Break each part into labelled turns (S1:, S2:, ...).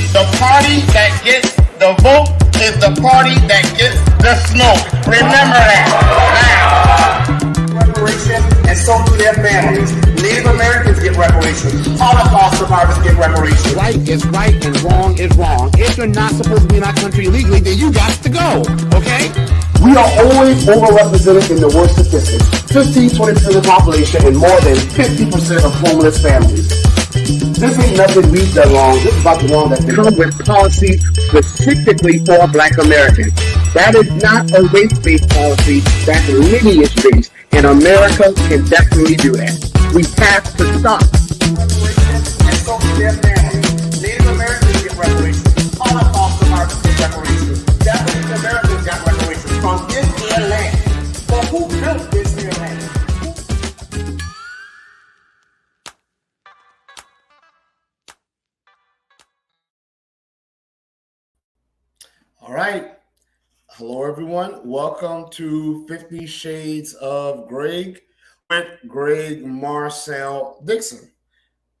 S1: The party that gets the vote is the party that gets the smoke. Remember that. Now.
S2: Reparation, and so do their families. Native Americans get reparations. Holocaust survivors get reparations.
S3: Right is right and wrong is wrong. If you're not supposed to be in our country illegally, then you got to go. Okay?
S4: We are always overrepresented in the worst statistics. 15-20% of the population and more than 50% of homeless families. This ain't nothing we've done wrong. This is about the wrong that come with policies specifically for Black Americans. That is not a race-based policy. That's lineage-based. And America can definitely do that. We have to stop.
S2: And so do their families. Native Americans get reparations. Holocaust survivors get reparations. Japanese Americans got reparations from this here land. But who built this here land?
S5: All right. Hello, everyone. Welcome to 50 Shades of Greg with Greg Marcel Dixon.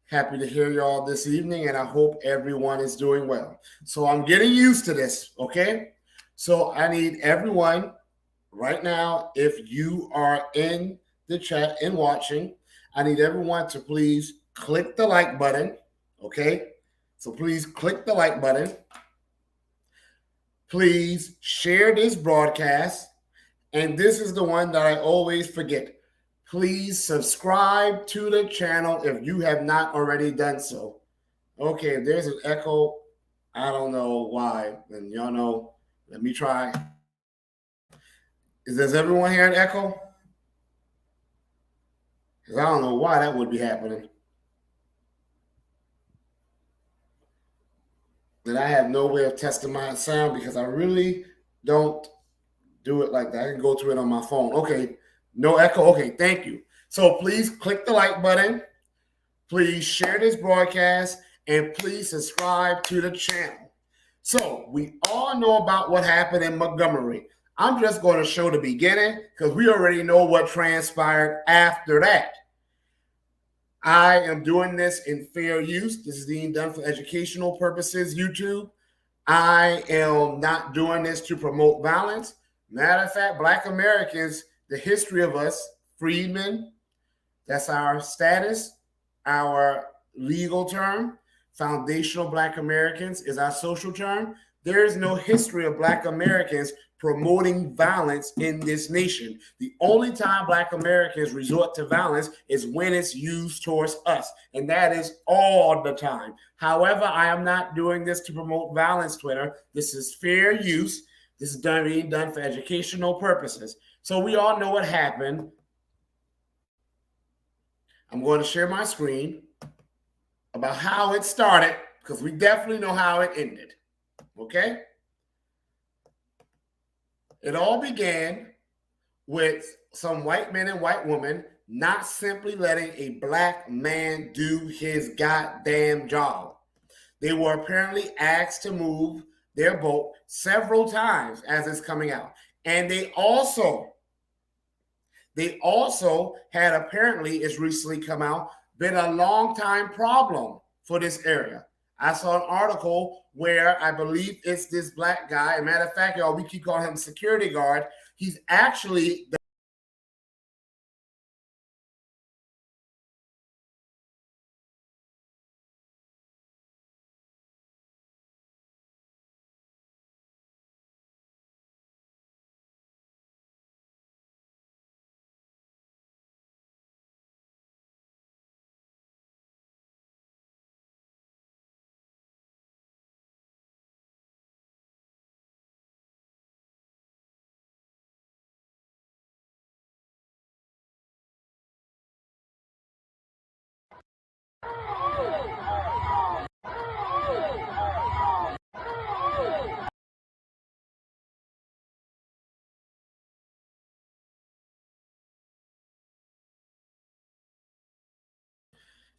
S5: Happy to hear y'all this evening, and I hope everyone is doing well. So I'm getting used to this, okay? So I need everyone right now, if you are in the chat and watching, I need everyone to please click the like button, okay? So please click the like button. Please share this broadcast. And this is the one that I always forget. Please subscribe to the channel if you have not already done so. Okay, there's an echo. I don't know why. And y'all know, let me try. Does everyone hear an echo? Because I don't know why that would be happening. And I have no way of testing my sound because I really don't do it like that. I can go to it on my phone. Okay, no echo. Okay, thank you. So please click the like button. Please share this broadcast and please subscribe to the channel. So we all know about what happened in Montgomery. I'm just going to show the beginning because we already know what transpired after that. I am doing this in fair use. This is being done for educational purposes, YouTube. I am not doing this to promote violence. Matter of fact, Black Americans, the history of us, freedmen, that's our status, our legal term. Foundational Black Americans is our social term. There is no history of Black Americans promoting violence in this nation. The only time Black Americans resort to violence is when it's used towards us, and that is all the time. However, I am not doing this to promote violence, Twitter. This is fair use. This is being done for educational purposes. So we all know what happened. I'm going to share my screen about how it started, because we definitely know how it ended. Okay? It all began with some white men and white women not simply letting a Black man do his goddamn job. They were apparently asked to move their boat several times as it's coming out. And they also had apparently, it's recently come out, been a long time problem for this area. I saw an article where I believe it's this Black guy. As a matter of fact, y'all, we keep calling him security guard. He's actually the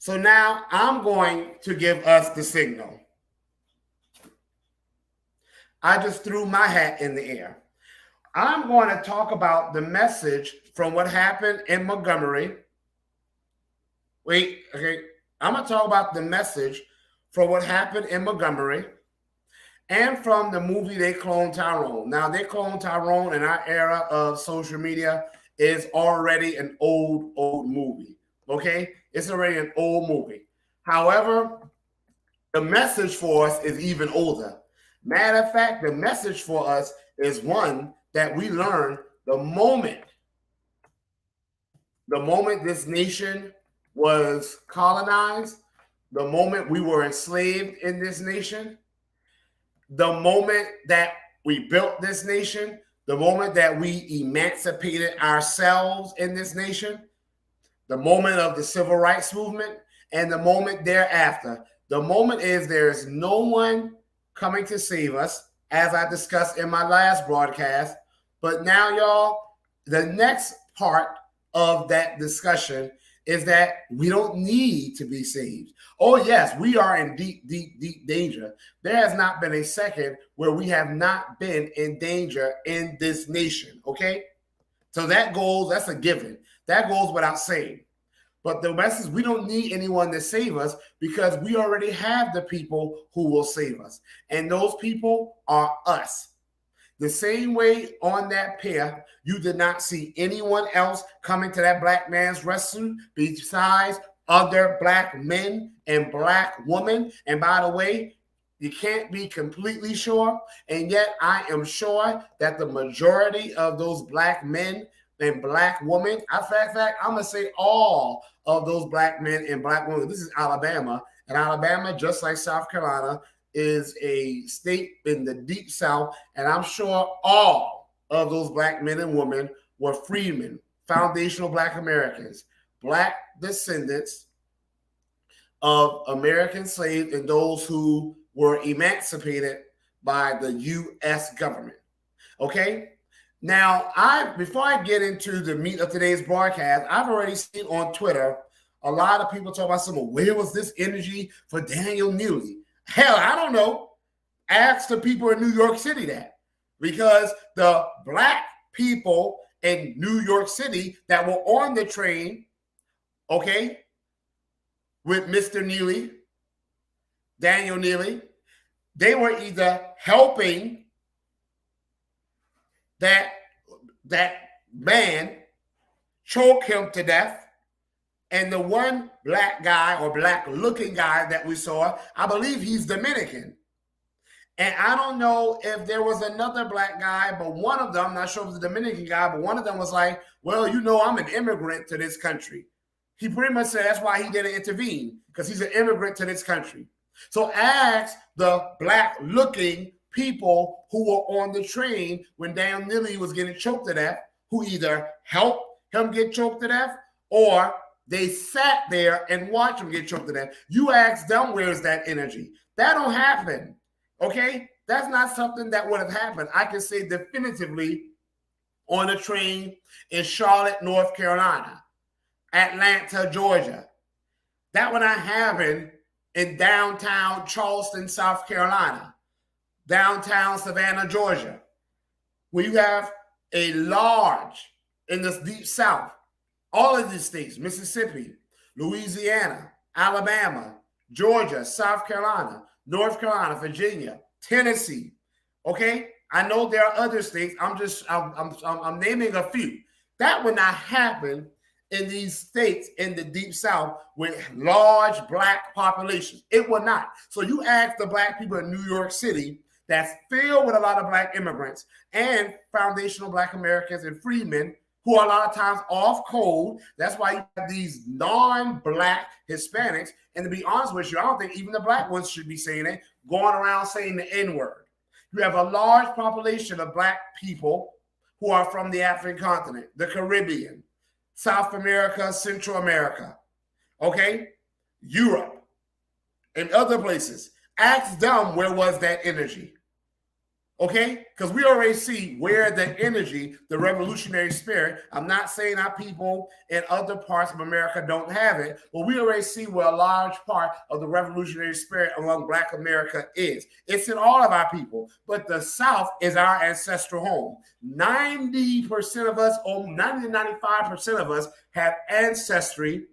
S5: So now I'm going to give us the signal. I just threw my hat in the air. I'm going to talk about the message from what happened in Montgomery. I'm going to talk about the message from what happened in Montgomery. and from the movie They Cloned Tyrone. Now, They Cloned Tyrone in our era of social media is already an old movie. Okay? It's already an old movie. However, the message for us is even older. Matter of fact, the message for us is one that we learned the moment this nation was colonized, the moment we were enslaved in this nation, the moment that we built this nation, the moment that we emancipated ourselves in this nation, the moment of the civil rights movement, and the moment thereafter. The moment is there's no one coming to save us, as I discussed in my last broadcast. But now, y'all, the next part of that discussion is that we don't need to be saved. Oh, yes, we are in deep danger. There has not been a second where we have not been in danger in this nation, okay? So that's a given. That goes without saying. But the message, we don't need anyone to save us because we already have the people who will save us. And those people are us. The same way on that pier, you did not see anyone else coming to that black man's rescue besides other black men and black women. And by the way, you can't be completely sure. And yet I am sure that the majority of those black men and black women, in fact, I'm going to say all of those black men and black women. This is Alabama. And Alabama, just like South Carolina, is a state in the deep South, and I'm sure all of those black men and women were freedmen, foundational black Americans, black descendants of American slaves and those who were emancipated by the U.S. government. Okay? Now, before I get into the meat of today's broadcast, I've already seen on Twitter a lot of people talk about where was this energy for Daniel Neely? Hell, I don't know. Ask the people in New York City that. Because the black people in New York City that were on the train, okay, with Mr. Neely, Daniel Neely, they were either helping that man choke him to death. And the one black guy or black looking guy that we saw, I believe he's Dominican. And I don't know if there was another black guy, but one of them, I'm not sure if it was a Dominican guy, but one of them was like, well, I'm an immigrant to this country. He pretty much said that's why he didn't intervene, because he's an immigrant to this country. So ask the black looking people who were on the train when Daniel Neely was getting choked to death, who either helped him get choked to death or they sat there and watched him get choked to death. You ask them, where's that energy? That don't happen, okay? That's not something that would have happened. I can say definitively on a train in Charlotte, North Carolina, Atlanta, Georgia. That would not happen in downtown Charleston, South Carolina, downtown Savannah, Georgia, where you have a large, in this deep South, all of these states, Mississippi, Louisiana, Alabama, Georgia, South Carolina, North Carolina, Virginia, Tennessee. Okay, I know there are other states. I'm naming a few. That would not happen in these states in the deep South with large black populations. It would not. So you ask the black people in New York City, that's filled with a lot of black immigrants and foundational black Americans and freedmen, who are a lot of times off code. That's why you have these non-black Hispanics. And to be honest with you, I don't think even the black ones should be saying it, going around saying the N-word. You have a large population of black people who are from the African continent, the Caribbean, South America, Central America, okay, Europe, and other places. Ask them, where was that energy? Okay, because we already see where the energy, the revolutionary spirit, I'm not saying our people in other parts of America don't have it, but we already see where a large part of the revolutionary spirit among Black America is. It's in all of our people, but the South is our ancestral home. 90% of us, or 90-95% of us have ancestry,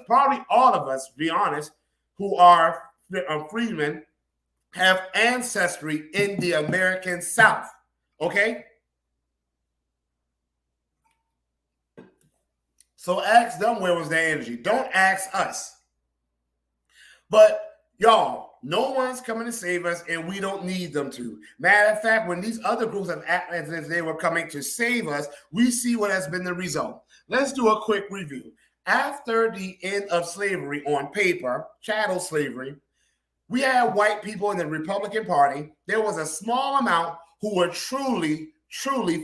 S5: probably all of us, to be honest, who are freedmen have ancestry in the American South. Okay? So ask them where was their energy. Don't ask us. But y'all, no one's coming to save us, and we don't need them to. Matter of fact, when these other groups have acted as if they were coming to save us, we see what has been the result. Let's do a quick review. After the end of slavery on paper, chattel slavery, we had white people in the Republican Party. There was a small amount who were truly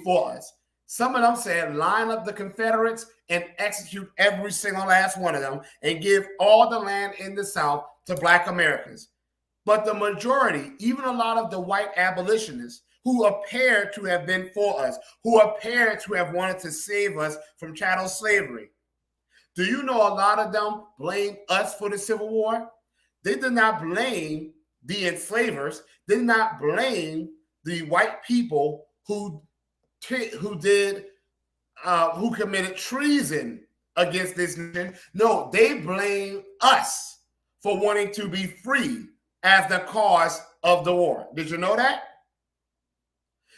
S5: for us. Some of them said, line up the Confederates and execute every single last one of them and give all the land in the South to Black Americans. But the majority, even a lot of the white abolitionists who appeared to have been for us, who appeared to have wanted to save us from chattel slavery, do you know a lot of them blamed us for the Civil War? They did not blame the enslavers. They did not blame the white people who committed treason against this nation. No, they blame us for wanting to be free as the cause of the war. Did you know that?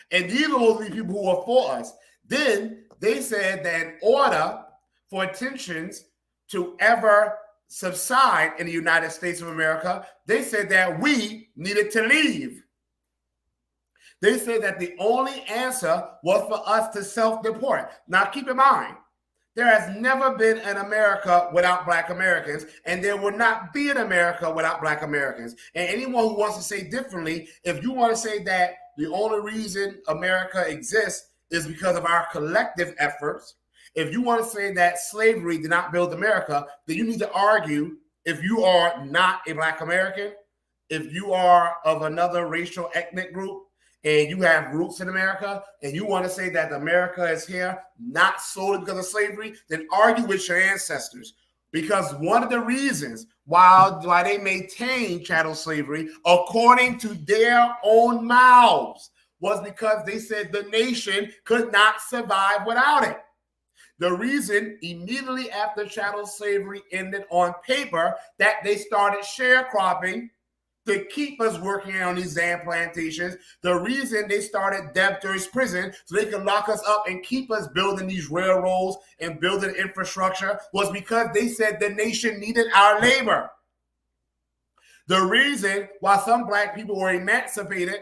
S5: And these are the people who are for us. Then they said that in order for tensions to ever subside in the United States of America, they said that we needed to leave. They said that the only answer was for us to self-deport. Now, keep in mind, there has never been an America without Black Americans, and there will not be an America without Black Americans. And anyone who wants to say differently, if you want to say that the only reason America exists is because of our collective efforts, if you want to say that slavery did not build America, then you need to argue if you are not a Black American, if you are of another racial ethnic group, and you have roots in America, and you want to say that America is here not solely because of slavery, then argue with your ancestors. Because one of the reasons why they maintained chattel slavery, according to their own mouths, was because they said the nation could not survive without it. The reason immediately after chattel slavery ended on paper that they started sharecropping to keep us working on these damn plantations. The reason they started debtors prison so they could lock us up and keep us building these railroads and building infrastructure was because they said the nation needed our labor. The reason why some Black people were emancipated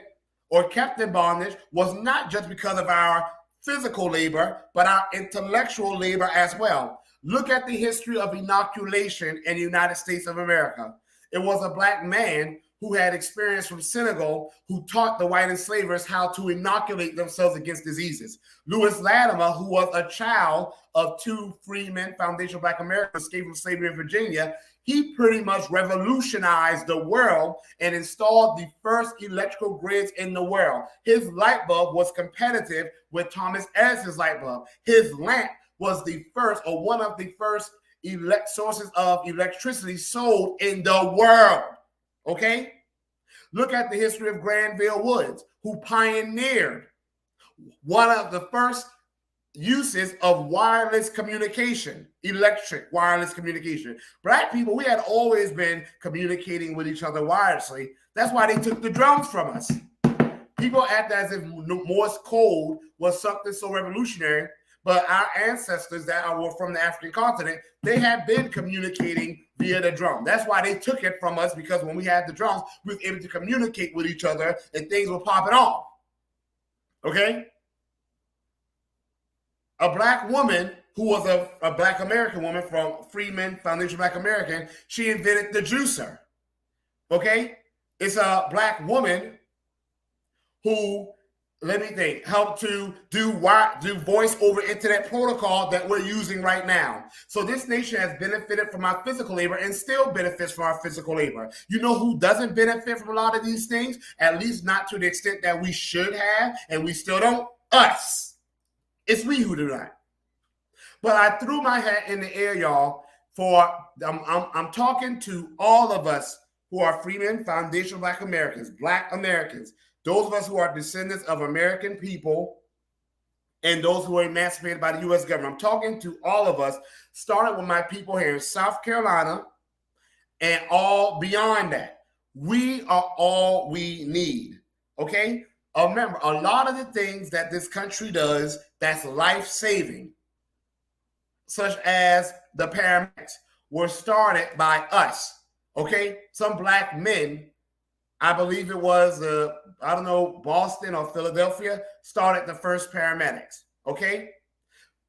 S5: or kept in bondage was not just because of our physical labor, but our intellectual labor as well. Look at the history of inoculation in the United States of America. It was a Black man who had experience from Senegal who taught the white enslavers how to inoculate themselves against diseases. Lewis Latimer, who was a child of two freemen, foundational Black Americans escaped from slavery in Virginia, he pretty much revolutionized the world and installed the first electrical grids in the world. His light bulb was competitive with Thomas Edison's light bulb. His lamp was the first or one of the first sources of electricity sold in the world. Okay? Look at the history of Granville Woods, who pioneered one of the first uses of wireless communication, electric wireless communication. Black people, we had always been communicating with each other wirelessly. That's why they took the drums from us. People act as if Morse code was something so revolutionary, but our ancestors that were from the African continent, they had been communicating via the drum. That's why they took it from us, because when we had the drums, we were able to communicate with each other and things were popping off. Okay? A Black woman who was a Black American woman from Freeman Foundation Black American, she invented the juicer. Okay? It's a Black woman who, let me think, helped to do voice over internet protocol that we're using right now. So this nation has benefited from our physical labor and still benefits from our physical labor. You know who doesn't benefit from a lot of these things? At least not to the extent that we should have, and we still don't? Us. It's we who do that. But I threw my hat in the air, y'all, for I'm talking to all of us who are Freeman Foundation Black Americans, those of us who are descendants of American people, and those who are emancipated by the U.S. government. I'm talking to all of us, starting with my people here in South Carolina and all beyond that. We are all we need. Okay? Remember, a lot of the things that this country does that's life-saving, such as the paramedics, were started by us. Okay? Some black men, I believe it was, I don't know, Boston or Philadelphia, started the first paramedics. Okay?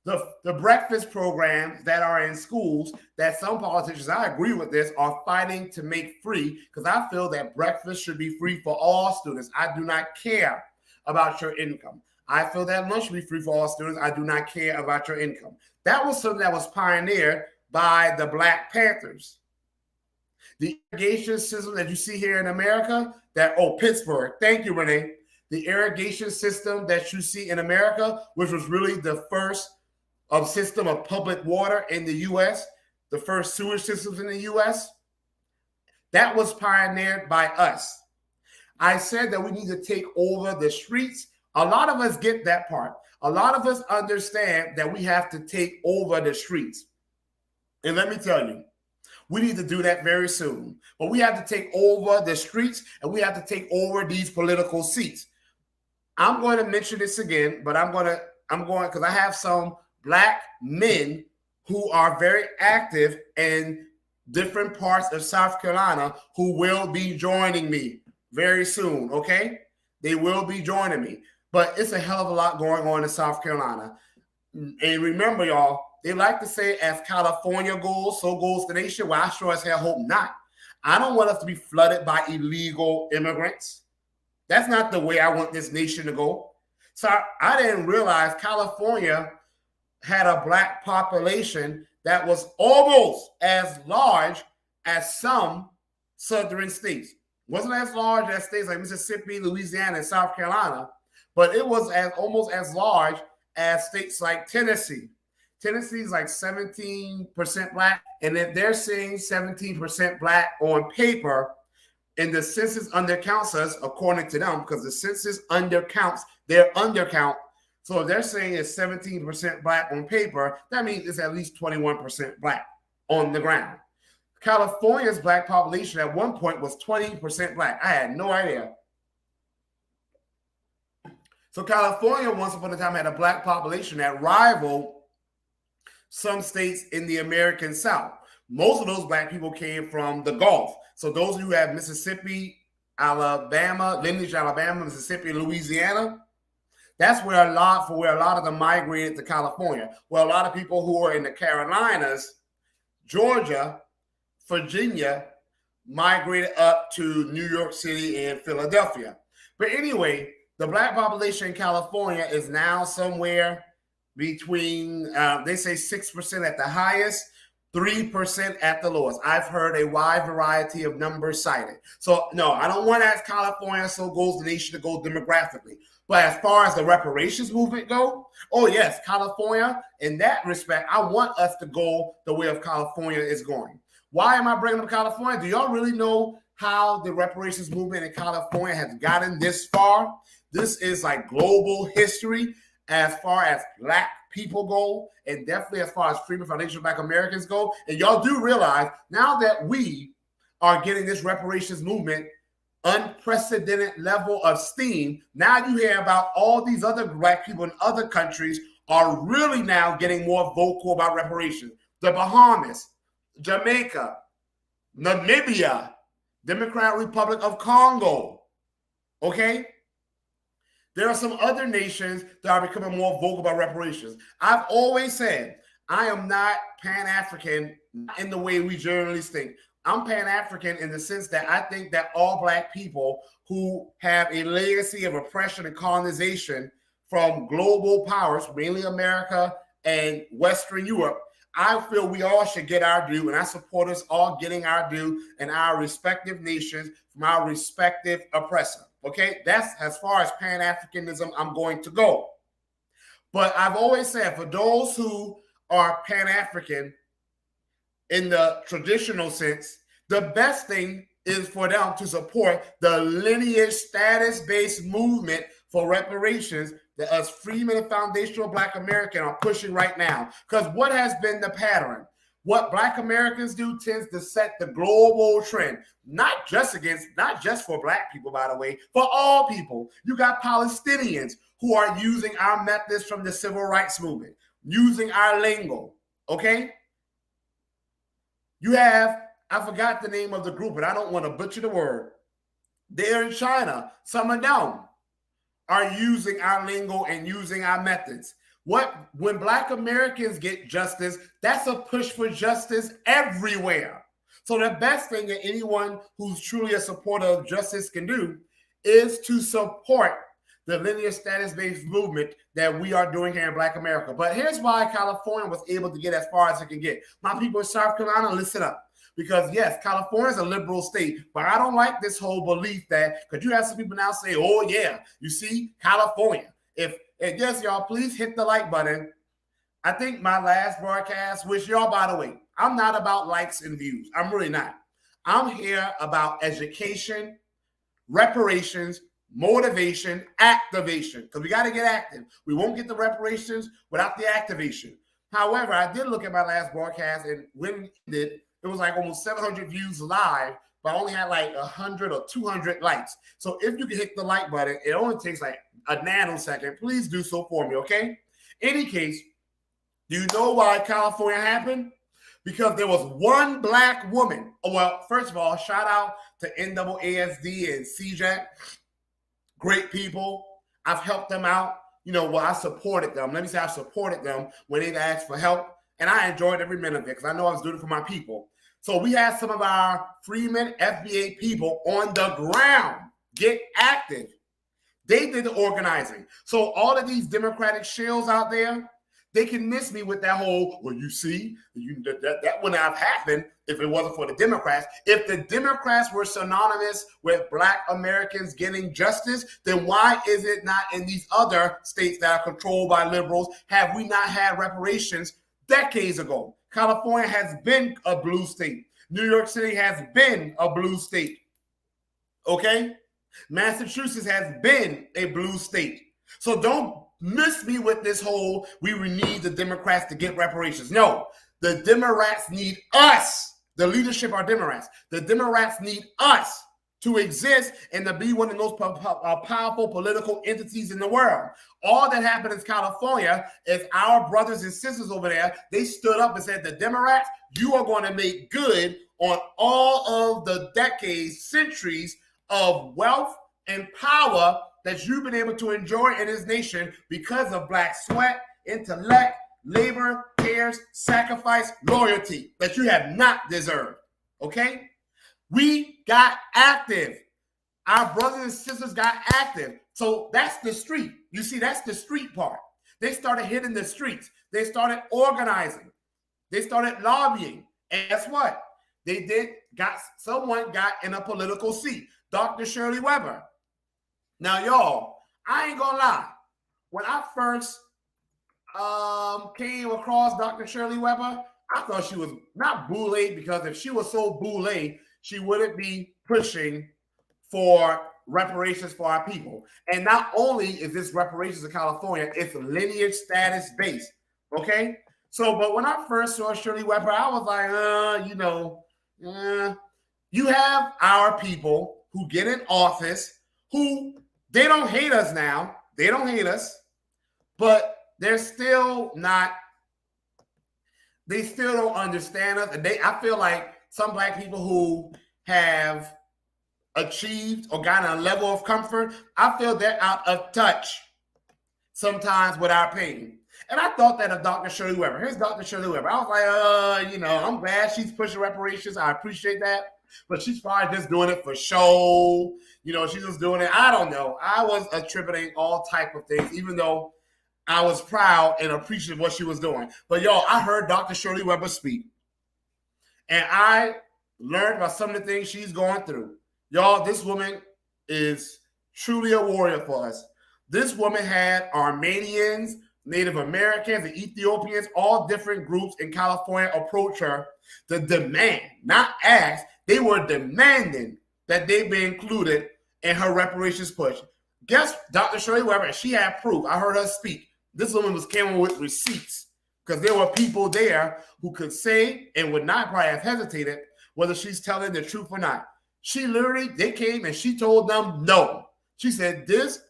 S5: The breakfast programs that are in schools that some politicians, I agree with this, are fighting to make free, because I feel that breakfast should be free for all students. I do not care about your income. I feel that lunch should be free for all students. I do not care about your income. That was something that was pioneered by the Black Panthers. The irrigation system that you see here in America, Pittsburgh, thank you, Renee. The irrigation system that you see in America, which was really the first system of public water in the U.S., the first sewage systems in the U.S., that was pioneered by us. I said that we need to take over the streets. A lot of us get that part. A lot of us understand that we have to take over the streets. And let me tell you, we need to do that very soon. But we have to take over the streets, and we have to take over these political seats. I'm going to mention this again, but I'm going because I have some Black men who are very active in different parts of South Carolina who will be joining me very soon, okay? They will be joining me. But it's a hell of a lot going on in South Carolina. And remember, y'all, they like to say, as California goes, so goes the nation. Well, I sure as hell hope not. I don't want us to be flooded by illegal immigrants. That's not the way I want this nation to go. So I didn't realize California had a Black population that was almost as large as some southern states. Wasn't as large as states like Mississippi, Louisiana, and South Carolina, but it was almost as large as states like Tennessee. Tennessee is like 17% Black, and if they're saying 17% Black on paper, and the census undercounts us according to them, because the census undercounts their undercount. So if they're saying it's 17% Black on paper, that means it's at least 21% Black on the ground. California's Black population at one point was 20% Black. I had no idea. So California, once upon a time, had a Black population that rivaled some states in the American South. Most of those Black people came from the Gulf. So those who have Mississippi, Alabama, lineage Alabama, Mississippi, Louisiana, that's where a lot of them migrated to California. Well, a lot of people who are in the Carolinas, Georgia, Virginia, migrated up to New York City and Philadelphia. But anyway, the Black population in California is now somewhere between, they say 6% at the highest, 3% at the lowest. I've heard a wide variety of numbers cited. So no, I don't want to ask California, so goes the nation to go demographically. But as far as the reparations movement go, oh yes, California, in that respect, I want us to go the way of California is going. Why am I bringing up California? Do y'all really know how the reparations movement in California has gotten this far? This is like global history as far as Black people go, and definitely as far as Freedom Foundation of Black Americans go. And y'all do realize now that we are getting this reparations movement unprecedented level of steam, now you hear about all these other Black people in other countries are really now getting more vocal about reparations. The Bahamas, Jamaica, Namibia, Democratic Republic of Congo, okay? There are some other nations that are becoming more vocal about reparations. I've always said I am not Pan-African in the way we generally think. I'm Pan-African in the sense that I think that all Black people who have a legacy of oppression and colonization from global powers, mainly America and Western Europe, I feel we all should get our due, and I support us all getting our due in our respective nations from our respective oppressor. Okay, that's as far as Pan-Africanism I'm going to go. But I've always said, for those who are Pan-African in the traditional sense, the best thing is for them to support the lineage status-based movement for reparations that us Freedmen and Foundational Black American are pushing right now. Because what has been the pattern? what Black Americans do tends to set the global trend, not just for Black people, by the way, for all people. You got Palestinians who are using our methods from the civil rights movement, using our lingo, okay? You have, I forgot the name of the group, but I don't want to butcher the word. They're in China. Some of them are using our lingo and using our methods. When Black Americans get justice, that's a push for justice everywhere. So the best thing that anyone who's truly a supporter of justice can do is to support the linear status-based movement that we are doing here in Black America. But here's why California was able to get as far as it can get. My people in South Carolina, listen up. Because yes, California is a liberal state, but I don't like this whole belief that, because you have some people now say, oh yeah, you see, California. And yes, y'all, please hit the like button. I think my last broadcast, which y'all, by the way, I'm not about likes and views. I'm really not. I'm here about education, reparations, motivation, activation, because we got to get active. We won't get the reparations without the activation. However, I did look at my last broadcast, and when it was like almost 700 views live, but I only had like 100 or 200 likes. So if you can hit the like button, it only takes like a nanosecond. Please do so for me, okay? Any case, do you know why California happened? Because there was one Black woman. Well, first of all, shout out to NAASD and CJAC. Great people. I've helped them out. I supported them. Let me say I supported them when they asked for help. And I enjoyed every minute of it because I know I was doing it for my people. So we had some of our Freeman FBA people on the ground get active. They did the organizing. So all of these Democratic shills out there, they can miss me with that whole, well, you see, that wouldn't have happened if it wasn't for the Democrats. If the Democrats were synonymous with Black Americans getting justice, then why is it not in these other states that are controlled by liberals? Have we not had reparations decades ago? California has been a blue state. New York City has been a blue state. Okay? Massachusetts has been a blue state. So don't miss me with this whole, we need the Democrats to get reparations. No, the Democrats need us. The leadership are Democrats. The Democrats need us to exist and to be one of the most powerful political entities in the world. All that happened in California is our brothers and sisters over there, they stood up and said, the Democrats, you are going to make good on all of the decades, centuries of wealth and power that you've been able to enjoy in this nation because of Black sweat, intellect, labor, cares, sacrifice, loyalty that you have not deserved. Okay? We got active. Our brothers and sisters got active. So that's the street. You see, that's the street part. They started hitting the streets. They started organizing. They started lobbying. And guess what? Someone got in a political seat. Dr. Shirley Weber. Now, y'all, I ain't gonna lie. When I first came across Dr. Shirley Weber, I thought she was not boule, because if she was so boule, she wouldn't be pushing for reparations for our people. And not only is this reparations in California, it's lineage status based. Okay? So, but when I first saw Shirley Weber, I was like, you have our people who get in office who they don't hate us now. They don't hate us, but they're still not, they still don't understand us. And I feel like some Black people who have achieved or gotten a level of comfort, I feel they're out of touch sometimes with our pain. And I thought that of Dr. Shirley Weber. Here's Dr. Shirley Weber. I was like, I'm glad she's pushing reparations. I appreciate that. But she's probably just doing it for show. She's just doing it. I don't know. I was attributing all type of things, even though I was proud and appreciative of what she was doing. But y'all, I heard Dr. Shirley Weber speak. And I learned about some of the things she's going through. Y'all, this woman is truly a warrior for us. This woman had Armenians, Native Americans, and Ethiopians, all different groups in California approach her to demand, not ask, they were demanding that they be included in her reparations push. Guess Dr. Shirley Weber, she had proof. I heard her speak. This woman came with receipts because there were people there who could say and would not probably have hesitated whether she's telling the truth or not. She literally, they came and she told them no. She said, this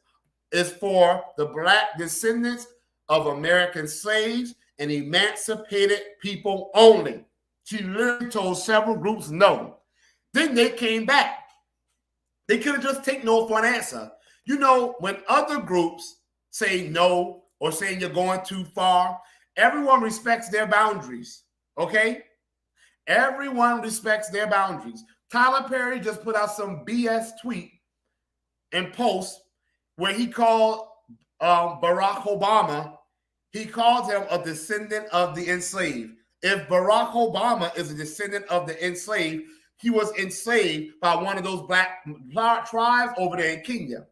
S5: is for the black descendants of American slaves and emancipated people only. She literally told several groups no. Then they came back. They could have just taken no for an answer. You know, when other groups say no or saying you're going too far, everyone respects their boundaries, okay? Everyone respects their boundaries. Tyler Perry just put out some BS tweet and post where he called Barack Obama, he called him a descendant of the enslaved. If Barack Obama is a descendant of the enslaved, he was enslaved by one of those black tribes over there in Kenya.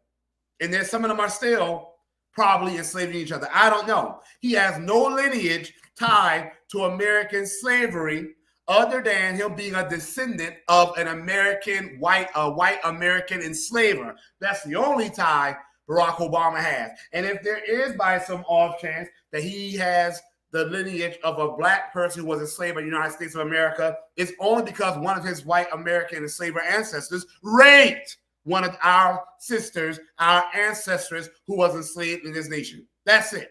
S5: And then some of them are still probably enslaving each other. I don't know. He has no lineage tied to American slavery other than him being a descendant of an American white American enslaver. That's the only tie Barack Obama has. And if there is by some off chance that he has the lineage of a black person who was enslaved in the United States of America, it's only because one of his white American enslaver ancestors raped one of our sisters, our ancestors who was enslaved in this nation. That's it.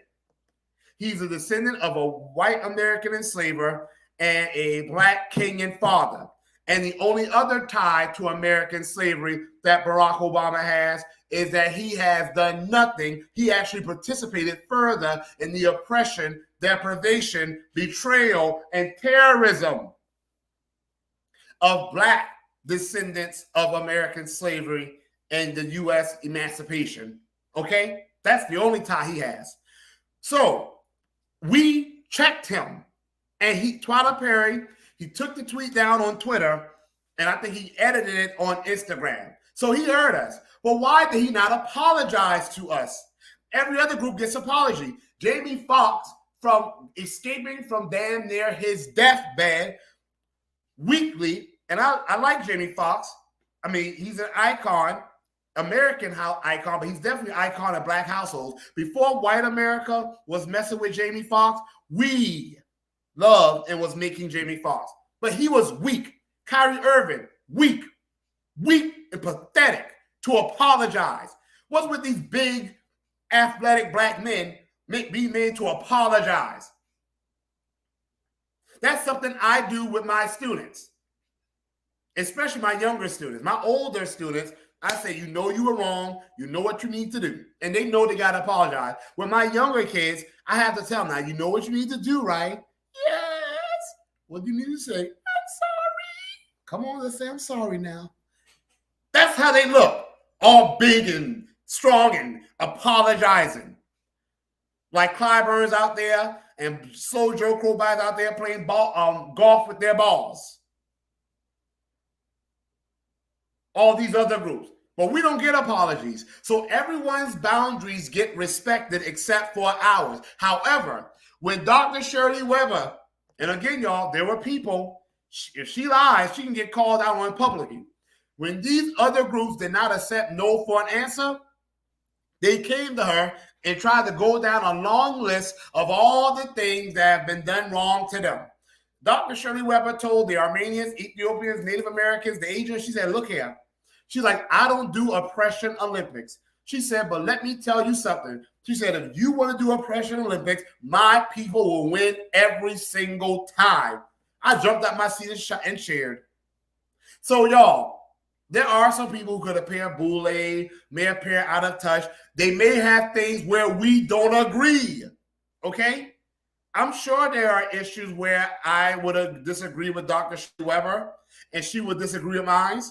S5: He's a descendant of a white American enslaver and a black Kenyan father. And the only other tie to American slavery that Barack Obama has is that he has done nothing. He actually participated further in the oppression, deprivation, betrayal, and terrorism of black descendants of American slavery and the U.S. emancipation. Okay? That's the only tie he has. So we checked him, and Tyler Perry, he took the tweet down on Twitter, and I think he edited it on Instagram. So he heard us. But why did he not apologize to us? Every other group gets apology. Jamie Foxx, from escaping from damn near his deathbed weekly, and I like Jamie Foxx. I mean, he's an icon, American icon, but he's definitely an icon of black households. Before white America was messing with Jamie Foxx, we loved and was making Jamie Foxx. But he was weak. Kyrie Irving, weak and pathetic to apologize. What's with these big, athletic black men be made to apologize? That's something I do with my students, especially my younger students. My older students, I say, you know you were wrong. You know what you need to do. And they know they got to apologize. With my younger kids, I have to tell them, now, you know what you need to do, right? Yes. What do you need to say? I'm sorry. Come on, let's say I'm sorry now. That's how they look. All big and strong and apologizing. Like Clyde Burns out there and Slow Joe Crowbars out there playing golf with their balls. All these other groups. But we don't get apologies. So everyone's boundaries get respected except for ours. However, when Dr. Shirley Weber, and again, y'all, there were people, if she lies, she can get called out on publicly. When these other groups did not accept no for an answer, they came to her and tried to go down a long list of all the things that have been done wrong to them. Dr. Shirley Weber told the Armenians, Ethiopians, Native Americans, the Asians, she said, look here. She's like, I don't do oppression Olympics. She said, but let me tell you something. She said, if you want to do oppression Olympics, my people will win every single time. I jumped out my seat and cheered. So, y'all, there are some people who could appear boule, may appear out of touch. They may have things where we don't agree, okay? I'm sure there are issues where I would disagree with Dr. Weber and she would disagree with mine,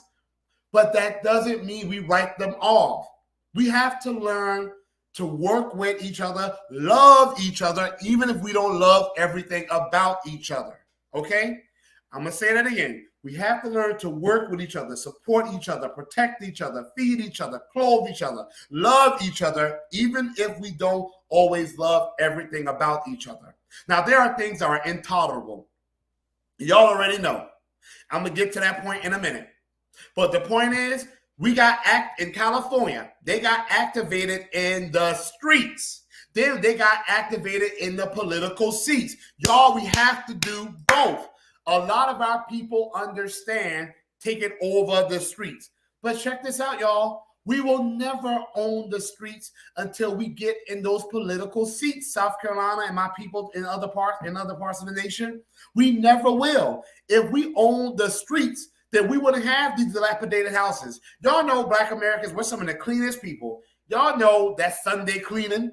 S5: but that doesn't mean we write them off. We have to learn to work with each other, love each other, even if we don't love everything about each other, okay? I'm going to say that again. We have to learn to work with each other, support each other, protect each other, feed each other, clothe each other, love each other, even if we don't always love everything about each other. Now, there are things that are intolerable. Y'all already know. I'm going to get to that point in a minute. But the point is, we got in California, they got activated in the streets. Then they got activated in the political seats. Y'all, we have to do both. A lot of our people understand taking over the streets. But check this out, y'all. We will never own the streets until we get in those political seats. South Carolina and my people in other parts of the nation, we never will. If we own the streets, then we wouldn't have these dilapidated houses. Y'all know Black Americans, we're some of the cleanest people. Y'all know that Sunday cleaning.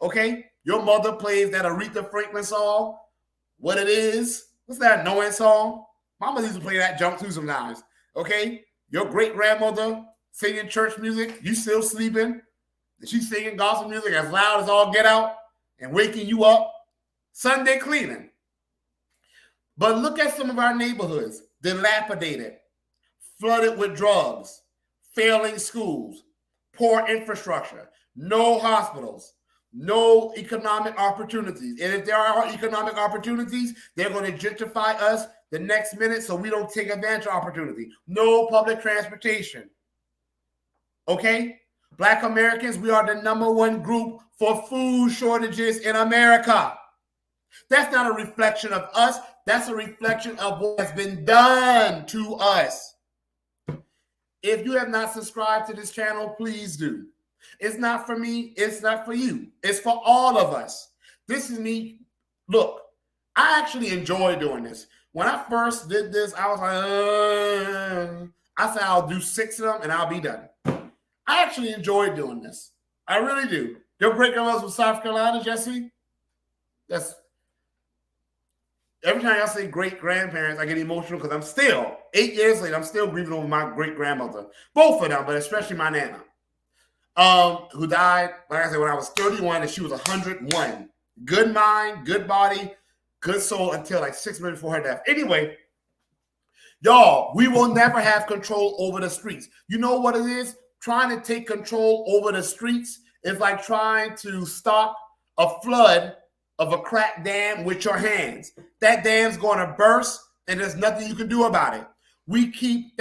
S5: Okay? Your mother plays that Aretha Franklin song. What it is. What's that annoying song? Mama used to play that junk too sometimes. Okay? Your great-grandmother singing church music. You still sleeping. She's singing gospel music as loud as all get out and waking you up. Sunday cleaning. But look at some of our neighborhoods. Dilapidated. Flooded with drugs. Failing schools. Poor infrastructure. No hospitals. No economic opportunities. And if there are economic opportunities, they're going to gentrify us the next minute so we don't take advantage of opportunity. No public transportation. Okay? Black Americans, we are the #1 group for food shortages in America. That's not a reflection of us. That's a reflection of what has been done to us. If you have not subscribed to this channel, please do. It's not for me. It's not for you. It's for all of us. This is me. Look, I actually enjoy doing this. When I first did this, I was like, I said I'll do 6 of them and I'll be done. I actually enjoy doing this. I really do. Your great-grandmother from South Carolina, Jesse? That's every time I say great-grandparents, I get emotional because I'm still, 8 years later, I'm still grieving over my great-grandmother. Both of them, but especially my Nana. Who died, like I said, when I was 31 and she was 101. Good mind, good body, good soul until like 6 minutes before her death. Anyway, y'all, we will never have control over the streets. You know what it is? Trying to take control over the streets is like trying to stop a flood of a cracked dam with your hands. That dam's going to burst and there's nothing you can do about it. We keep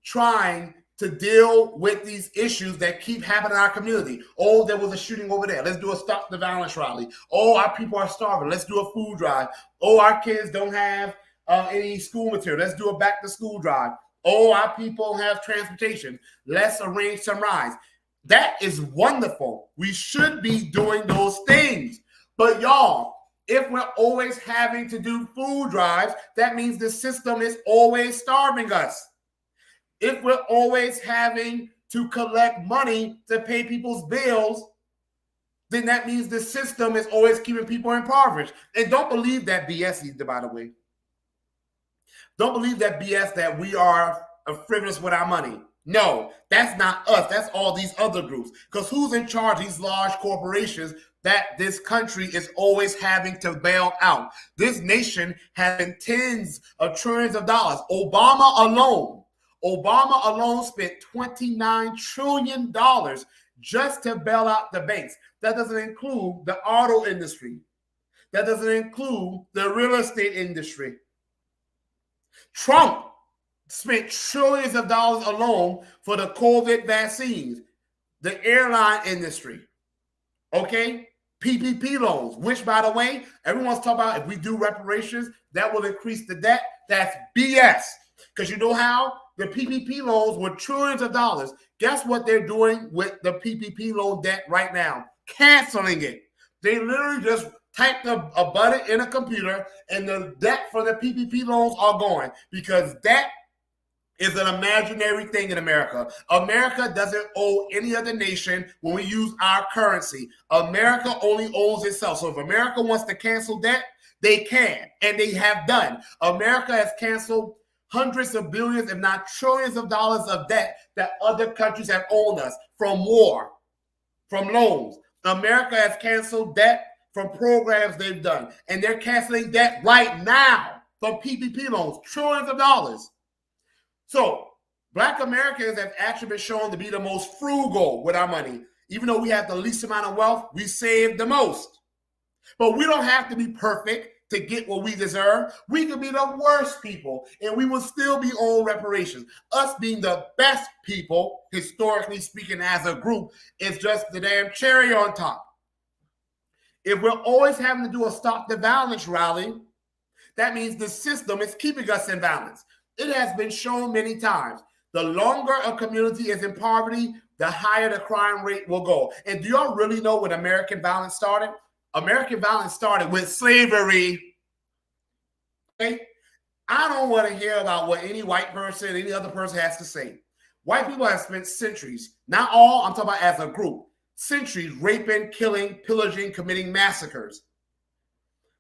S5: trying to deal with these issues that keep happening in our community. Oh, there was a shooting over there. Let's do a Stop the Violence rally. Oh, our people are starving. Let's do a food drive. Oh, our kids don't have any school material. Let's do a back to school drive. Oh, our people have transportation. Let's arrange some rides. That is wonderful. We should be doing those things. But y'all, if we're always having to do food drives, that means the system is always starving us. If we're always having to collect money to pay people's bills, then that means the system is always keeping people impoverished. And don't believe that BS either, by the way. Don't believe that BS that we are frivolous with our money. No, that's not us. That's all these other groups. Because who's in charge of these large corporations that this country is always having to bail out? This nation has been tens of trillions of dollars. Obama alone spent $29 trillion just to bail out the banks. That doesn't include the auto industry. That doesn't include the real estate industry. Trump spent trillions of dollars alone for the COVID vaccines, the airline industry, okay? PPP loans, which, by the way, everyone's talking about if we do reparations, that will increase the debt. That's BS. Because you know how? The PPP loans were trillions of dollars. Guess what they're doing with the PPP loan debt right now? Canceling it. They literally just typed a button in a computer and the debt for the PPP loans are going because debt is an imaginary thing in America. America doesn't owe any other nation when we use our currency. America only owns itself. So if America wants to cancel debt, they can, and they have done. America has canceled hundreds of billions, if not trillions of dollars of debt that other countries have owed us from war, from loans. America has canceled debt from programs they've done, and they're canceling debt right now from PPP loans, trillions of dollars. So Black Americans have actually been shown to be the most frugal with our money. Even though we have the least amount of wealth, we save the most. But we don't have to be perfect. to get what we deserve. We could be the worst people and we will still be on reparations. Us being the best people, historically speaking, as a group, is just the damn cherry on top. If we're always having to do a stop the violence rally, that means the system is keeping us in balance. It has been shown many times. The longer a community is in poverty, the higher the crime rate will go. And do y'all really know when American violence started? American violence started with slavery. Okay? I don't want to hear about what any white person, any other person has to say. White people have spent centuries, not all, I'm talking about as a group, centuries raping, killing, pillaging, committing massacres.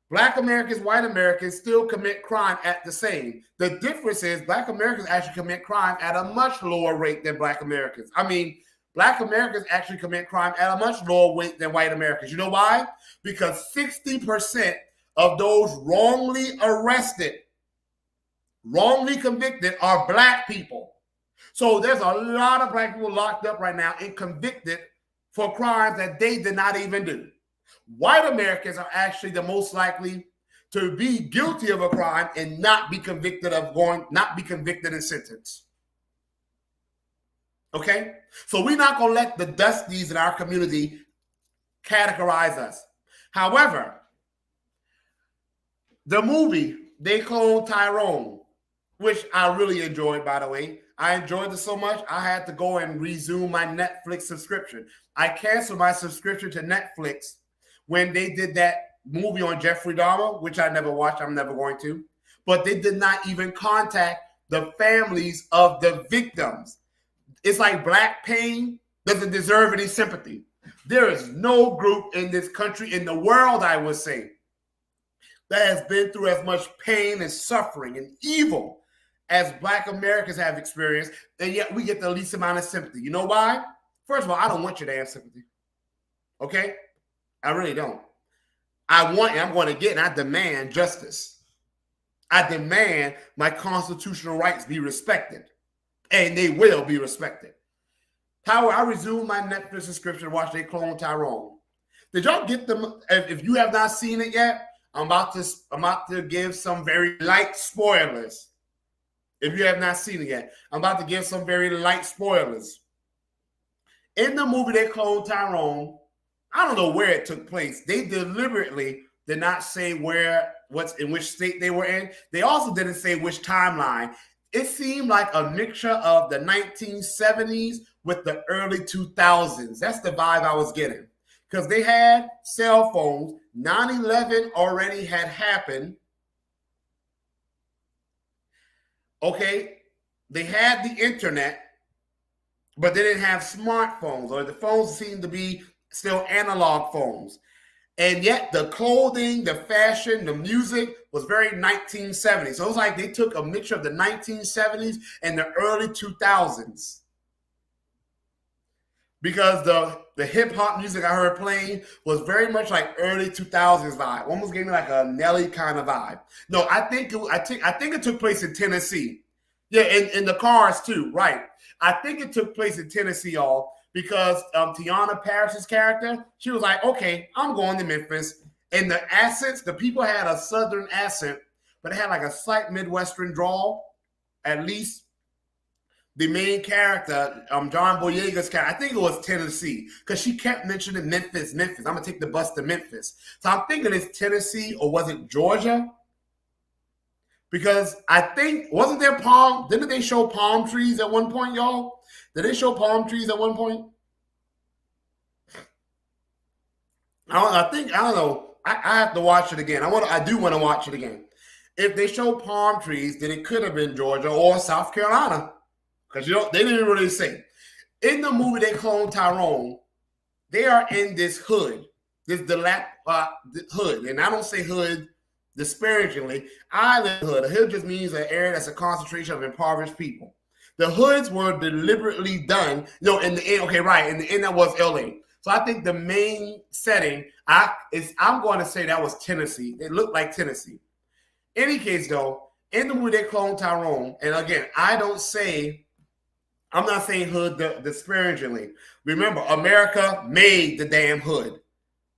S5: Black Americans, white Americans still commit crime at the same. The difference is Black Americans actually commit crime at a much lower rate than Black Americans. I mean, Black Americans actually commit crime at a much lower rate than white Americans. You know why? Because 60% of those wrongly arrested, wrongly convicted are Black people. So there's a lot of Black people locked up right now and convicted for crimes that they did not even do. White Americans are actually the most likely to be guilty of a crime and not be convicted and sentenced. Okay? So we're not going to let the dusties in our community categorize us. However, the movie, They Cloned Tyrone, which I really enjoyed, by the way. I enjoyed it so much, I had to go and resume my Netflix subscription. I canceled my subscription to Netflix when they did that movie on Jeffrey Dahmer, which I never watched, I'm never going to. But they did not even contact the families of the victims. It's like Black pain doesn't deserve any sympathy. There is no group in this country, in the world, I would say, that has been through as much pain and suffering and evil as Black Americans have experienced, and yet we get the least amount of sympathy. You know why? First of all, I don't want your damn sympathy. Okay? I really don't. I want, and I'm going to get, and I demand justice. I demand my constitutional rights be respected, and they will be respected. However, I resumed my Netflix subscription to watch They Cloned Tyrone. Did y'all get them? If you have not seen it yet, I'm about to give some very light spoilers. If you have not seen it yet, I'm about to give some very light spoilers. In the movie They Cloned Tyrone, I don't know where it took place. They deliberately did not say in which state they were in. They also didn't say which timeline. It seemed like a mixture of the 1970s with the early 2000s. That's the vibe I was getting. Because they had cell phones. 9/11 already had happened. Okay, they had the internet, but they didn't have smartphones, or the phones seemed to be still analog phones. And yet the clothing, the fashion, the music was very 1970s. So it was like they took a mixture of the 1970s and the early 2000s. Because the hip hop music I heard playing was very much like early 2000s vibe. Almost gave me like a Nelly kind of vibe. No, I think it took place in Tennessee. Yeah, in the cars too, right? I think it took place in Tennessee, y'all, because Tiana Parrish's character, she was like, okay, I'm going to Memphis. And the accents, the people had a southern accent, but it had like a slight Midwestern drawl, at least. The main character, John Boyega's character, I think it was Tennessee, because she kept mentioning Memphis. I'm going to take the bus to Memphis. So I'm thinking it's Tennessee, or was it Georgia? Because I think, didn't they show palm trees at one point, y'all? Did they show palm trees at one point? I don't know. I have to watch it again. I do want to watch it again. If they show palm trees, then it could have been Georgia or South Carolina. Because they didn't really say. In the movie They Cloned Tyrone, they are in this hood, this hood. And I don't say hood disparagingly. Island hood. A hood just means an area that's a concentration of impoverished people. The hoods were deliberately done. In the end, okay, right. In the end, that was LA. So I think the main setting, I'm going to say that was Tennessee. It looked like Tennessee. Any case, though, in the movie They Cloned Tyrone, and again, I'm not saying hood disparagingly. Remember, America made the damn hood.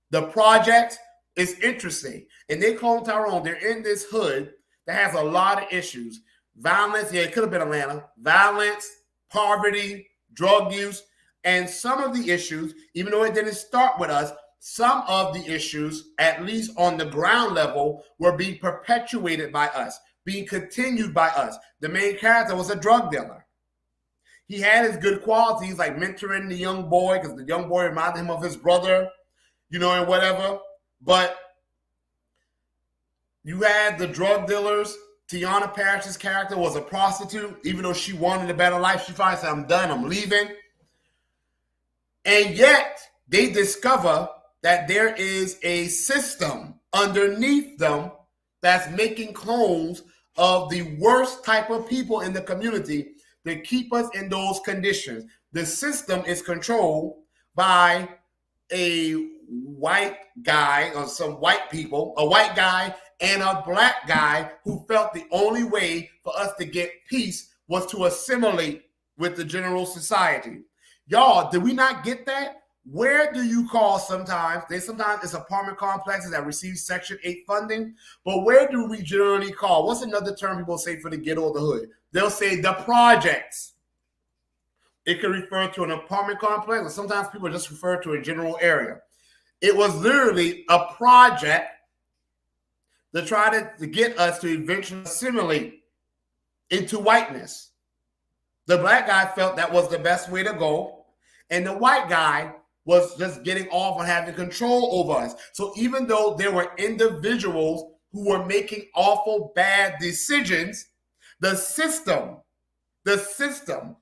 S5: The projects It's interesting. And they clone Tyrone. They're in this hood that has a lot of issues. Violence, yeah, it could have been Atlanta. Violence, poverty, drug use, and some of the issues, even though it didn't start with us, some of the issues, at least on the ground level, were being perpetuated by us, being continued by us. The main character was a drug dealer. He had his good qualities, like mentoring the young boy, because the young boy reminded him of his brother, and whatever. But you had the drug dealers. Tiana Parrish's character was a prostitute. Even though she wanted a better life, she finally said, I'm done, I'm leaving. And yet, they discover that there is a system underneath them that's making clones of the worst type of people in the community to keep us in those conditions. The system is controlled by a white guy or some white people, a white guy and a black guy who felt the only way for us to get peace was to assimilate with the general society. Y'all, did we not get that? Where do you call sometimes it's apartment complexes that receive Section 8 funding, but where do we generally call? What's another term people say for the ghetto or the hood? They'll say the projects. It could refer to an apartment complex, or sometimes people just refer to a general area. It was literally a project to try to get us to eventually assimilate into whiteness. The black guy felt that was the best way to go, and the white guy was just getting off on having control over us. So even though there were individuals who were making awful bad decisions, the system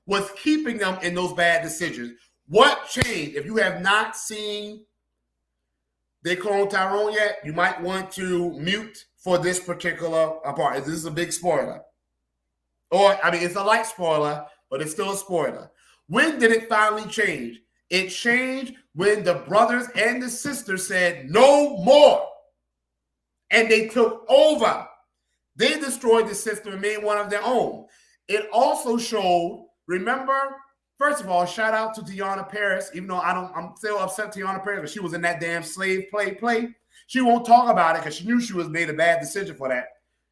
S5: was keeping them in those bad decisions. What changed? If you have not seen They Clone Tyrone yet, you might want to mute for this particular part. This is a big spoiler. It's a light spoiler, but it's still a spoiler. When did it finally change? It changed when the brothers and the sisters said no more. And they took over. They destroyed the system and made one of their own. It also showed, remember, first of all, shout out to Tiana Parrish, even though I'm still upset Tiana Parrish because she was in that damn slave play. She won't talk about it because she knew she was made a bad decision for that.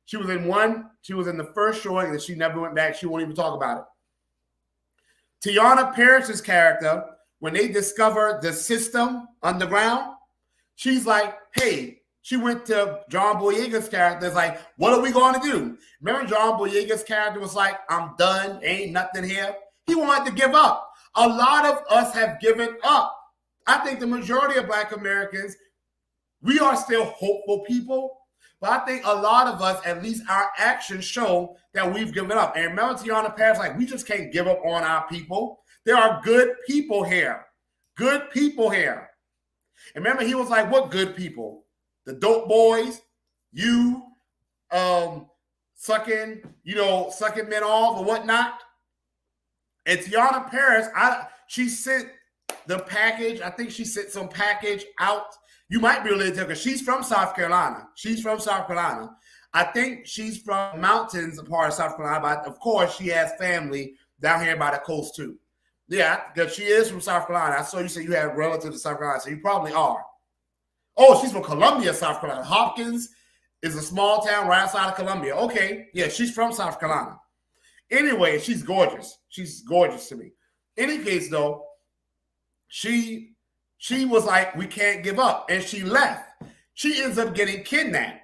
S5: She was in the first showing and she never went back. She won't even talk about it. Tiana Parrish's character, when they discovered the system underground, she's like, hey, she went to John Boyega's character. It's like, what are we going to do? Remember John Boyega's character was like, I'm done, ain't nothing here. He wanted to give up. A lot of us have given up. I think the majority of Black Americans, we are still hopeful people, but I think a lot of us, at least our actions show that we've given up. And remember Tiana Parrish, like, we just can't give up on our people. There are good people here. Good people here. And remember, he was like, what good people? The dope boys, you sucking men off or whatnot. And Tiana Parrish, she sent the package. I think she sent some package out. You might be related to her because she's from South Carolina. I think she's from mountains part of South Carolina, but of course she has family down here by the coast too. Yeah, because she is from South Carolina. I saw you say you have relatives in South Carolina, so you probably are. Oh, she's from Columbia, South Carolina. Hopkins is a small town right outside of Columbia. Okay, yeah, she's from South Carolina. Anyway, she's gorgeous. She's gorgeous to me. Any case, though, she was like, we can't give up. And she left. She ends up getting kidnapped.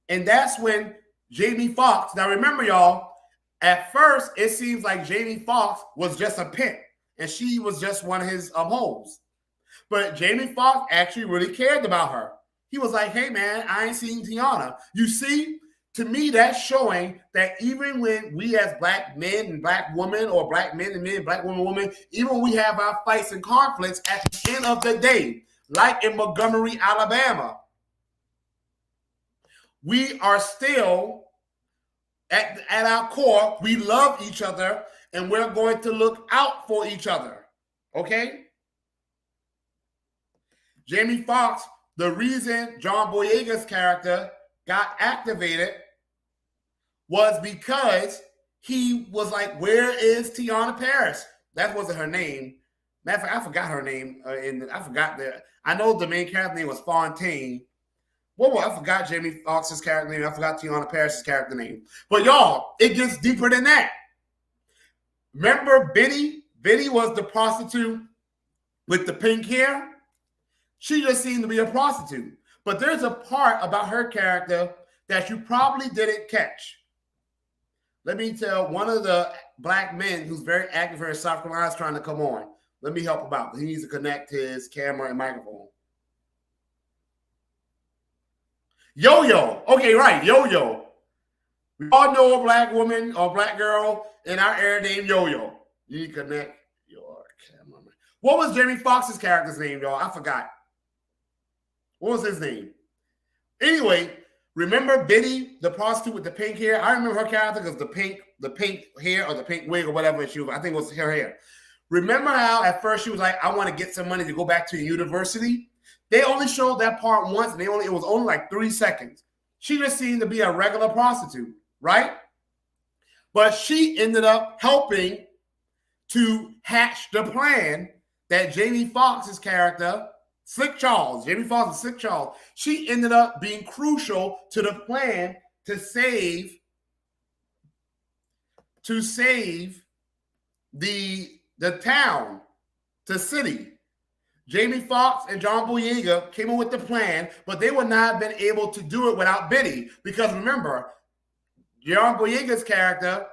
S5: And that's when Jamie Foxx, now remember, y'all, at first, it seems like Jamie Foxx was just a pimp. And she was just one of his hoes. But Jamie Foxx actually really cared about her. He was like, hey, man, I ain't seen Tiana. You see, to me, that's showing that even when we as Black men and Black women, or Black men and men, Black women, even when we have our fights and conflicts, at the end of the day, like in Montgomery, Alabama, we are still, at our core, we love each other and we're going to look out for each other. Okay? Jamie Foxx, the reason John Boyega's character got activated was because he was like, where is Tiana Parrish? That wasn't her name. Matter of fact, I forgot her name. I know the main character name was Fontaine. Whoa, I forgot Jamie Foxx's character name. I forgot Tiana Paris's character name. But y'all, it gets deeper than that. Remember Biddy? Biddy was the prostitute with the pink hair. She just seemed to be a prostitute. But there's a part about her character that you probably didn't catch. Let me tell one of the black men who's very active here in South Carolina is trying to come on. Let me help him out. He needs to connect his camera and microphone. Yo-Yo. Okay, right. Yo-Yo. We all know a black woman or black girl in our area named Yo-Yo. You need to connect your camera. What was Jamie Foxx's character's name, y'all? I forgot. What was his name? Anyway, remember Biddy, the prostitute with the pink hair? I remember her character because the pink hair or the pink wig or whatever she was. I think it was her hair. Remember how at first she was like, I want to get some money to go back to the university? They only showed that part once, and it was only like 3 seconds. She just seemed to be a regular prostitute, right? But she ended up helping to hatch the plan that Jamie Foxx's character, Slick Charles, Jamie Foxx and Slick Charles, she ended up being crucial to the plan to save the town, the city. Jamie Foxx and John Boyega came up with the plan, but they would not have been able to do it without Biddy. Because remember, John Boyega's character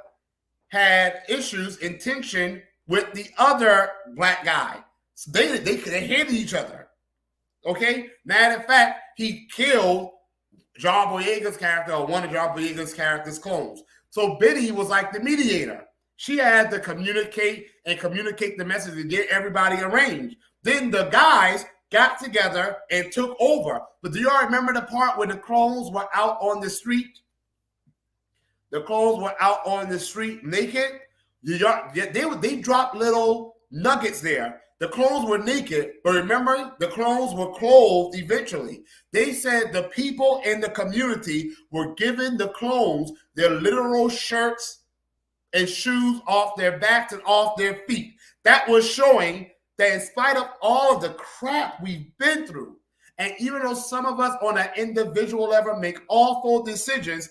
S5: had issues in tension with the other black guy. So they hated each other. Okay? Matter of fact, he killed John Boyega's character or one of John Boyega's character's clones. So Biddy was like the mediator. She had to communicate the message and get everybody arranged. Then the guys got together and took over. But do y'all remember the part where the clones were out on the street? The clones were out on the street naked. They dropped little nuggets there. The clones were naked, but remember, the clones were clothed eventually. They said the people in the community were giving the clones their literal shirts and shoes off their backs and off their feet. That was showing that in spite of all of the crap we've been through, and even though some of us on an individual level make awful decisions,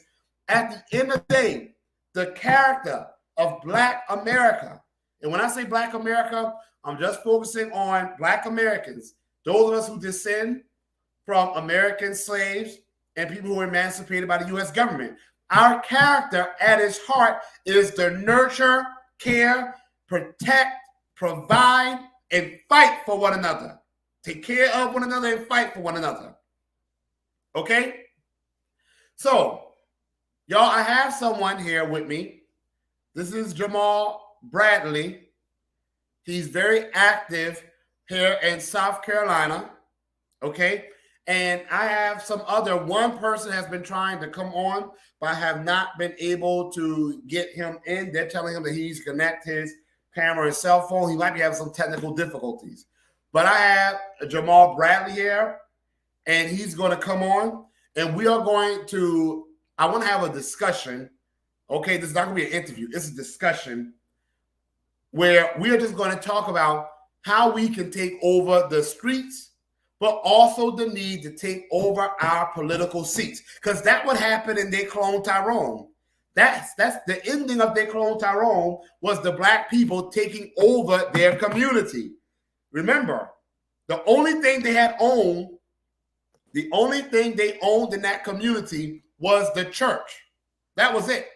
S5: at the end of the day, the character of Black America, and when I say Black America, I'm just focusing on Black Americans, those of us who descend from American slaves and people who were emancipated by the U.S. government. Our character at its heart is to nurture, care, protect, provide, and fight for one another. Take care of one another and fight for one another. Okay? So, y'all, I have someone here with me. This is Jamal Bradley. He's very active here in South Carolina. Okay? And I have one person has been trying to come on, but I have not been able to get him in. They're telling him that he needs to connect his camera and cell phone. He might be having some technical difficulties. But I have Jamal Bradley here, and he's going to come on, and we are going to, I want to have a discussion. Okay, this is not going to be an interview. It's a discussion where we are just going to talk about how we can take over the streets, but also the need to take over our political seats. Because that's what happened in They Clone Tyrone. That's the ending of They Clone Tyrone was the black people taking over their community. Remember, the only thing they owned in that community was the church. That was it.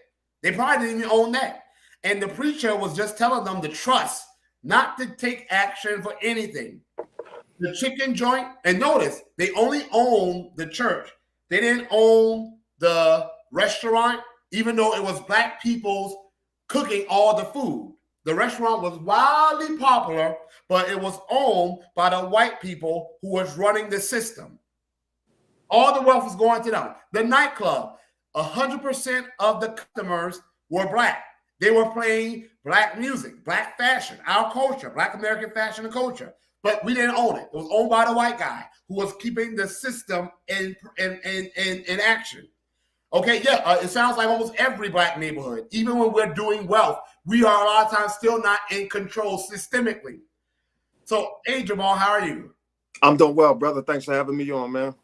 S5: They probably didn't even own that. And the preacher was just telling them to trust, not to take action for anything. The chicken joint, and notice, they only owned the church. They didn't own the restaurant, even though it was black people's cooking all the food. The restaurant was wildly popular, but it was owned by the white people who was running the system. All the wealth was going to them. The nightclub, 100% of the customers were black. They were playing black music, black fashion, our culture, Black American fashion and culture. But we didn't own it. It was owned by the white guy who was keeping the system in action. Okay, yeah, it sounds like almost every black neighborhood. Even when we're doing wealth, we are a lot of times still not in control systemically. So, hey, Jamal, how are you?
S6: I'm doing well, brother. Thanks for having me on, man.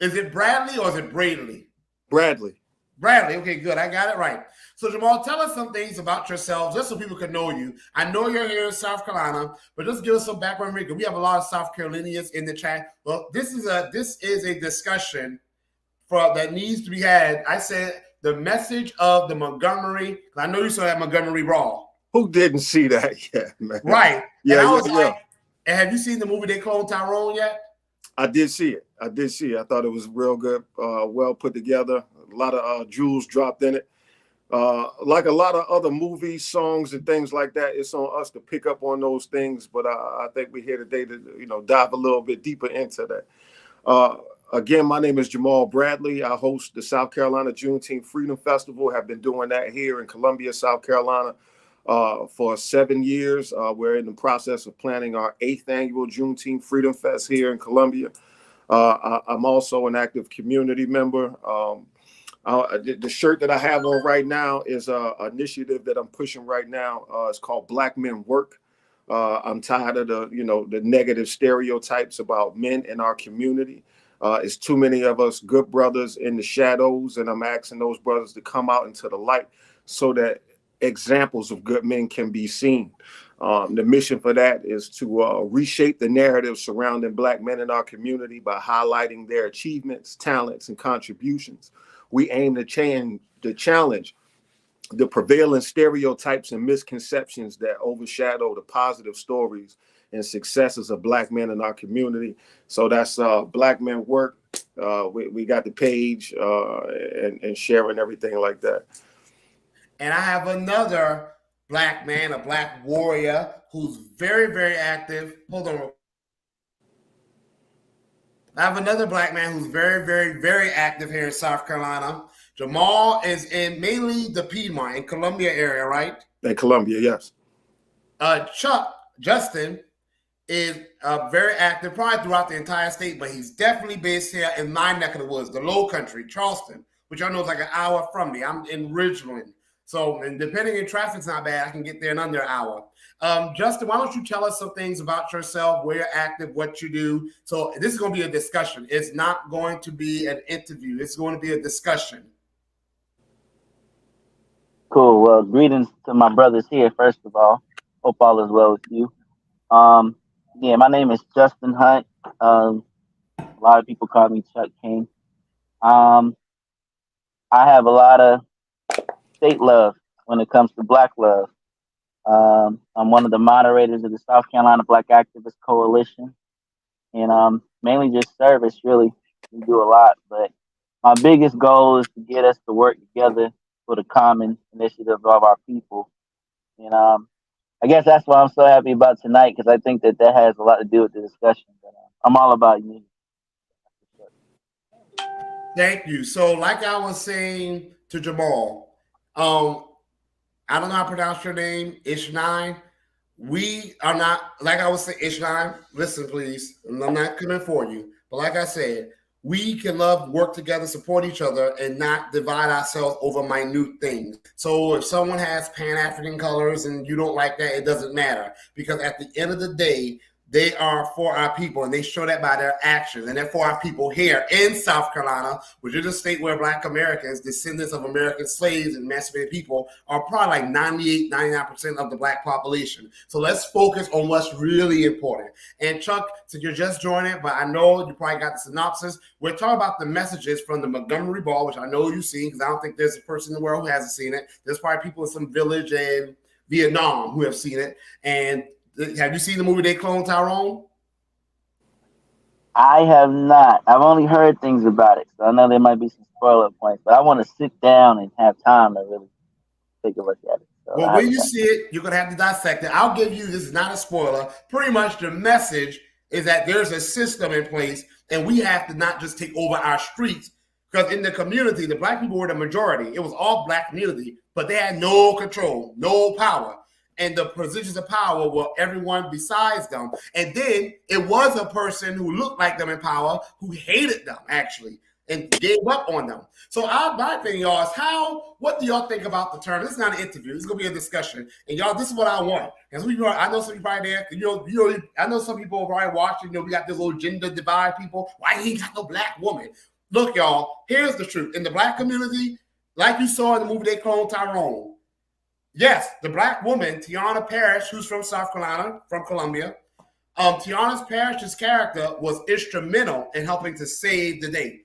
S5: Is it Bradley or is it Bradley?
S6: Bradley.
S5: Bradley. Okay, good. I got it right. So, Jamal, tell us some things about yourself, just so people can know you. I know you're here in South Carolina, but just give us some background. We have a lot of South Carolinians in the chat. Well, this is a discussion that needs to be had. I said the message of the Montgomery. I know you saw that Montgomery Raw.
S6: Who didn't see that yet, man?
S5: Right.
S6: Yeah,
S5: and I was like, and have you seen the movie They Clone Tyrone yet?
S6: I did see it. I thought it was real good, well put together. A lot of jewels dropped in it. Like a lot of other movies, songs, and things like that, it's on us to pick up on those things. But I think we're here today to dive a little bit deeper into that. Again, my name is Jamal Bradley. I host the South Carolina Juneteenth Freedom Festival. Have been doing that here in Columbia, South Carolina, for 7 years. We're in the process of planning our 8th annual Juneteenth Freedom Fest here in Columbia. I'm also an active community member. The shirt that I have on right now is an initiative that I'm pushing right now. It's called Black Men Work. I'm tired of the negative stereotypes about men in our community. It's too many of us good brothers in the shadows, and I'm asking those brothers to come out into the light so that examples of good men can be seen. The mission for that is to reshape the narrative surrounding Black men in our community by highlighting their achievements, talents, and contributions. We aim to challenge the prevailing stereotypes and misconceptions that overshadow the positive stories and successes of Black men in our community. So that's Black Men Work. We got the page and sharing everything like that.
S5: And I have another Black man, a Black warrior who's very, very active. Hold on. I have another Black man who's very, very, very active here in South Carolina. Jamal is in mainly the Piedmont and Columbia area, right?
S6: In Columbia, yes.
S5: Justin is very active, probably throughout the entire state, but he's definitely based here in my neck of the woods, the Low Country, Charleston, which I know is like an hour from me. I'm in Ridgeland. So, and depending if traffic's not bad, I can get there in under an hour. Justin, why don't you tell us some things about yourself, where you're active, what you do? So this is going to be a discussion. It's not going to be an interview. It's going to be a discussion.
S7: Cool. Well, greetings to my brothers here, first of all. Hope all is well with you. My name is Justin Hunt. A lot of people call me Chuck King. I have a lot of state love when it comes to Black love. I'm one of the moderators of the South Carolina Black Activist Coalition, and mainly just service, really. We do a lot, but my biggest goal is to get us to work together for the common initiative of our people. And I guess that's why I'm so happy about tonight, because I think that has a lot to do with the discussion. But I'm all about unity.
S5: Thank you. So like I was saying to Jamal, I don't know how to pronounce your name, Ishnine. We are not, like I was saying, Ishnine, listen, please. I'm not coming for you. But like I said, we can love, work together, support each other, and not divide ourselves over minute things. So if someone has Pan-African colors and you don't like that, it doesn't matter. Because at the end of the day, they are for our people, and they show that by their actions. And they're for our people here in South Carolina, which is a state where Black Americans, descendants of American slaves and emancipated people, are probably like 98, 99% of the Black population. So let's focus on what's really important. And Chuck, since you're just joining, but I know you probably got the synopsis, we're talking about the messages from the Montgomery Ball, which I know you've seen, because I don't think there's a person in the world who hasn't seen it. There's probably people in some village in Vietnam who have seen it. And have you seen the movie They Clone Tyrone?
S7: I have not. I've only heard things about it, so I know there might be some spoiler points, but I want to sit down and have time to really take a look at it. So
S5: well, when you see it, you're going to have to dissect it. I'll give you, this is not a spoiler, pretty much the message is that there's a system in place, and we have to not just take over our streets, because in the community, the Black people were the majority. It was all Black community, but they had no control, no power. And the positions of power were everyone besides them. And then it was a person who looked like them in power who hated them, actually. and gave up on them. So my thing, y'all, is what do y'all think about the term? This is not an interview. This is gonna be a discussion. And y'all, this is what I want. And so I know some people right there, I know some people right watching, we got this little gender divide people. Why he ain't got no black woman? Look, y'all, here's the truth. In the black community, like you saw in the movie they cloned Tyrone, yes, the black woman, Tiana Parrish, who's from South Carolina, from Columbia, Tiana Parrish's character was instrumental in helping to save the day.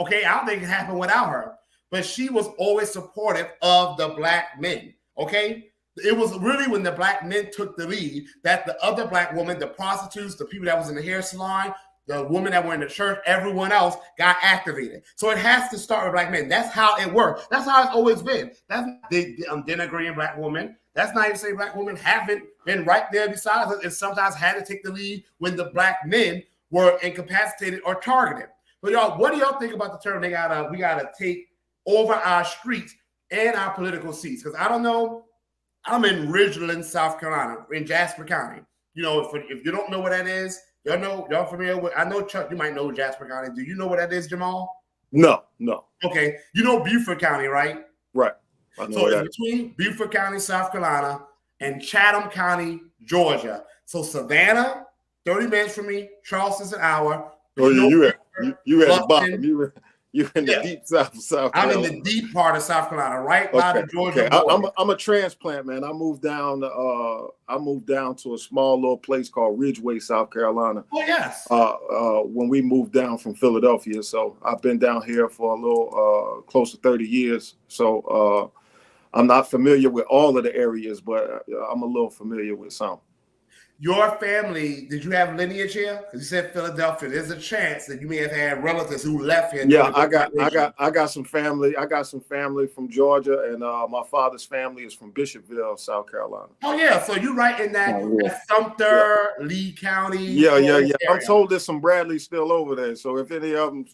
S5: Okay, I don't think it happened without her, but she was always supportive of the black men. Okay, it was really when the black men took the lead that the other black women, the prostitutes, the people that was in the hair salon, the women that were in the church, everyone else got activated. So it has to start with black men. That's how it works. That's how it's always been. That's denigrating black women. That's not even saying black women haven't been right there beside us and sometimes had to take the lead when the black men were incapacitated or targeted. But y'all, what do y'all think about the term we gotta take over our streets and our political seats? Because I don't know, I'm in Ridgeland, South Carolina, in Jasper County. If you don't know what that is, y'all familiar with? I know Chuck, you might know Jasper County. Do you know what that is, Jamal?
S6: No.
S5: Okay, you know Beaufort County, right?
S6: Right.
S5: So it's between Beaufort County, South Carolina, and Chatham County, Georgia. So Savannah, 30 minutes from me. Charleston's an hour.
S6: Oh, you at the bottom. You in the deep South Carolina.
S5: I'm in the deep part of South Carolina, right by the Georgia border.
S6: I'm a transplant, man. I moved down to a small little place called Ridgeway, South Carolina.
S5: Oh, yes.
S6: When we moved down from Philadelphia. So I've been down here for a little close to 30 years. So I'm not familiar with all of the areas, but I'm a little familiar with some.
S5: Your family, did you have lineage here? Because you said Philadelphia. There's a chance that you may have had relatives who left here.
S6: Yeah, I got some family. I got some family from Georgia, and my father's family is from Bishopville, South Carolina.
S5: Oh yeah, so you're right in that Sumter, Lee County.
S6: Yeah. I'm told there's some Bradley still over there. So if any of them,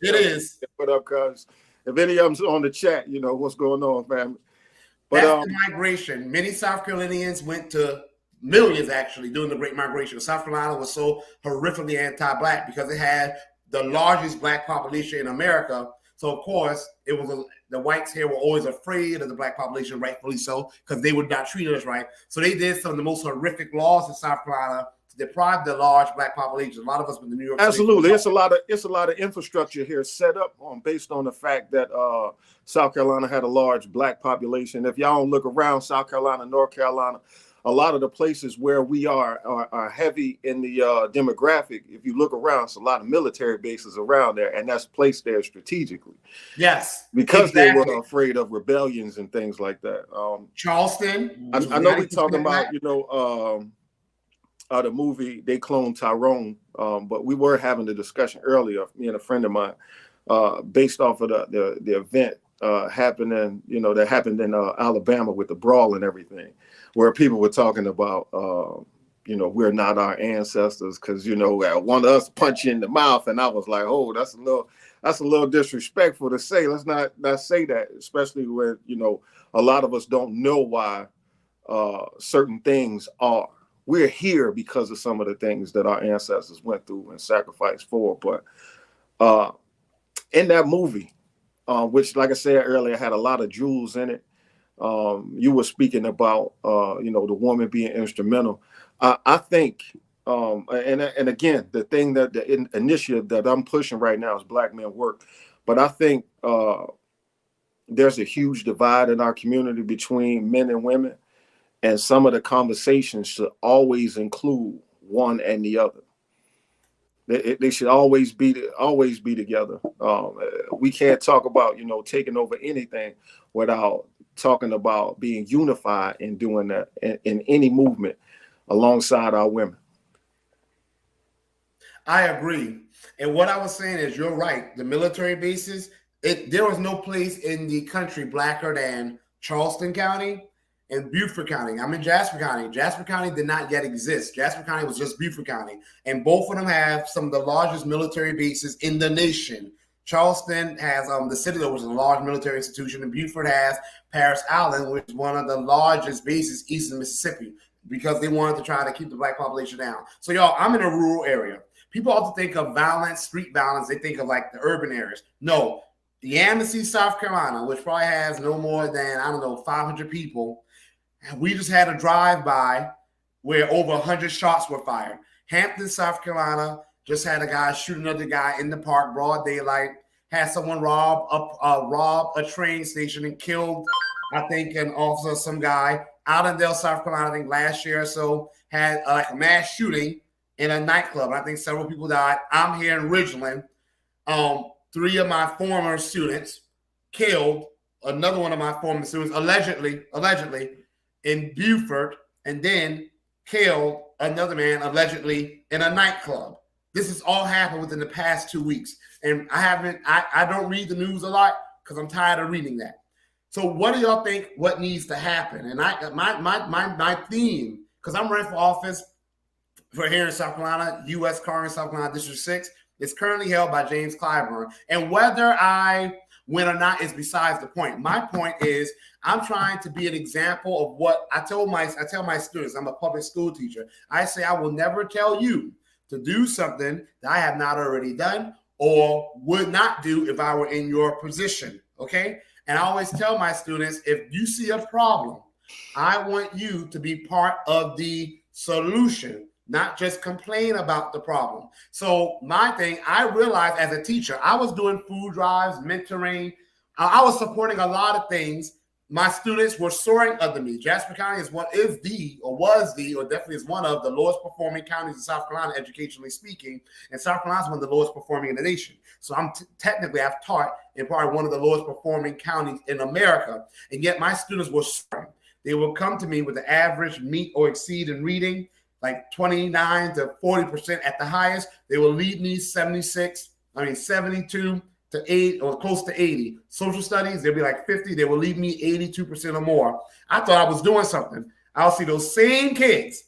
S6: put up, cuz if any of them's on the chat, what's going on, family. But
S5: that's the migration. Many South Carolinians went to. Millions actually during the Great Migration. South Carolina was so horrifically anti-black because it had the largest black population in America. So of course, the whites here were always afraid of the black population, rightfully so, because they would not treat us right. So they did some of the most horrific laws in South Carolina to deprive the large black population. A lot of us in the New York.
S6: Absolutely, it's a lot of infrastructure here set up based on the fact that South Carolina had a large black population. If y'all don't look around South Carolina, North Carolina, a lot of the places where we are heavy in the demographic. If you look around, it's a lot of military bases around there, and that's placed there strategically.
S5: Yes,
S6: because they were afraid of rebellions and things like that.
S5: Charleston.
S6: I know we're talking about the movie they cloned Tyrone, but we were having the discussion earlier, me and a friend of mine, based off of the event that happened in Alabama with the brawl and everything, where people were talking about, we're not our ancestors because, one of us punch you in the mouth. And I was like, oh, that's a little disrespectful to say. Let's not say that, especially when, a lot of us don't know why certain things are. We're here because of some of the things that our ancestors went through and sacrificed for. But in that movie, which, like I said earlier, had a lot of jewels in it. You were speaking about, the woman being instrumental. I think, and again, the thing that the initiative that I'm pushing right now is Black Men Work. But I think there's a huge divide in our community between men and women, and some of the conversations should always include one and the other. They should always be together. We can't talk about taking over anything without talking about being unified and doing that in any movement alongside our women.
S5: I agree. And what I was saying is you're right. The military bases, there was no place in the country blacker than Charleston County and Beaufort County. I'm in Jasper County. Jasper County did not yet exist. Jasper County was just Beaufort County. And both of them have some of the largest military bases in the nation. Charleston has the Citadel, which is a large military institution, and Beaufort has Parris Island, which is one of the largest bases east of Mississippi. because they wanted to try to keep the black population down. So y'all, I'm in a rural area. People often think of violence, street violence. They think of like the urban areas. No, the Yemassee, South Carolina, which probably has no more than, I don't know, 500 people. We just had a drive-by where over 100 shots were fired. Hampton, South Carolina, just had a guy shoot another guy in the park, broad daylight. Had someone rob a train station and killed, I think, an officer, some guy. Allendale, South Carolina, I think last year or so, had like a mass shooting in a nightclub. I think several people died. I'm here in Ridgeland. 3 of my former students killed another one of my former students, allegedly in Beaufort, and then killed another man allegedly in a nightclub. This has all happened within the past 2 weeks. And I don't read the news a lot because I'm tired of reading that. So what do y'all think what needs to happen? And my theme, because I'm running for office for here in South Carolina, U.S. Congress, South Carolina District 6, is currently held by James Clyburn. And whether I win or not is besides the point. My point is I'm trying to be an example of what I tell my students. I'm a public school teacher. I say I will never tell you to do something that I have not already done or would not do if I were in your position, okay? And I always tell my students, if you see a problem, I want you to be part of the solution, not just complain about the problem. So my thing, I realized as a teacher, I was doing food drives, mentoring. I was supporting a lot of things. My students were soaring under me. Jasper County was one of the lowest performing counties in South Carolina, educationally speaking. And South Carolina is one of the lowest performing in the nation. So I've taught in probably one of the lowest performing counties in America. And yet my students were soaring. They will come to me with the average meet or exceed in reading, like 29 to 40% at the highest. They will lead me 72 to 8 or close to 80. Social studies, they'll be like 50. They will leave me 82% or more. I thought I was doing something. I'll see those same kids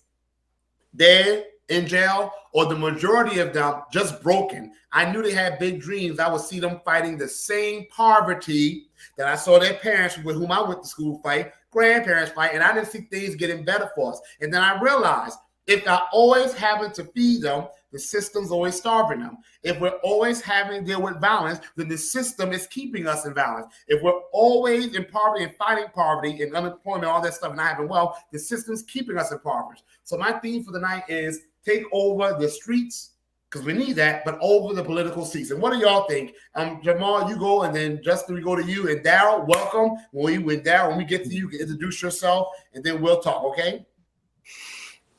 S5: dead in jail, or the majority of them just broken. I knew they had big dreams. I would see them fighting the same poverty that I saw their parents with whom I went to school fight, grandparents fight, and I didn't see things getting better for us. And then I realized if I always having to feed them, the system's always starving them. If we're always having to deal with violence, then the system is keeping us in violence. If we're always in poverty and fighting poverty and unemployment, all that stuff, not having wealth, the system's keeping us impoverished. So my theme for the night is take over the streets, because we need that, but over the political seats. And what do y'all think? Jamal, you go, and then Justin, we go to you. And Daryl, welcome. When we get to you, you can introduce yourself, and then we'll talk, okay?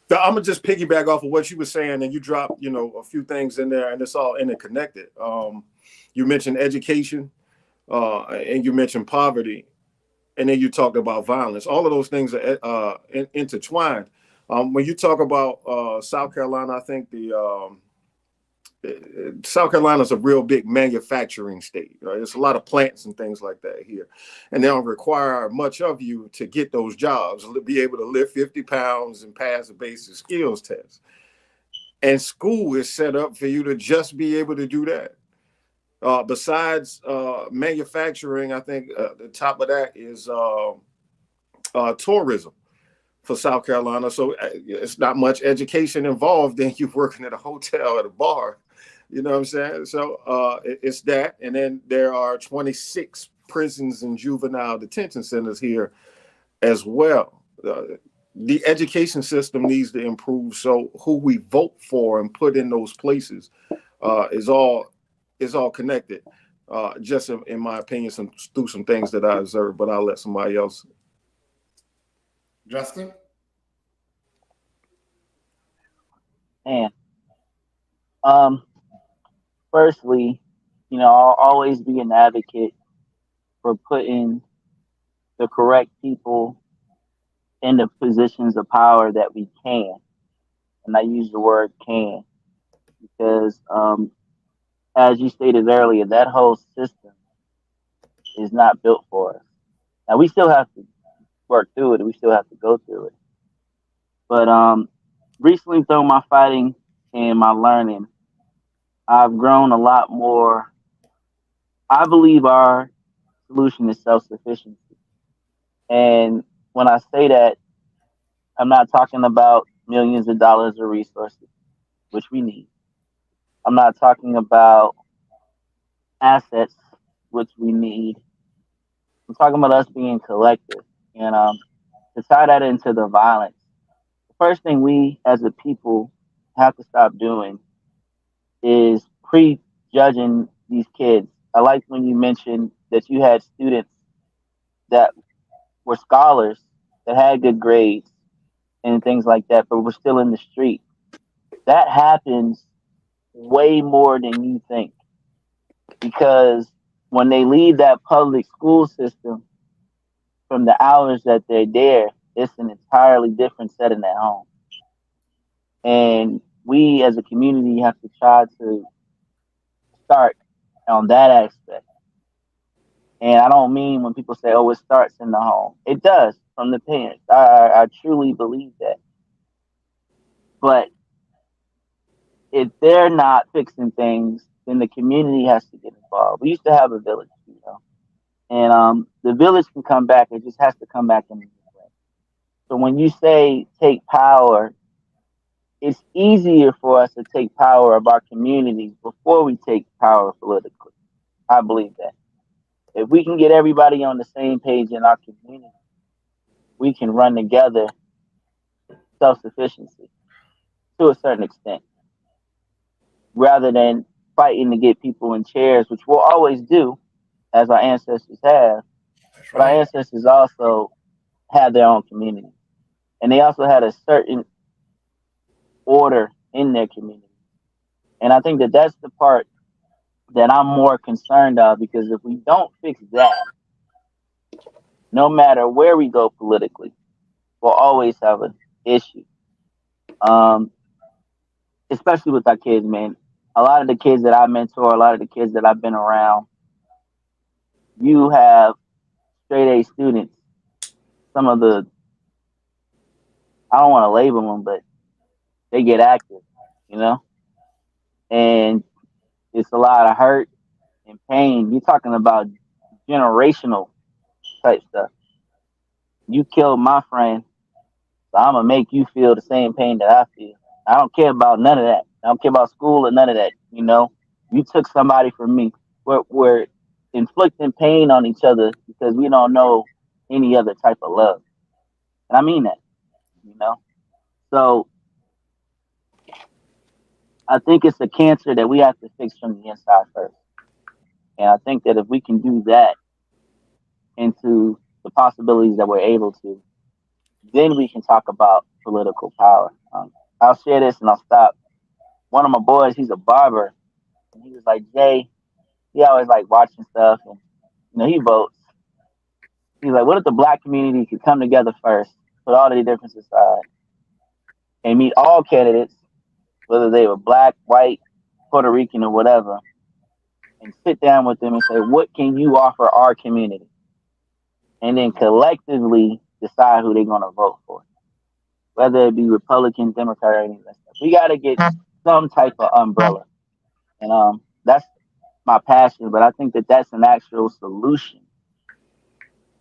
S6: I'm gonna just piggyback off of what you were saying, and you dropped, a few things in there, and it's all interconnected. You mentioned education, and you mentioned poverty, and then you talked about violence. All of those things are intertwined. When you talk about South Carolina, I think South Carolina is a real big manufacturing state. Right? There's a lot of plants and things like that here, and they don't require much of you to get those jobs, to be able to lift 50 pounds and pass a basic skills test. And school is set up for you to just be able to do that. Besides manufacturing, I think the top of that is tourism for South Carolina. So it's not much education involved in you working at a hotel, at a bar. You know what I'm saying? So it's that. And then there are 26 prisons and juvenile detention centers here as well. The education system needs to improve. So who we vote for and put in those places is all connected. Just in my opinion, through some things that I observed, but I'll let somebody else.
S5: Justin?
S7: Man. Firstly, I'll always be an advocate for putting the correct people in the positions of power that we can. And I use the word can because, as you stated earlier, that whole system is not built for us. Now, we still have to work through it. We still have to go through it. But recently, through my fighting and my learning, I've grown a lot more. I believe our solution is self-sufficiency. And when I say that, I'm not talking about millions of dollars of resources, which we need. I'm not talking about assets, which we need. I'm talking about us being collective. And to tie that into the violence, the first thing we as a people have to stop doing is prejudging these kids. I like when you mentioned that you had students that were scholars that had good grades and things like that, but were still in the street. That happens way more than you think because when they leave that public school system from the hours that they're there, it's an entirely different setting at home. And we as a community have to try to start on that aspect. And I don't mean when people say, oh, it starts in the home. It does from the parents. I truly believe that. But if they're not fixing things, then the community has to get involved. We used to have a village, and the village can come back. It just has to come back in a new way. So when you say take power, it's easier for us to take power of our communities before we take power politically. I believe that. If we can get everybody on the same page in our community, we can run together self-sufficiency to a certain extent, rather than fighting to get people in chairs, which we'll always do, as our ancestors have. But our ancestors also had their own community, and they also had a certain order in their community. And I think that that's the part that I'm more concerned of, because if we don't fix that, no matter where we go politically, we'll always have an issue. Especially with our kids, man. A lot of the kids that I mentor, a lot of the kids that I've been around, you have straight A students. Some of the, I don't want to label them, but they get active, and it's a lot of hurt and pain. You're talking about generational type stuff. You killed my friend, so I'm gonna make you feel the same pain that I feel. I don't care about none of that. I don't care about school or none of that. You took somebody from me. We're inflicting pain on each other because we don't know any other type of love. And I mean that, So I think it's a cancer that we have to fix from the inside first. And I think that if we can do that into the possibilities that we're able to, then we can talk about political power. I'll share this and I'll stop. One of my boys, he's a barber, and he was like, Jay, he always like watching stuff, and he votes. He's like, what if the black community could come together first, put all the differences aside, and meet all candidates, whether they were black, white, Puerto Rican, or whatever, and sit down with them and say, what can you offer our community? And then collectively decide who they're going to vote for, whether it be Republican, Democrat, or anything like that. We got to get some type of umbrella. And that's my passion, but I think that that's an actual solution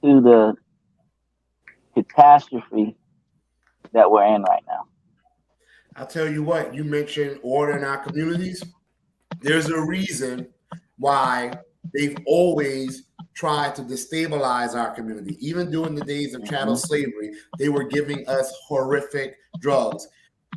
S7: to the catastrophe that we're in right now.
S5: I'll tell you what, you mentioned order in our communities. There's a reason why they've always tried to destabilize our community. Even during the days of chattel slavery, they were giving us horrific drugs.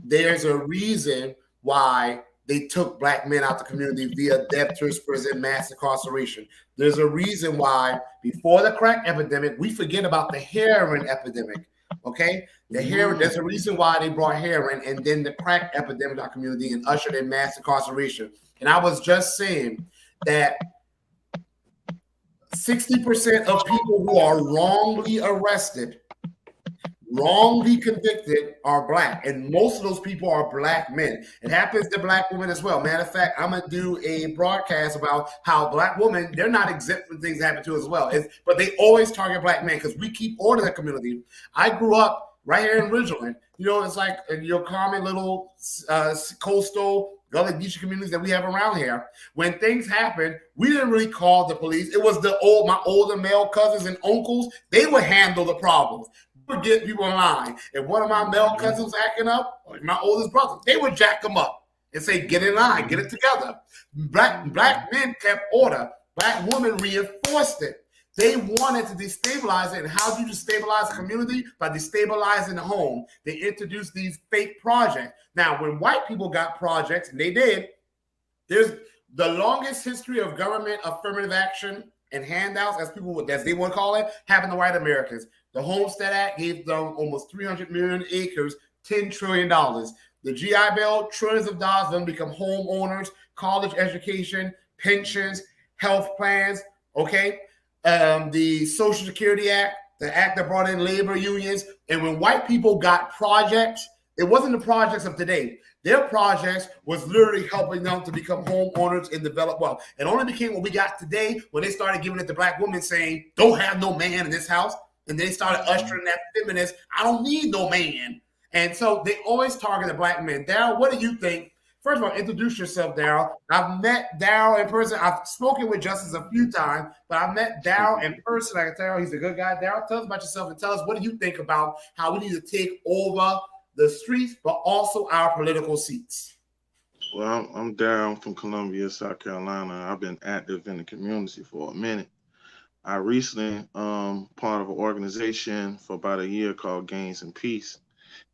S5: There's a reason why they took black men out the community via debtors, prison, mass incarceration. There's a reason why before the crack epidemic, we forget about the heroin epidemic. Okay, there's a reason why they brought heroin and then the crack epidemic in our community and ushered in mass incarceration. And I was just saying that 60% of people who are wrongly arrested, wrongly convicted, are black. And most of those people are black men. It happens to black women as well. Matter of fact, I'm going to do a broadcast about how black women, they're not exempt from things that happen to as well. But they always target black men because we keep order in the community. I grew up right here in Ridgeland. It's like your common little coastal Gullah Geechee communities that we have around here. When things happen, we didn't really call the police. It was my older male cousins and uncles. They would handle the problems. would get people in line. If one of my male cousins was acting up, or my oldest brother, they would jack them up and say, "Get in line, get it together." Black men kept order. Black women reinforced it. They wanted to destabilize it. And how do you destabilize a community? By destabilizing the home. They introduced these fake projects. Now, when white people got projects, and they did, there's the longest history of government affirmative action and handouts, as they would call it, happened to white Americans. The Homestead Act gave them almost 300 million acres, $10 trillion. The GI Bill, trillions of dollars, them become homeowners, college education, pensions, health plans, okay? The Social Security Act, the act that brought in labor unions. And when white people got projects, it wasn't the projects of today. Their projects was literally helping them to become homeowners and develop wealth. It only became what we got today when they started giving it to black women, saying, "Don't have no man in this house." And they started ushering that feminist, "I don't need no man." And so they always targeted black men. Daryl, what do you think? First of all, introduce yourself, Daryl. I've met Daryl in person. I've spoken with Justice a few times, but I've met Daryl in person. I can tell he's a good guy. Daryl, tell us about yourself and tell us, what do you think about how we need to take over the streets, but also our political seats?
S8: Well, I'm Daryl from Columbia, South Carolina. I've been active in the community for a minute. I recently part of an organization for about a year called Gains and Peace.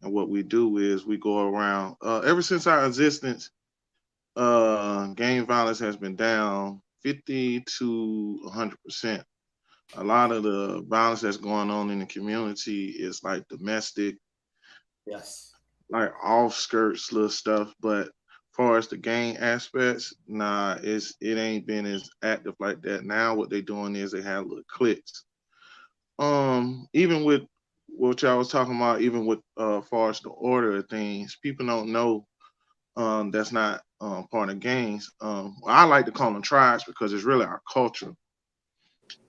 S8: And what we do is we go around, ever since our existence, gang violence has been down 50 to 100%. A lot of the violence that's going on in the community is like domestic,
S5: Yes,
S8: like off skirts little stuff. But as far as the gang aspects, nah, it ain't been as active like that. Now what they doing is they have little cliques. Even with what y'all was talking about, even with far as the order of things, people don't know that's not part of gangs. I like to call them tribes because it's really our culture.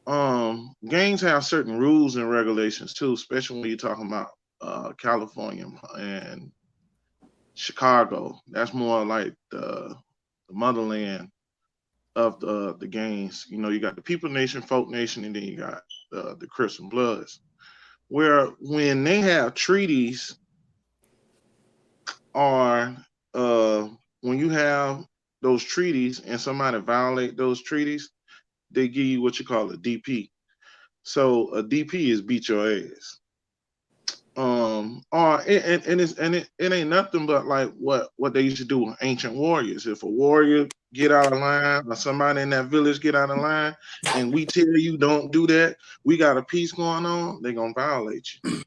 S8: Gangs have certain rules and regulations too, especially when you're talking about California and Chicago. That's more like the motherland of the gangs. You know, you got the People Nation, Folk Nation, and then you got the Crips and Bloods. Where when they have treaties, or when you have those treaties and somebody violate those treaties, they give you what you call a DP. So a DP is beat your ass. Or it ain't nothing but like what they used to do with ancient warriors. If a warrior get out of line or somebody in that village get out of line, and we tell you don't do that, we got a peace going on, they gonna violate you.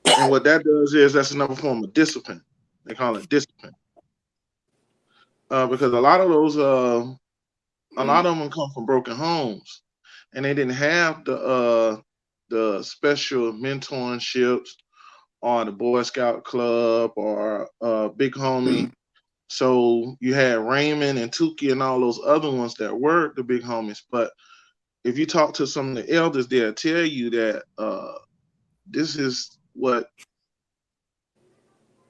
S8: And what that does is that's another form of discipline. They call it discipline. Because a lot of those a lot of them come from broken homes, and they didn't have the special mentorships or the Boy Scout Club or Big Homie. So you had Raymond and Tukey and all those other ones that were the big homies. But if you talk to some of the elders, they'll tell you that this is what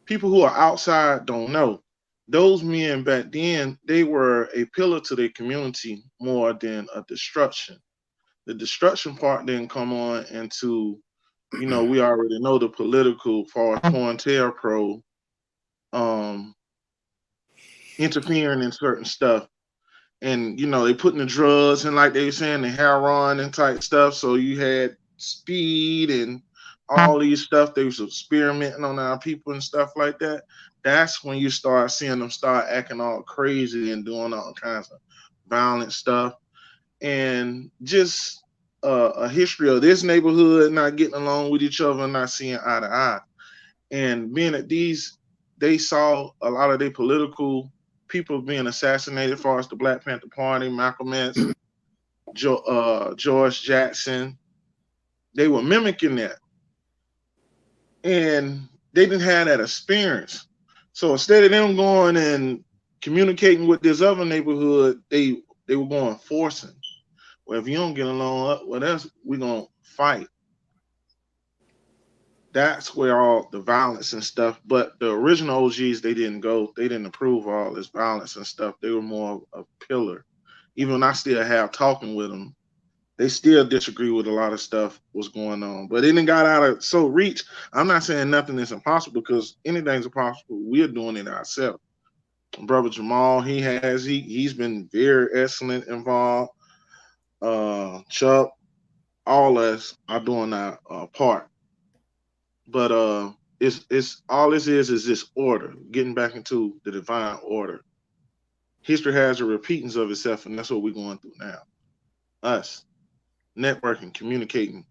S8: people who are outside don't know. Those men back then, they were a pillar to their community more than a destruction. The destruction part didn't come on into, you know, we already know the political far as COINTELPRO interfering in certain stuff. And, you know, they putting the drugs and like they were saying, the heroin and type stuff. So you had speed and all these stuff. They was experimenting on our people and stuff like that. That's when you start seeing them start acting all crazy and doing all kinds of violent stuff. And just a history of this neighborhood not getting along with each other and not seeing eye to eye. And being at these, they saw a lot of their political people being assassinated, as far as the Black Panther Party, Malcolm X, George Jackson. They were mimicking that. And they didn't have that experience. So instead of them going and communicating with this other neighborhood, they were going forcing. Well, if you don't get along with us, we're going to fight. That's where all the violence and stuff, but the original OGs, they didn't approve all this violence and stuff. They were more of a pillar. Even I still have talking with them they still disagree with a lot of stuff what's going on. But it didn't got out of so reach. I'm not saying nothing is impossible because anything's impossible. We're doing it ourselves. Brother Jamal, he's been very excellent involved. Chuck, all us are doing our part. But it's all this is this order, getting back into the divine order. History has a repeatings of itself, and that's what we're going through now. Us networking, communicating,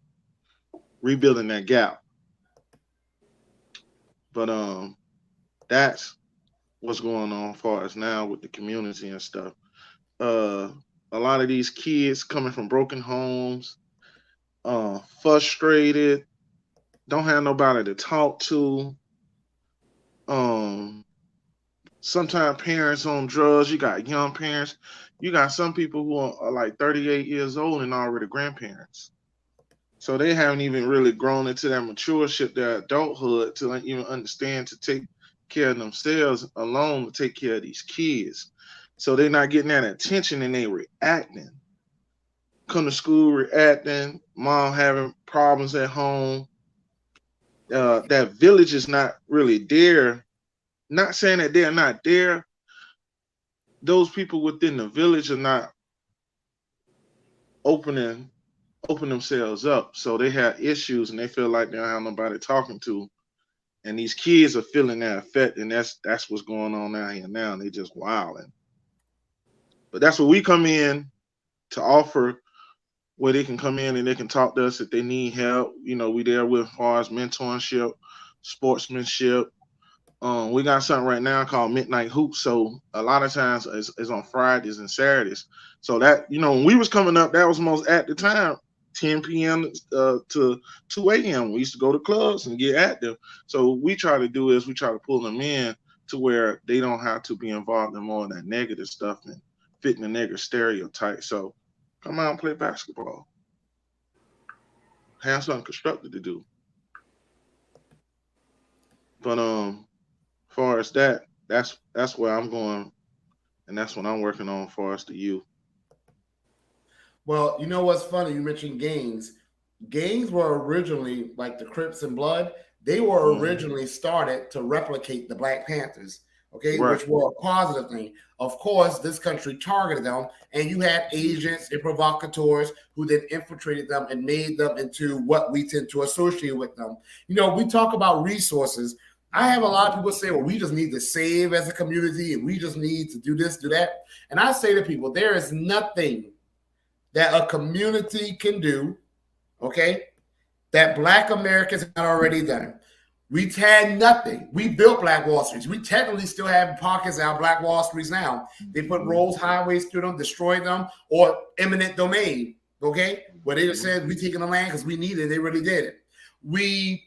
S8: rebuilding that gap. But that's what's going on as far as now with the community and stuff. A lot of these kids coming from broken homes, frustrated, don't have nobody to talk to. Sometimes parents on drugs. You got young parents. You got some people who are like 38 years old and already grandparents. So they haven't even really grown into their matureship, their adulthood, to even understand to take care of themselves alone, to take care of these kids. So they're not getting that attention and they reacting. Come to school reacting, mom having problems at home. That village is not really there. Not saying that they're not there. Those people within the village are not opening themselves up. So they have issues and they feel like they don't have nobody talking to. And these kids are feeling that effect, and that's what's going on out here now. And they just wilding. But that's where we come in to offer, where they can come in and they can talk to us if they need help. You know, we there with as far as mentorship, sportsmanship. We got something right now called Midnight Hoops. So a lot of times it's on Fridays and Saturdays. So that, you know, when we was coming up, that was most at the time, 10 p.m. to 2 a.m. We used to go to clubs and get active. So what we try to do is we try to pull them in to where they don't have to be involved in more of that negative stuff and fitting the negative stereotype. So come out and play basketball. Have something constructive to do. But as far as that's where I'm going, and that's what I'm working on as far as the youth.
S5: Well, you know what's funny? You mentioned gangs. Gangs were originally like the Crips and Blood. They were originally started to replicate the Black Panthers, okay,
S8: Right.
S5: which were a positive thing. Of course, this country targeted them, and you had agents and provocateurs who then infiltrated them and made them into what we tend to associate with them. You know, we talk about resources. I have a lot of people say, well, we just need to save as a community, and we just need to do this, do that. And I say to people, there is nothing that a community can do, okay, that Black Americans have not already done. We had nothing. We built Black Wall Streets. We technically still have pockets out Black Wall Streets now. They put roads, highways through them, destroyed them, or eminent domain, okay, where they just said, we taking the land because we need it. They really did it. We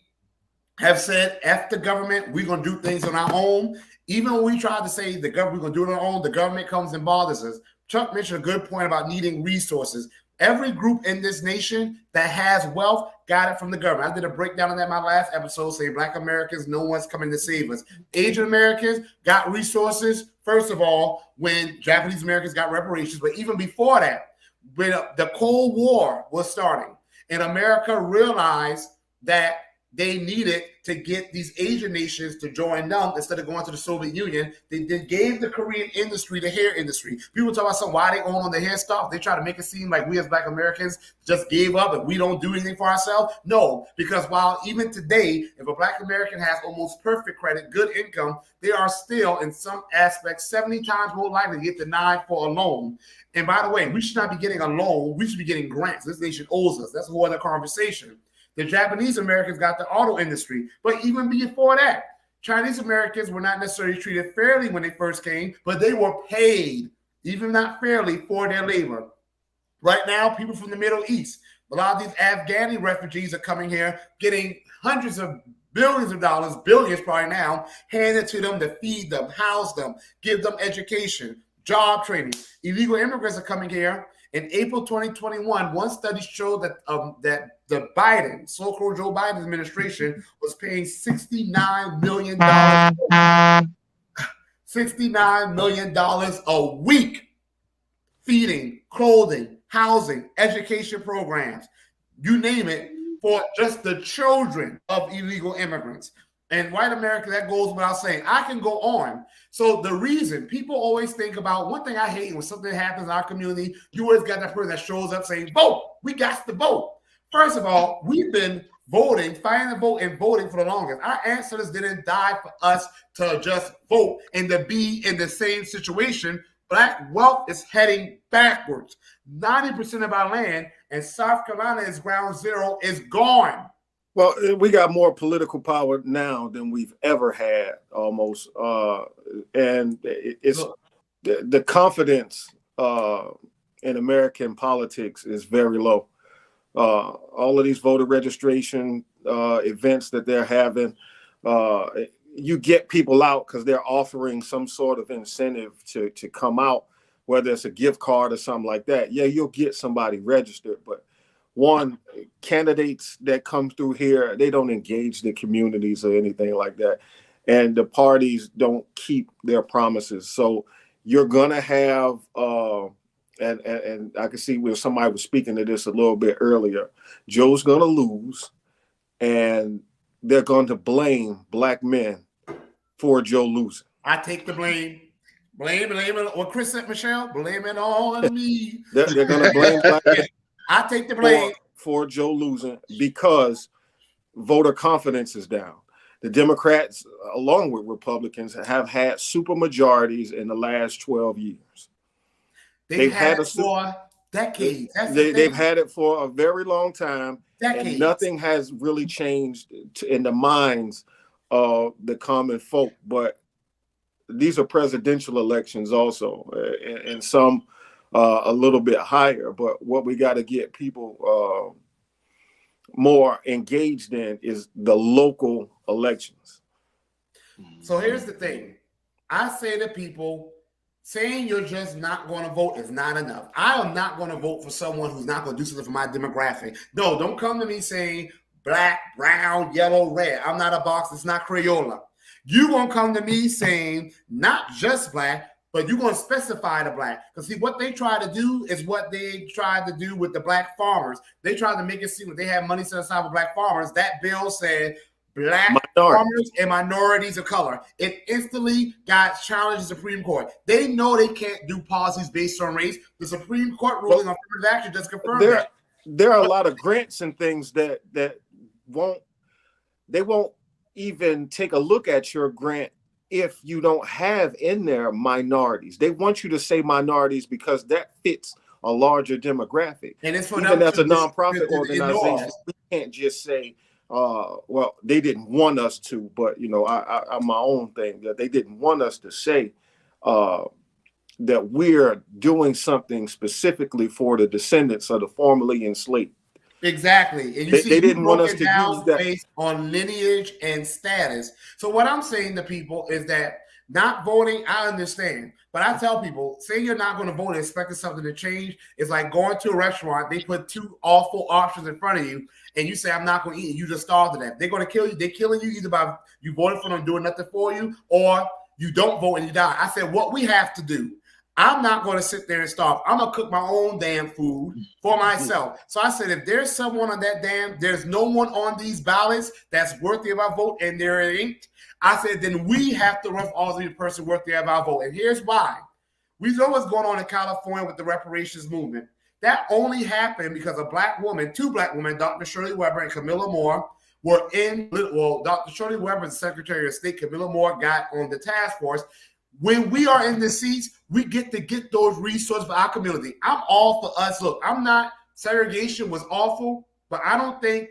S5: have said, F the government, we're going to do things on our own. Even when we tried to say the government, we're going to do it on our own, the government comes and bothers us. Chuck mentioned a good point about needing resources. Every group in this nation that has wealth got it from the government. I did a breakdown of that in my last episode, saying Black Americans, no one's coming to save us. Asian Americans got resources, first of all, when Japanese Americans got reparations. But even before that, when the Cold War was starting, and America realized that they needed to get these Asian nations to join them instead of going to the Soviet Union. They gave the Korean industry, the hair industry. People talk about why they own on the hair stuff. They try to make it seem like we as Black Americans just gave up and we don't do anything for ourselves. No, because while even today, if a Black American has almost perfect credit, good income, they are still in some aspects 70 times more likely to get denied for a loan. And by the way, we should not be getting a loan. We should be getting grants. This nation owes us. That's a whole other conversation. The Japanese Americans got the auto industry. But even before that, Chinese Americans were not necessarily treated fairly when they first came, but they were paid, even not fairly, for their labor. Right now, people from the Middle East, a lot of these Afghani refugees are coming here, getting hundreds of billions of dollars, billions probably now, handed to them to feed them, house them, give them education, job training. Illegal immigrants are coming here. In April 2021, one study showed that that the Biden, so-called Joe Biden administration, was paying $69 million, $69 million a week, feeding, clothing, housing, education programs, you name it, for just the children of illegal immigrants. And white America, that goes without saying. I can go on. So the reason people always think about, one thing I hate when something happens in our community, you always got that person that shows up saying, vote, we got to vote. First of all, we've been voting, fighting the vote and voting for the longest. Our ancestors didn't die for us to just vote and to be in the same situation. Black wealth is heading backwards. 90% of our land, and South Carolina is ground zero, is gone.
S6: Well, we got more political power now than we've ever had, almost. And it's the confidence in American politics is very low. All of these voter registration events that they're having, you get people out because they're offering some sort of incentive to come out, whether it's a gift card or something like that. Yeah, you'll get somebody registered, but candidates that come through here, they don't engage the communities or anything like that. And the parties don't keep their promises. So you're gonna have and I can see where somebody was speaking to this a little bit earlier. Joe's gonna lose, and they're going to blame black men for Joe losing.
S5: I take the blame. Blame it. What Chris said, Michelle, blame it on me.
S6: They're gonna blame black men.
S5: I take the blame
S6: for Joe losing because voter confidence is down. The Democrats, along with Republicans, have had super majorities in the last 12 years.
S5: They've had it for decades.
S6: They've had it for a very long time.
S5: Decades.
S6: And nothing has really changed in the minds of the common folk. But these are presidential elections also, and some a little bit higher. But what we got to get people more engaged in is the local elections.
S5: So here's the thing. I say to people, saying you're just not going to vote is not enough. I am not going to vote for someone who's not going to do something for my demographic. No, don't come to me saying black, brown, yellow, red. I'm not a box. It's not Crayola. You're going to come to me saying not just black, but you're going to specify the black. Because see, what they try to do is what they tried to do with the black farmers. They tried to make it seem that they had money set aside for black farmers. That bill said black farmers and minorities of color. It instantly got challenged the Supreme Court. They know they can't do policies based on race. The Supreme Court ruling on affirmative action just confirmed that.
S6: There are a lot of grants and things that won't even take a look at your grant if you don't have in there minorities. They want you to say minorities because that fits a larger demographic. And it's for even as a nonprofit organization, we can't just say, well, they didn't want us to, but I'm my own thing, that they didn't want us to say that we're doing something specifically for the descendants of the formerly enslaved.
S5: Exactly. And you see,
S6: they didn't want us to use that
S5: based on lineage and status. So what I'm saying to people is that not voting, I understand. But I tell people, saying you're not going to vote and expecting something to change is like going to a restaurant. They put two awful options in front of you, and you say, I'm not going to eat. You just starve to that. They're going to kill you. They're killing you either by you voting for them doing nothing for you, or you don't vote and you die. I said, what we have to do, I'm not going to sit there and starve. I'm going to cook my own damn food for myself. So I said, if there's someone on that there's no one on these ballots that's worthy of our vote, and there ain't, I said, then we have to run for all the person worthy of our vote. And here's why. We know what's going on in California with the reparations movement. That only happened because two black women, Dr. Shirley Weber and Camilla Moore, were Dr. Shirley Weber, the Secretary of State, Camilla Moore got on the task force. When we are in the seats, we get to get those resources for our community. I'm all for us. Look, segregation was awful, but I don't think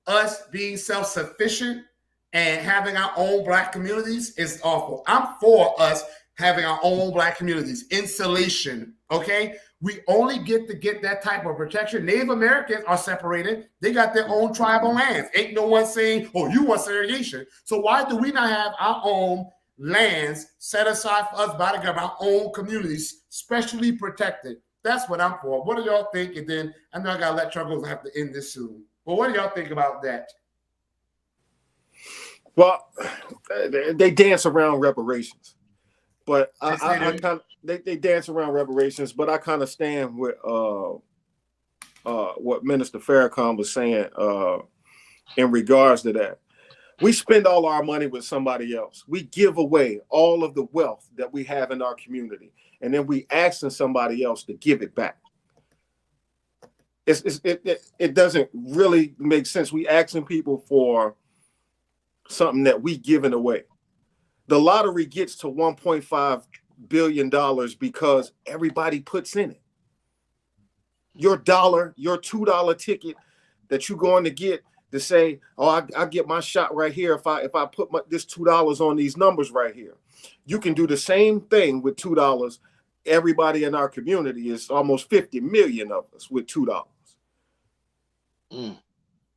S5: us being self-sufficient and having our own black communities is awful. I'm for us having our own black communities. Insulation, okay? We only get to get that type of protection. Native Americans are separated. They got their own tribal lands. Ain't no one saying, oh, you want segregation. So why do we not have our own lands set aside for us by the government, our own communities, specially protected? That's what I'm for. What do y'all think? And then I know I got to let Chuckles have to end this soon. But what do y'all think about that?
S6: Well, they dance around reparations, but they dance around reparations. But I kind of stand with what Minister Farrakhan was saying in regards to that. We spend all our money with somebody else. We give away all of the wealth that we have in our community, and then we asking somebody else to give it back. It doesn't really make sense. We asking people for something that we giving away. The lottery gets to $1.5 billion because everybody puts in it. Your $2 ticket that you're going to get to say, oh, I get my shot right here if I put this $2 on these numbers right here. You can do the same thing with $2. Everybody in our community is almost 50 million of us with $2.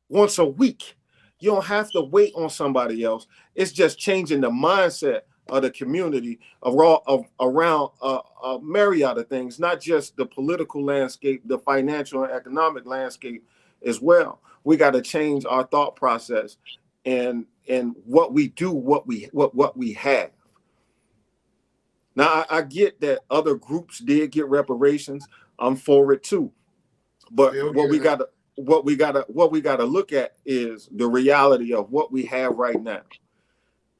S6: Once a week. You don't have to wait on somebody else. It's just changing the mindset of the community around a myriad of things, not just the political landscape, the financial and economic landscape as well. We got to change our thought process and what we do, what we have. Now, I get that other groups did get reparations. I'm for it too, but what we got to look at is the reality of what we have right now,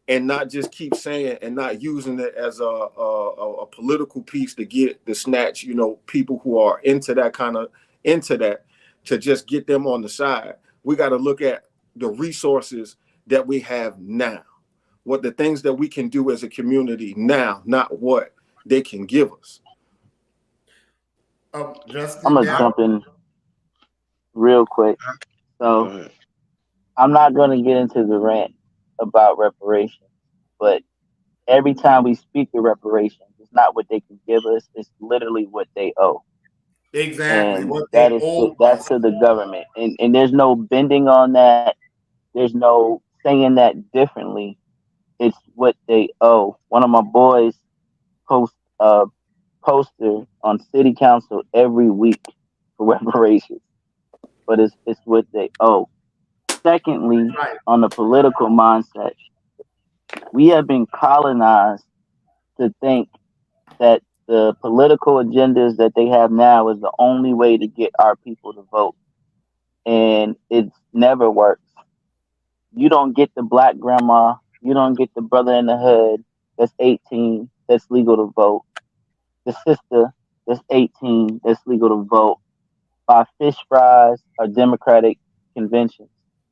S6: and not just keep saying and not using it as a political piece to snatch, people who are into that to just get them on the side. We got to look at the resources that we have now, what the things that we can do as a community now, not what they can give us.
S5: Justin,
S7: I'm gonna jump in real quick. So I'm not gonna get into the rant about reparations, but every time we speak of reparations, it's not what they can give us; it's literally what they owe.
S5: Exactly.
S7: And
S5: What
S7: that
S5: they
S7: is
S5: owe
S7: that's
S5: us.
S7: to the government, and there's no bending on that. There's no saying that differently. It's what they owe. One of my boys posts a poster on city council every week for reparations, but it's what they owe. Secondly,
S5: Right.
S7: on the political mindset, we have been colonized to think that the political agendas that they have now is the only way to get our people to vote. And it's never works. You don't get the black grandma, you don't get the brother in the hood that's 18 that's legal to vote, the sister that's 18 that's legal to vote by fish fries or Democratic conventions.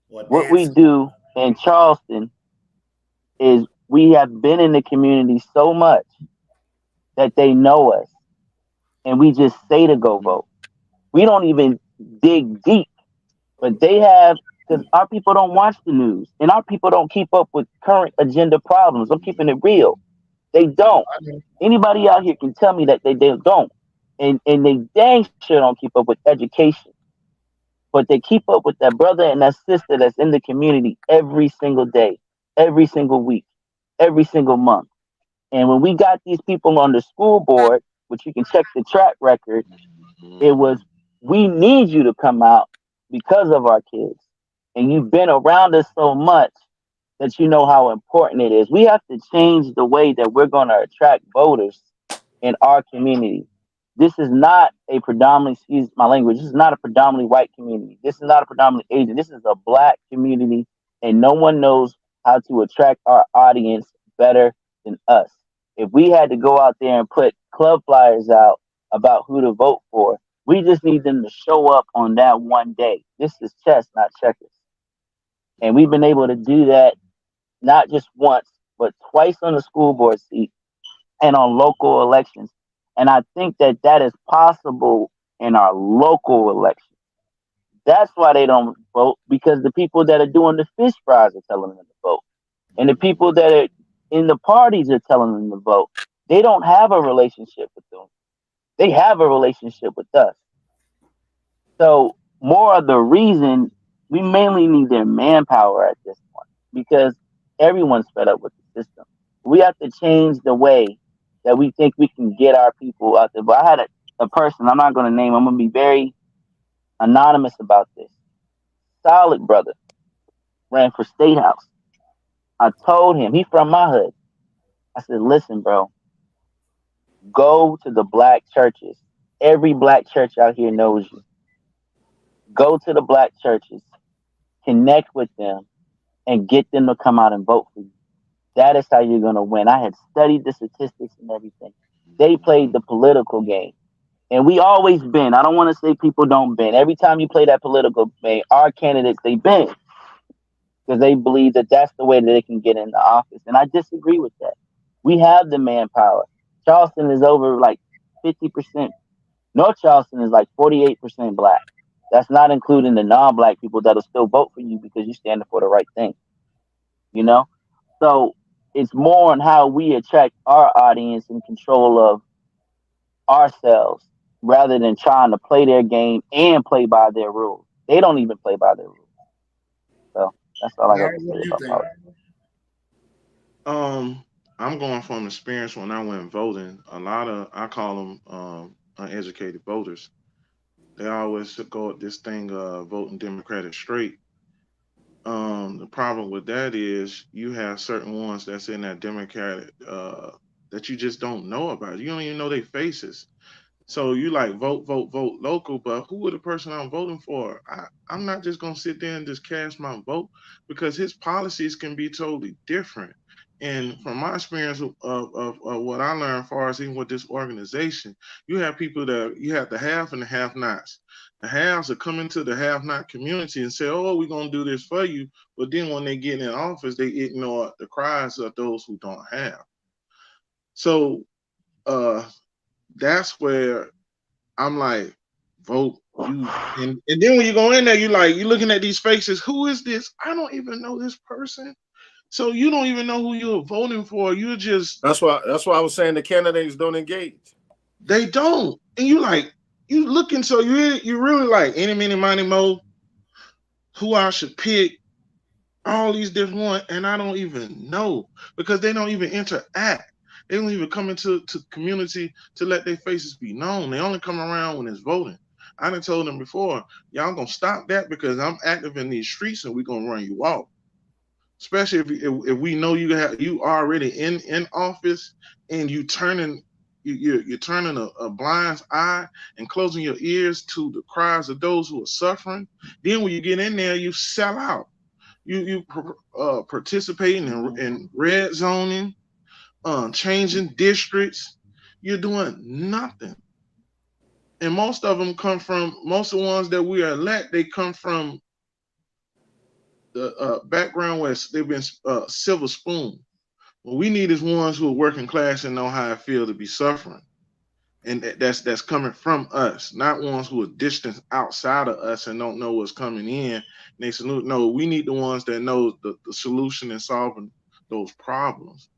S7: What we do in Charleston is we have been in the community so much that they know us and we just say to go vote. We don't even dig deep, but they have, because our people don't watch the news and our people don't keep up with current agenda problems. I'm keeping it real. They don't. Anybody out here can tell me that they don't. And they dang sure don't keep up with education. But they keep up with that brother and that sister that's in the community every single day, every single week, every single month. And when we got these people on the school board, which you can check the track record, it was, we need you to come out because of our kids. And you've been around us so much that you know how important it is. We have to change the way that we're going to attract voters in our community. This is not a predominantly, excuse my language, this is not a predominantly white community. This is not a predominantly Asian. This is a black community, and no one knows how to attract our audience better than us. If we had to go out there and put club flyers out about who to vote for, we just need them to show up on that one day. This is chess, not checkers. And we've been able to do that not just once, but twice on the school board seat and on local elections. And I think that that is possible in our local elections. That's why they don't vote, because the people that are doing the fish fries are telling them to vote. And the people that are in the parties are telling them to vote. They don't have a relationship with them. They have a relationship with us. So more of the reason we mainly need their manpower at this point, because everyone's fed up with the system. We have to change the way that we think we can get our people out there. But I had a person, I'm not going to name, I'm going to be very anonymous about this. Solid brother, ran for state house. I told him, he from my hood. I said, listen, bro, go to the black churches. Every black church out here knows you. Go to the black churches, connect with them, and get them to come out and vote for you. That is how you're going to win. I had studied the statistics and everything. They played the political game. And we always been. I don't want to say people don't bend. Every time you play that political game, our candidates, they bend because they believe that that's the way that they can get into office. And I disagree with that. We have the manpower. Charleston is over like 50%. North Charleston is like 48% black. That's not including the non-black people that'll still vote for you because you stand for the right thing. You know? So it's more on how we attract our audience and control of ourselves rather than trying to play their game and play by their rules. They don't even play by their rules. So that's all I got to say about politics.
S8: I'm going from experience when I went voting. A lot of, I call them uneducated voters. They always go at this thing voting Democratic straight. The problem with that is you have certain ones that's in that Democratic that you just don't know about. You don't even know their faces. So you like vote local, but who are the person I'm voting for? I'm not just gonna sit there and just cast my vote because his policies can be totally different. And from my experience of what I learned, as far as even with this organization, you have people that you have the have and the have-nots. The haves are coming to the have-not community and say, "Oh, we're gonna do this for you," but then when they get in office, they ignore the cries of those who don't have. So that's where I'm like, vote you. And then when you go in there, you're looking at these faces. Who is this? I don't even know this person. So you don't even know who you're voting for. You're just
S6: That's why I was saying the candidates don't engage.
S8: They don't. And you looking, so you really like any, mini, money, mo, who I should pick, all these different ones, and I don't even know because they don't even interact. They don't even come into community to let their faces be known. They only come around when it's voting. I done told them before, y'all gonna stop that because I'm active in these streets and we're gonna run you off. Especially if we know you already in office and you're turning a blind eye and closing your ears to the cries of those who are suffering. Then when you get in there, you sell out. You participating in red zoning, changing districts. You're doing nothing. And most of them come from, most of the ones that we elect, they come from the background where they've been silver spoon. What we need is ones who are working class and know how it feels to be suffering. And that's coming from us, not ones who are distant outside of us and don't know what's coming in. And they salute. No, we need the ones that know the solution in solving those problems.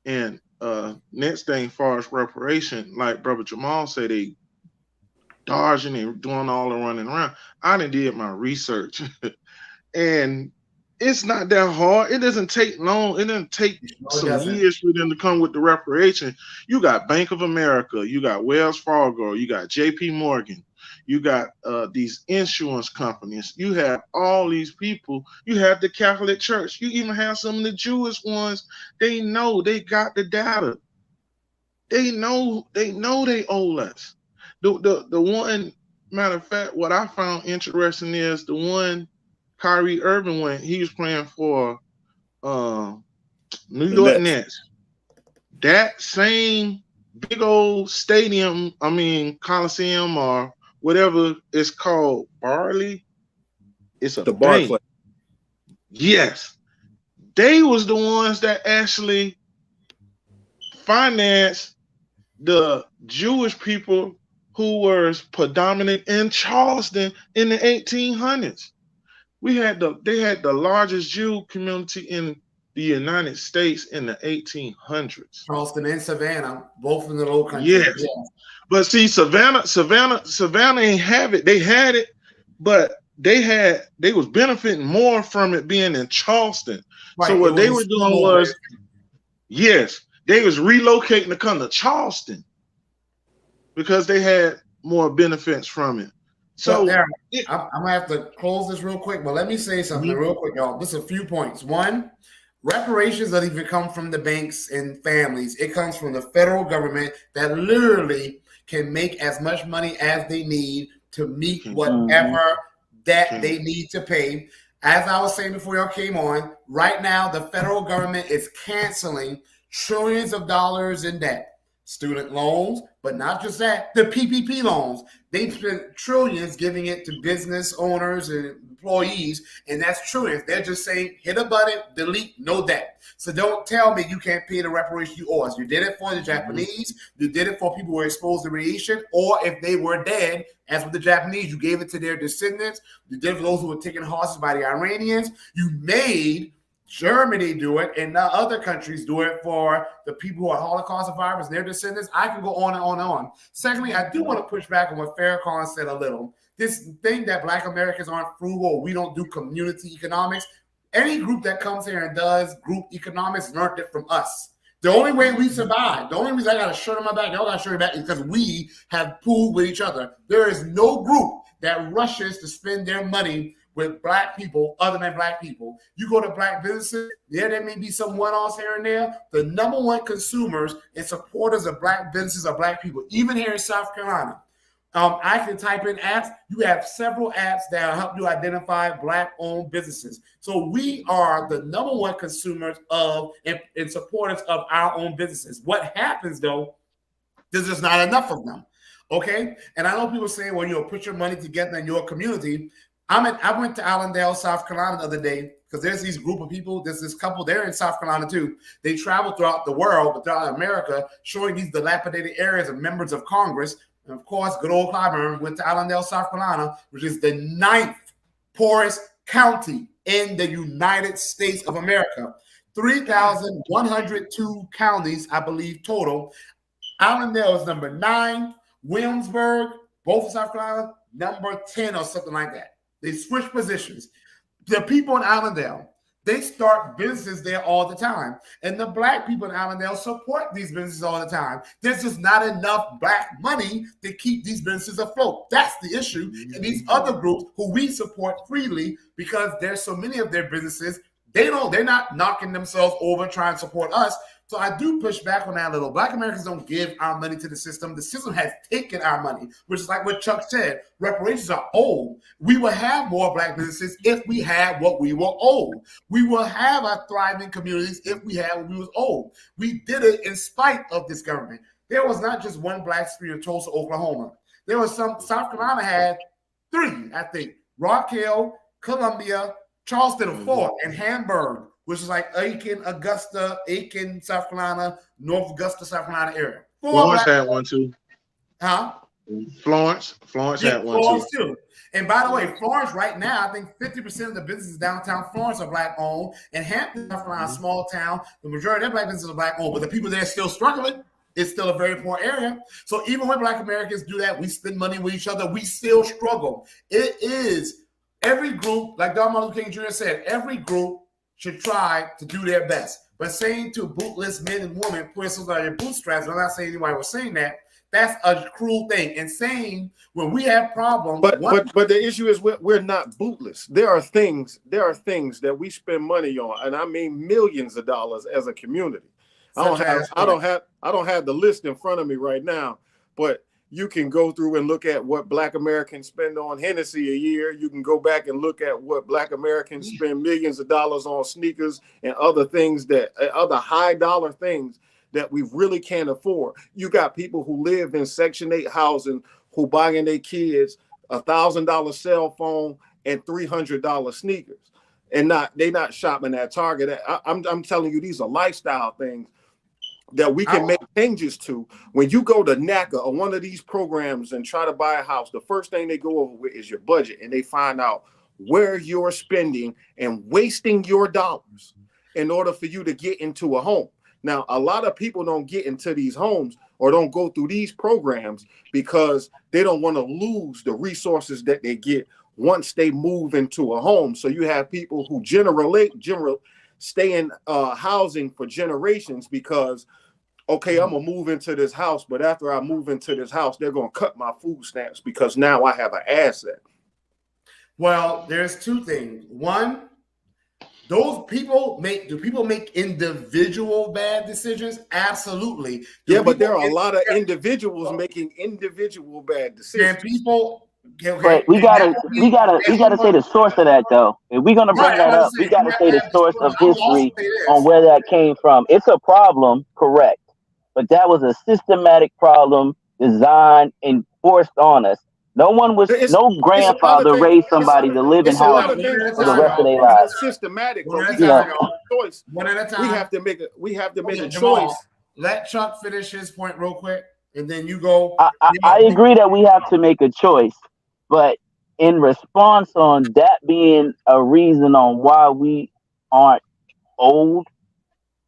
S8: And next thing, far as reparation, like Brother Jamal said, they dodging and doing all the running around. I done did my research, and it's not that hard. It doesn't take long. It doesn't take some years for them to come with the reparation. You got Bank of America, you got Wells Fargo, you got JP Morgan, you got these insurance companies. You have all these people. You have the Catholic Church. You even have some of the Jewish ones. They know, they got the data. They know they owe us. The one, matter of fact, what I found interesting is the one Kyrie Irving went, he was playing for New York Nets. That same big old stadium, Coliseum or whatever it's called, Barley. It's a bank. Yes. They was the ones that actually financed the Jewish people who were predominant in Charleston in the 1800s. They had the largest Jew community in the United States in the 1800s.
S5: Charleston and Savannah, both in the Low Country.
S8: Yes. Yeah. But see, Savannah ain't have it. They had it, but they was benefiting more from it being in Charleston. Right. So what they were doing was, yes, they was relocating to come to Charleston because they had more benefits from it. So
S5: Aaron, I'm gonna have to close this real quick, but let me say something real quick, y'all. Just a few points. One, reparations doesn't even come from the banks and families. It comes from the federal government that literally can make as much money as they need to meet whatever that they need to pay. As I was saying before y'all came on, right now the federal government is canceling trillions of dollars in debt. Student loans, but not just that, the PPP loans. They spent trillions giving it to business owners and employees, and that's trillions. They're just saying, hit a button, delete, no debt. So don't tell me you can't pay the reparations you owe us. You did it for the Japanese, you did it for people who were exposed to radiation, or if they were dead, as with the Japanese, you gave it to their descendants. You did it for those who were taken hostage by the Iranians. You made Germany do it, and other countries do it for the people who are Holocaust survivors, their descendants. I can go on and on and on. Secondly, I do want to push back on what Farrakhan said a little. This thing that Black Americans aren't frugal, or we don't do community economics. Any group that comes here and does group economics learned it from us. The only way we survive, the only reason I got a shirt on my back, y'all got a shirt on your back, is because we have pooled with each other. There is no group that rushes to spend their money with Black people other than Black people. You go to Black businesses, there may be some one-offs here and there. The number one consumers and supporters of Black businesses are Black people, even here in South Carolina. I can type in apps. You have several apps that will help you identify Black-owned businesses. So we are the number one consumers of and supporters of our own businesses. What happens, though, there's just not enough of them, okay? And I know people saying, well, put your money together in your community. I went to Allendale, South Carolina the other day because there's these group of people. There's this couple. They're in South Carolina too. They travel throughout the world, but throughout America, showing these dilapidated areas of members of Congress. And of course, good old Clyburn went to Allendale, South Carolina, which is the 9th poorest county in the United States of America. 3,102 counties, I believe, total. Allendale is number 9. Williamsburg, both of South Carolina, number 10 or something like that. They switch positions. The people in Allendale, they start businesses there all the time. And the Black people in Allendale support these businesses all the time. There's just not enough Black money to keep these businesses afloat. That's the issue. And these other groups who we support freely, because there's so many of their businesses, they're not knocking themselves over trying to support us. So I do push back on that a little. Black Americans don't give our money to the system. The system has taken our money, which is like what Chuck said. Reparations are old. We will have more Black businesses if we had what we were owed. We will have our thriving communities if we had what we was owed. We did it in spite of this government. There was not just one Black street in Tulsa, Oklahoma. There was some. South Carolina had 3, I think. Rock Hill, Columbia, Charleston, 4, and Hamburg, which is like Aiken, Augusta, Aiken, South Carolina, North Augusta, South Carolina area.
S8: Florence had one too.
S5: Huh?
S8: Florence had one
S5: Florence
S8: too.
S5: And by the way, Florence right now, I think 50% of the businesses downtown Florence are Black owned. And Hampton, South Carolina, a small town, the majority of their Black businesses are Black owned, but the people there are still struggling. It's still a very poor area. So even when Black Americans do that, we spend money with each other, we still struggle. It is every group, like Martin Luther King Jr. said, every group should try to do their best. But saying to bootless men and women, put yourselves on your bootstraps, I'm not saying anybody was saying that. That's a cruel thing. And saying when we have problems,
S6: but the issue is we're not bootless. There are things that we spend money on, and I mean millions of dollars as a community. I don't have the list in front of me right now, but you can go through and look at what Black Americans spend on Hennessy a year. You can go back and look at what Black Americans spend millions of dollars on sneakers and other things other high dollar things that we really can't afford. You got people who live in Section 8 housing who buying their kids $1,000 cell phone and $300 sneakers, and they're not shopping at Target. I'm telling you, these are lifestyle things that we can make changes to. When you go to NACA or one of these programs and try to buy a house, the first thing they go over with is your budget, and they find out where you're spending and wasting your dollars in order for you to get into a home. Now, a lot of people don't get into these homes or don't go through these programs because they don't want to lose the resources that they get once they move into a home. So you have people who stay in housing for generations because, okay, I'm gonna move into this house, but after I move into this house, they're gonna cut my food stamps because now I have an asset.
S5: Well, there's 2 things. One, do people make individual bad decisions? Absolutely.
S6: But there are a lot of individuals making individual bad decisions.
S5: And people Okay,
S7: But we gotta say the source of that though. If we're gonna bring
S5: Right,
S7: that
S5: I'm
S7: up, we
S5: saying you
S7: gotta
S5: have
S7: say
S5: to
S7: the
S5: have the
S7: source
S5: source.
S7: of
S5: I will also
S7: history
S5: say
S7: on
S5: this.
S7: where that came from. It's a problem, correct, but that was a systematic problem designed and forced on us. No
S6: It's a lot of
S7: grandfather
S6: things.
S7: raised somebody to live in
S6: It's a lot
S7: houses
S6: of things
S5: One at a
S7: for the
S5: time,
S6: besides
S7: rest of
S5: y'all.
S7: their
S6: being
S7: lives.
S6: systematic,
S5: One
S6: but
S5: at a
S6: we
S7: You
S6: have to
S5: time,
S7: know,
S6: make
S5: y'all.
S6: a choice.
S5: One at a
S6: We
S5: time.
S6: have to make a
S5: Okay,
S6: choice.
S5: Jamal, let Chuck finish his point real quick, and then you go.
S7: I agree that we have to make a choice, but in response on that being a reason on why we aren't old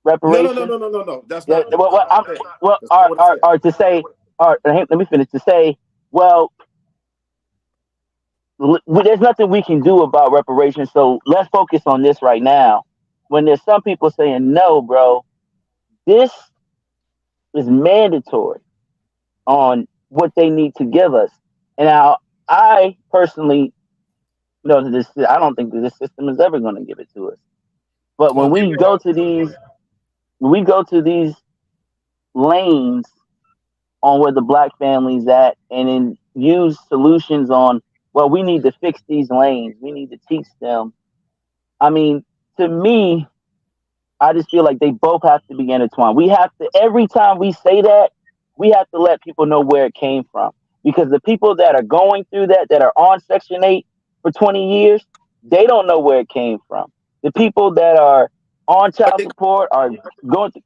S6: No, no, no,
S7: reparations.
S6: no, no, no, no. That's
S7: Yeah,
S6: not what I said. That's not what I said.
S7: to say, let me finish to say, well, there's nothing we can do about reparations, so let's focus on this right now. When there's some people saying, no, bro, this is mandatory on what they need to give us. And now, I personally know that I don't think that this system is ever going to give it to us. But
S5: Oh, they will.
S7: when we go to these lanes on where the black family's at and then use solutions on, well, we need to fix these lanes, we need to teach them. I mean, to me, I just feel like they both have to be intertwined. We have to, every time we say that, we have to let people know where it came from, because the people that are going through that are on Section 8 for 20 years, they don't know where it came from. The people that are on
S6: But
S7: child support are going through,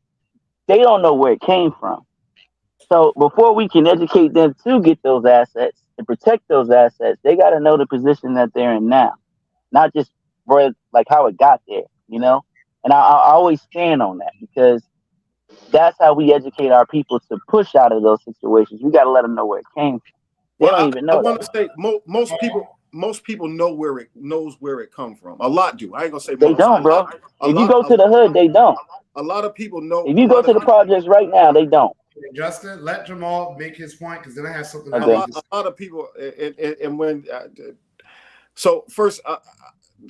S7: they don't know where it came from. So before we can educate them to get those assets and protect those assets, they got to know the position that they're in now, not just where, like how it got there, you know. And I always stand on that, because that's how we educate our people to push out of those situations. We got to let them know where it came from. They
S6: well,
S7: don't even
S6: I
S7: know
S6: want
S7: that.
S6: to say most people know where it knows where it come from. A lot do. I ain't gonna say
S7: They
S6: most.
S7: don't, bro.
S6: A
S7: If you
S6: lot,
S7: go
S6: a
S7: to the
S6: lot,
S7: hood, they don't.
S6: a lot of people know.
S7: If
S6: A
S7: you go
S6: lot
S7: to
S6: of
S7: the
S6: people.
S7: projects right now, they don't.
S5: Justin, let Jamal make his point, because then I have something
S6: A
S5: else.
S7: Okay.
S6: lot, a lot of people, and when. So first,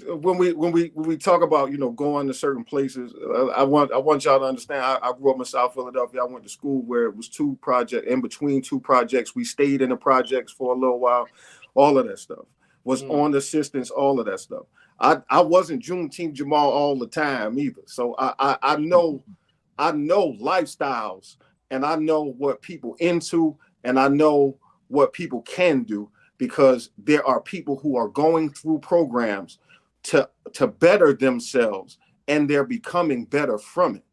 S6: when we talk about going to certain places, I want y'all to understand. I grew up in South Philadelphia. I went to school where it was two projects. In between two projects, we stayed in the projects for a little while. All of that stuff was on assistance. All of that stuff. I wasn't Juneteenth Jamal all the time either. So I know lifestyles, and I know what people into, and I know what people can do, because there are people who are going through programs to better themselves, and they're becoming better from it.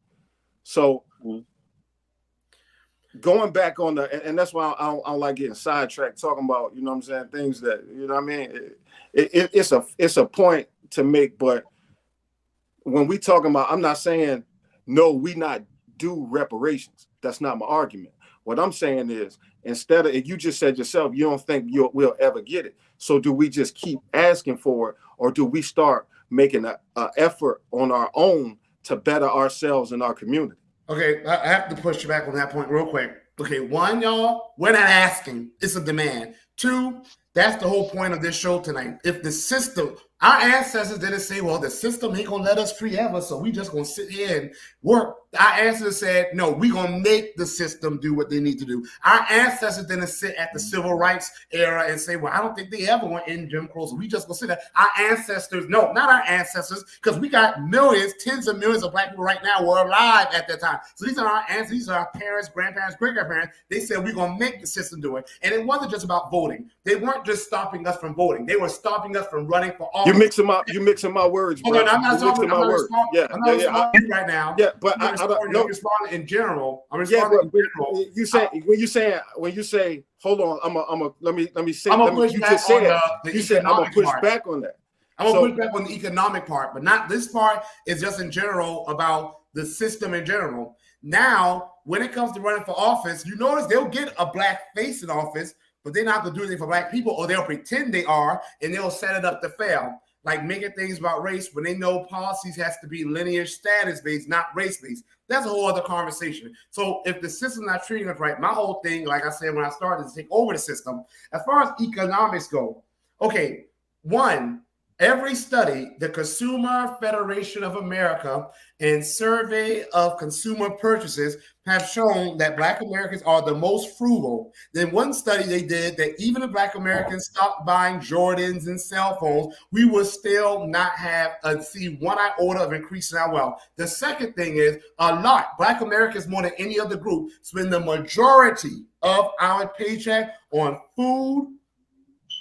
S6: So going back on and that's why I don't like getting sidetracked talking about, what I'm saying, things that, what I mean, it's a point to make. But when we talking about, I'm not saying no, we not do reparations. That's not my argument. What I'm saying is, instead of, you just said yourself, you don't think we'll ever get it. So do we just keep asking for it, or do we start making an effort on our own to better ourselves in our community?
S5: Okay, I have to push you back on that point real quick. Okay, one, y'all, we're not asking. It's a demand. Two, that's the whole point of this show tonight. If the system, our ancestors didn't say, well, the system ain't going to let us free ever, so we just going to sit here and work. Our ancestors said, no, we're going to make the system do what they need to do. Our ancestors didn't sit at the civil rights era and say, well, I don't think they ever went in Jim Crow, so we just going to sit there. Our ancestors, no, not our ancestors, because we got millions, tens of millions of black people right now who are alive at that time. So these are our ancestors, these are our parents, grandparents, great-grandparents. They said, we're going to make the system do it. And it wasn't just about voting. They weren't just stopping us from voting. They were stopping us from running for office.
S6: You mixing my words, bro.
S5: I'm not
S6: responding
S5: right now.
S6: Yeah, but I
S5: don't know. I'm responding in general. I'm
S6: responding
S5: in general.
S6: You say when you say, hold on, let me say.
S5: I'm gonna push back on the
S6: you said I'm gonna push
S5: part.
S6: back on that.
S5: I'm gonna push back on the economic part, but not this part. Is just in general about the system in general. Now, when it comes to running for office, you notice they'll get a black face in office, but they're not gonna do anything for black people, or they'll pretend they are, and they'll set it up to fail. Like making things about race when they know policies has to be linear status based, not race based. That's a whole other conversation. So if the system's not treating us right, my whole thing, like I said when I started, is to take over the system. As far as economics go, okay, one, Every study, the Consumer Federation of America and Survey of Consumer Purchases have shown that Black Americans are the most frugal. Then one study they did that even if Black Americans stopped buying Jordans and cell phones, we would still not have see one iota of increase in our wealth. The second thing is Black Americans more than any other group spend the majority of our paycheck on food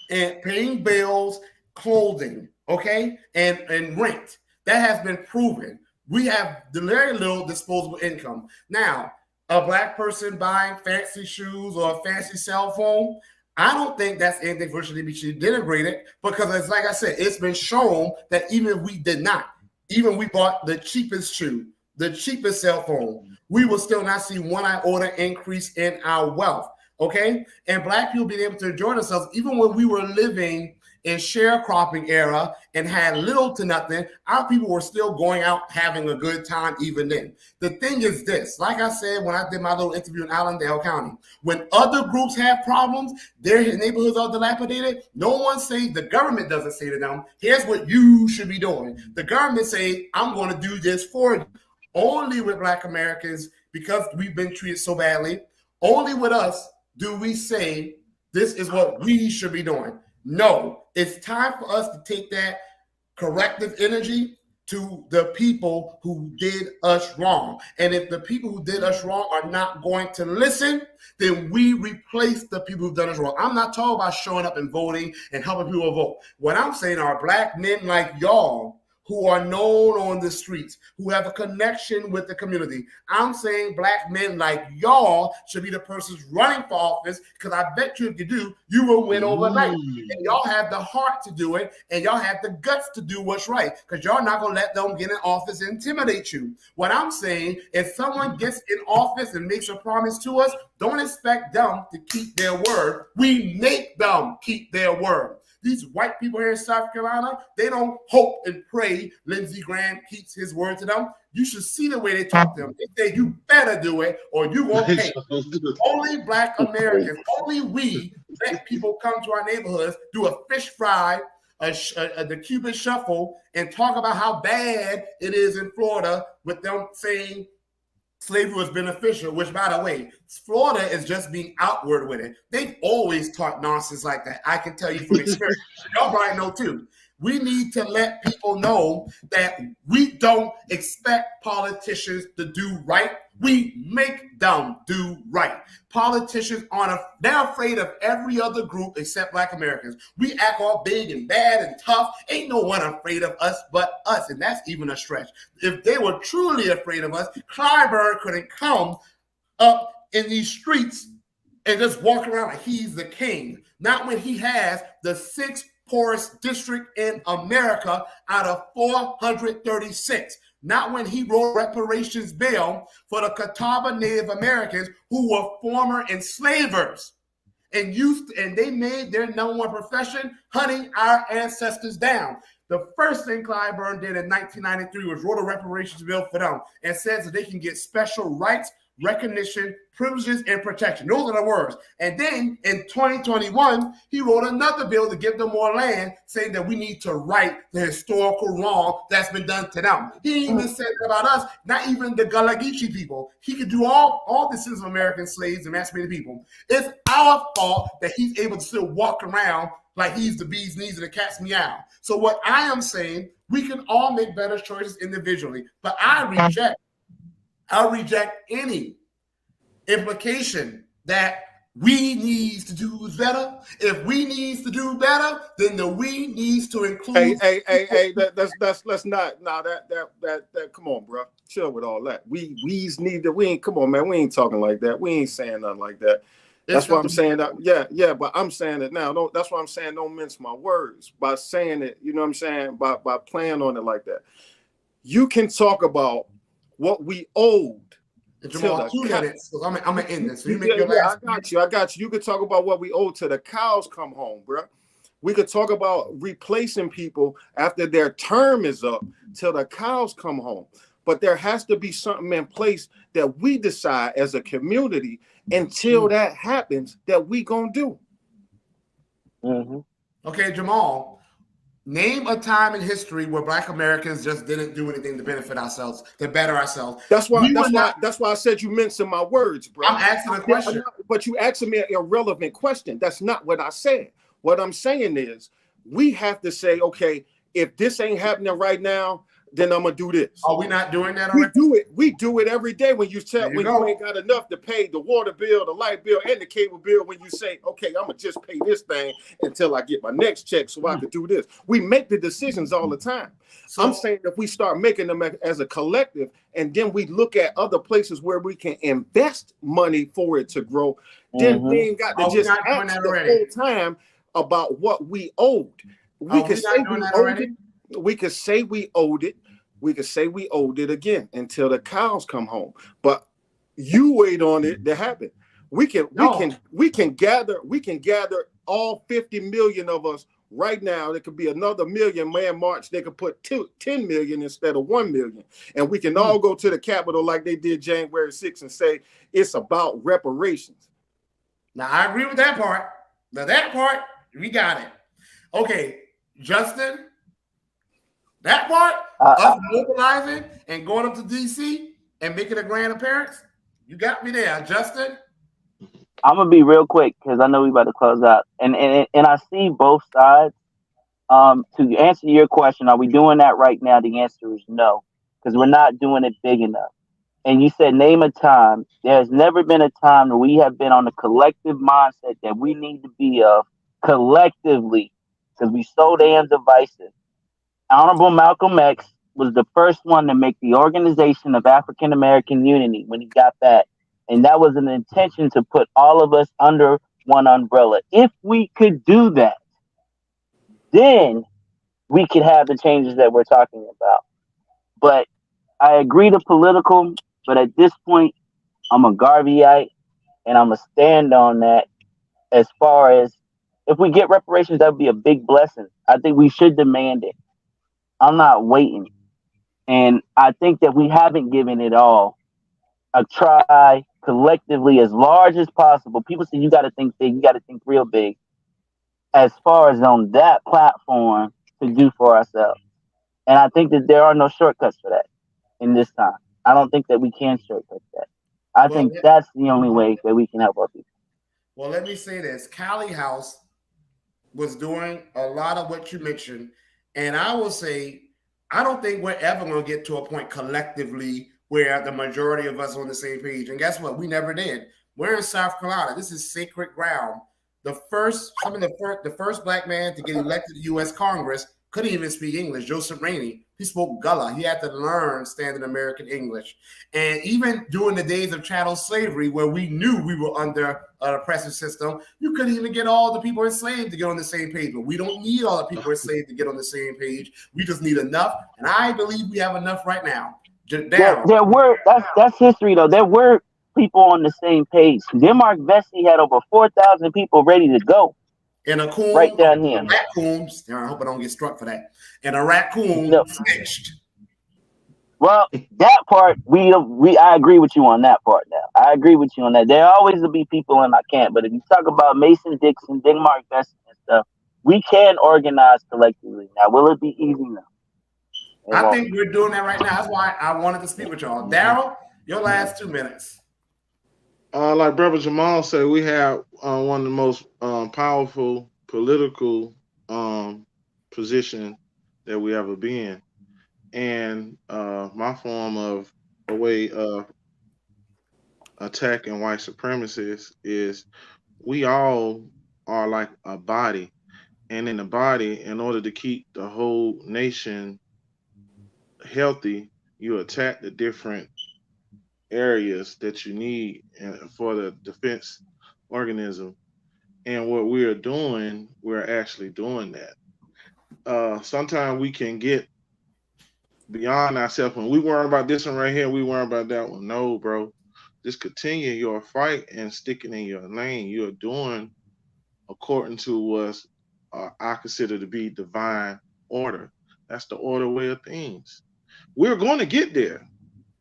S5: and paying bills, clothing, okay, and rent. That has been proven. We have very little disposable income. Now, a Black person buying fancy shoes or a fancy cell phone, I don't think that's anything for should be denigrated, because it's like I said, it's been shown that even if we did not, even we bought the cheapest shoe, the cheapest cell phone, we will still not see one iota increase in our wealth. Okay, and Black people being able to enjoy themselves, even when we were living in sharecropping era and had little to nothing, our people were still going out having a good time even then. The thing is this, like I said when I did my little interview in Allendale County, when other groups have problems, their neighborhoods are dilapidated, no one say, the government doesn't say to them, here's what you should be doing. The government say, I'm going to do this for you. Only with Black Americans, because we've been treated so badly, only with us do we say this is what we should be doing. No, it's time for us to take that corrective energy to the people who did us wrong. And if the people who did us wrong are not going to listen, then we replace the people who've done us wrong. I'm not talking about showing up and voting and helping people vote. What I'm saying are Black men like y'all who are known on the streets, who have a connection with the community. I'm saying Black men like y'all should be the persons running for office, because I bet you if you do, you will win overnight. And y'all have the heart to do it, and y'all have the guts to do what's right, because y'all not going to let them get in office and intimidate you. What I'm saying, if someone gets in office and makes a promise to us, don't expect them to keep their word. We make them keep their word. These white people here in South Carolina, they don't hope and pray Lindsey Graham keeps his word to them. You should see the way they talk to them. They say, you better do it or you won't pay. Only Black Americans, only we let people come to our neighborhoods, do a fish fry, the Cuban shuffle, and talk about how bad it is in Florida with them saying slavery was beneficial, which, by the way, Florida is just being outward with it. They've always taught nonsense like that. I can tell you from experience. Y'all probably know too. We need to let people know that we don't expect politicians to do right. We make them do right. Politicians they're afraid of every other group except Black Americans. We act all big and bad and tough. Ain't no one afraid of us but us, and that's even a stretch. If they were truly afraid of us, Clyburn couldn't come up in these streets and just walk around like he's the king. Not when he has the sixth poorest district in America out of 436. Not when he wrote reparations bill for the Catawba Native Americans who were former enslavers and they made their number one profession hunting our ancestors down. The first thing Clyburn did in 1993 was wrote a reparations bill for them and says that they can get special rights, recognition, privileges, and protection. Those are the words. And then in 2021, he wrote another bill to give them more land, saying that we need to right the historical wrong that's been done to them. He even said about us, not even the Gullah Geechee people. He could do all the citizens of American slaves and emancipated people. It's our fault that he's able to still walk around like he's the bee's knees and the cat's meow. So what I am saying, we can all make better choices individually, but I reject any implication that we needs to do better. If we needs to do better, then the we needs to include.
S6: Hey, let's not. Nah, that. Come on, bro. Chill with all that. We's need to. We ain't. Come on, man. We ain't talking like that. We ain't saying nothing like that. That's why I'm saying that. Yeah. But I'm saying it now. That's why I'm saying don't mince my words by saying it. You know what I'm saying? By playing on it like that. You can talk about what we owed.
S5: Jamal, 2 minutes. I'm gonna end this. So you make your last.
S6: I got you. You could talk about what we owe till the cows come home, bro. We could talk about replacing people after their term is up till the cows come home. But there has to be something in place that we decide as a community until that happens that we gonna do.
S5: Okay, Jamal. Name a time in history where Black Americans just didn't do anything to benefit ourselves, to better ourselves.
S6: That's why I said you mincing my words, bro.
S5: I'm asking a question.
S6: But you asking me an irrelevant question. That's not what I said. What I'm saying is we have to say, okay, if this ain't happening right now, then I'm gonna do this.
S5: Are we not doing that already?
S6: We do it every day when you tell you ain't got enough to pay the water bill, the light bill, and the cable bill. When you say, okay, I'm gonna just pay this thing until I get my next check so I can do this. We make the decisions all the time. So, I'm saying if we start making them as a collective, and then we look at other places where we can invest money for it to grow, then we ain't got to just ask the whole time about what we owed. We can say we owed it. We could say we owed it. We could say we owed it again until the cows come home. But you wait on it to happen. We can gather all 50 million of us right now. There could be another million man march. They could put 10 million instead of 1 million. And we can all go to the Capitol like they did January 6th and say it's about reparations.
S5: Now I agree with that part. Now that part, we got it. Okay, Justin. That part, us mobilizing and going up to DC and making a grand appearance, you got me there, Justin.
S7: I'm gonna be real quick because I know we about to close out, and I see both sides. To answer your question, are we doing that right now? The answer is no, because we're not doing it big enough. And you said name a time. There's never been a time where we have been on a collective mindset that we need to be of collectively, because we so damn divisive. Honorable Malcolm X was the first one to make the Organization of African American Unity when he got back. And that was an intention to put all of us under one umbrella. If we could do that, then we could have the changes that we're talking about. But I agree to political, but at this point, I'm a Garveyite, and I'm going to stand on that. As far as if we get reparations, that would be a big blessing. I think we should demand it. I'm not waiting. And I think that we haven't given it all a try collectively as large as possible. People say you got to think big, you got to think real big. As far as on that platform to do for ourselves. And I think that there are no shortcuts for that in this time. I don't think that we can shortcut that. I think that's the only way that we can help our people.
S5: Well, let me say this. Cali House was doing a lot of what you mentioned. And I will say, I don't think we're ever going to get to a point collectively where the majority of us are on the same page. And guess what? We never did. We're in South Carolina. This is sacred ground. The first Black man to get elected to U.S. Congress couldn't even speak English. Joseph Rainey, he spoke Gullah. He had to learn standard American English. And even during the days of chattel slavery, where we knew we were under an oppressive system, you couldn't even get all the people enslaved to get on the same page. But we don't need all the people enslaved to get on the same page. We just need enough. And I believe we have enough right now.
S7: There were, that's history though. There were people on the same page. Denmark Vesey had over 4,000 people ready to go.
S5: And a coon,
S7: right down here.
S5: Raccoon, I hope I don't get struck for that. And a raccoon snitched.
S7: Well, that part, I agree with you on that part now. I agree with you on that. There always will be people in I can't, but if you talk about Mason Dixon, Denmark Vesey and stuff, we can organize collectively. Now, will it be easy now?
S5: I think we're doing that right now. That's why I wanted to speak with y'all. Daryl, your last 2 minutes.
S8: Like Brother Jamal said, we have one of the most powerful political position that we ever been. And my form of a way of attacking white supremacists is we all are like a body. And in the body, in order to keep the whole nation healthy, you attack the different areas that you need for the defense organism. And what we're doing, we're actually doing that. Sometimes we can get beyond ourselves. When we worry about this one right here, we worry about that one. No, bro. Just continue your fight and sticking in your lane. You're doing according to what I consider to be divine order. That's the order way of things. We're going to get there,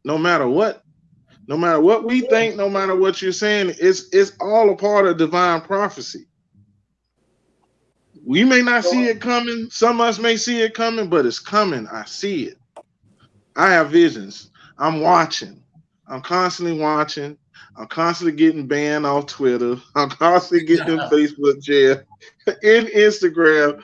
S8: no matter what. No matter what we think, no matter what you're saying, it's all a part of divine prophecy. We may not see it coming. Some of us may see it coming, but it's coming. I see it. I have visions. I'm watching. I'm constantly watching. I'm constantly getting banned off Twitter. I'm constantly getting in Facebook jail. In Instagram,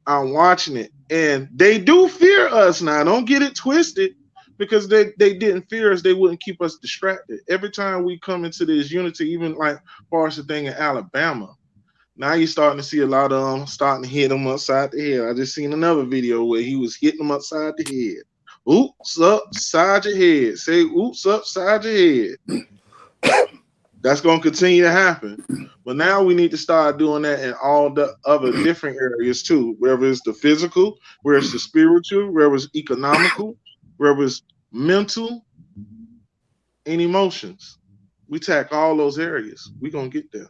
S8: I'm watching it. And they do fear us now. Don't get it twisted. Because they didn't fear us, they wouldn't keep us distracted. Every time we come into this unity, even like far as the thing in Alabama, now you're starting to see a lot of them starting to hit them upside the head. I just seen another video where he was hitting them upside the head. Oops, upside your head. Say oops, upside your head. That's going to continue to happen. But now we need to start doing that in all the other different areas too, whether it's the physical, whether it's the spiritual, whether it's economical, whether it's mental and emotions. We tackle all those areas. We're going to get there.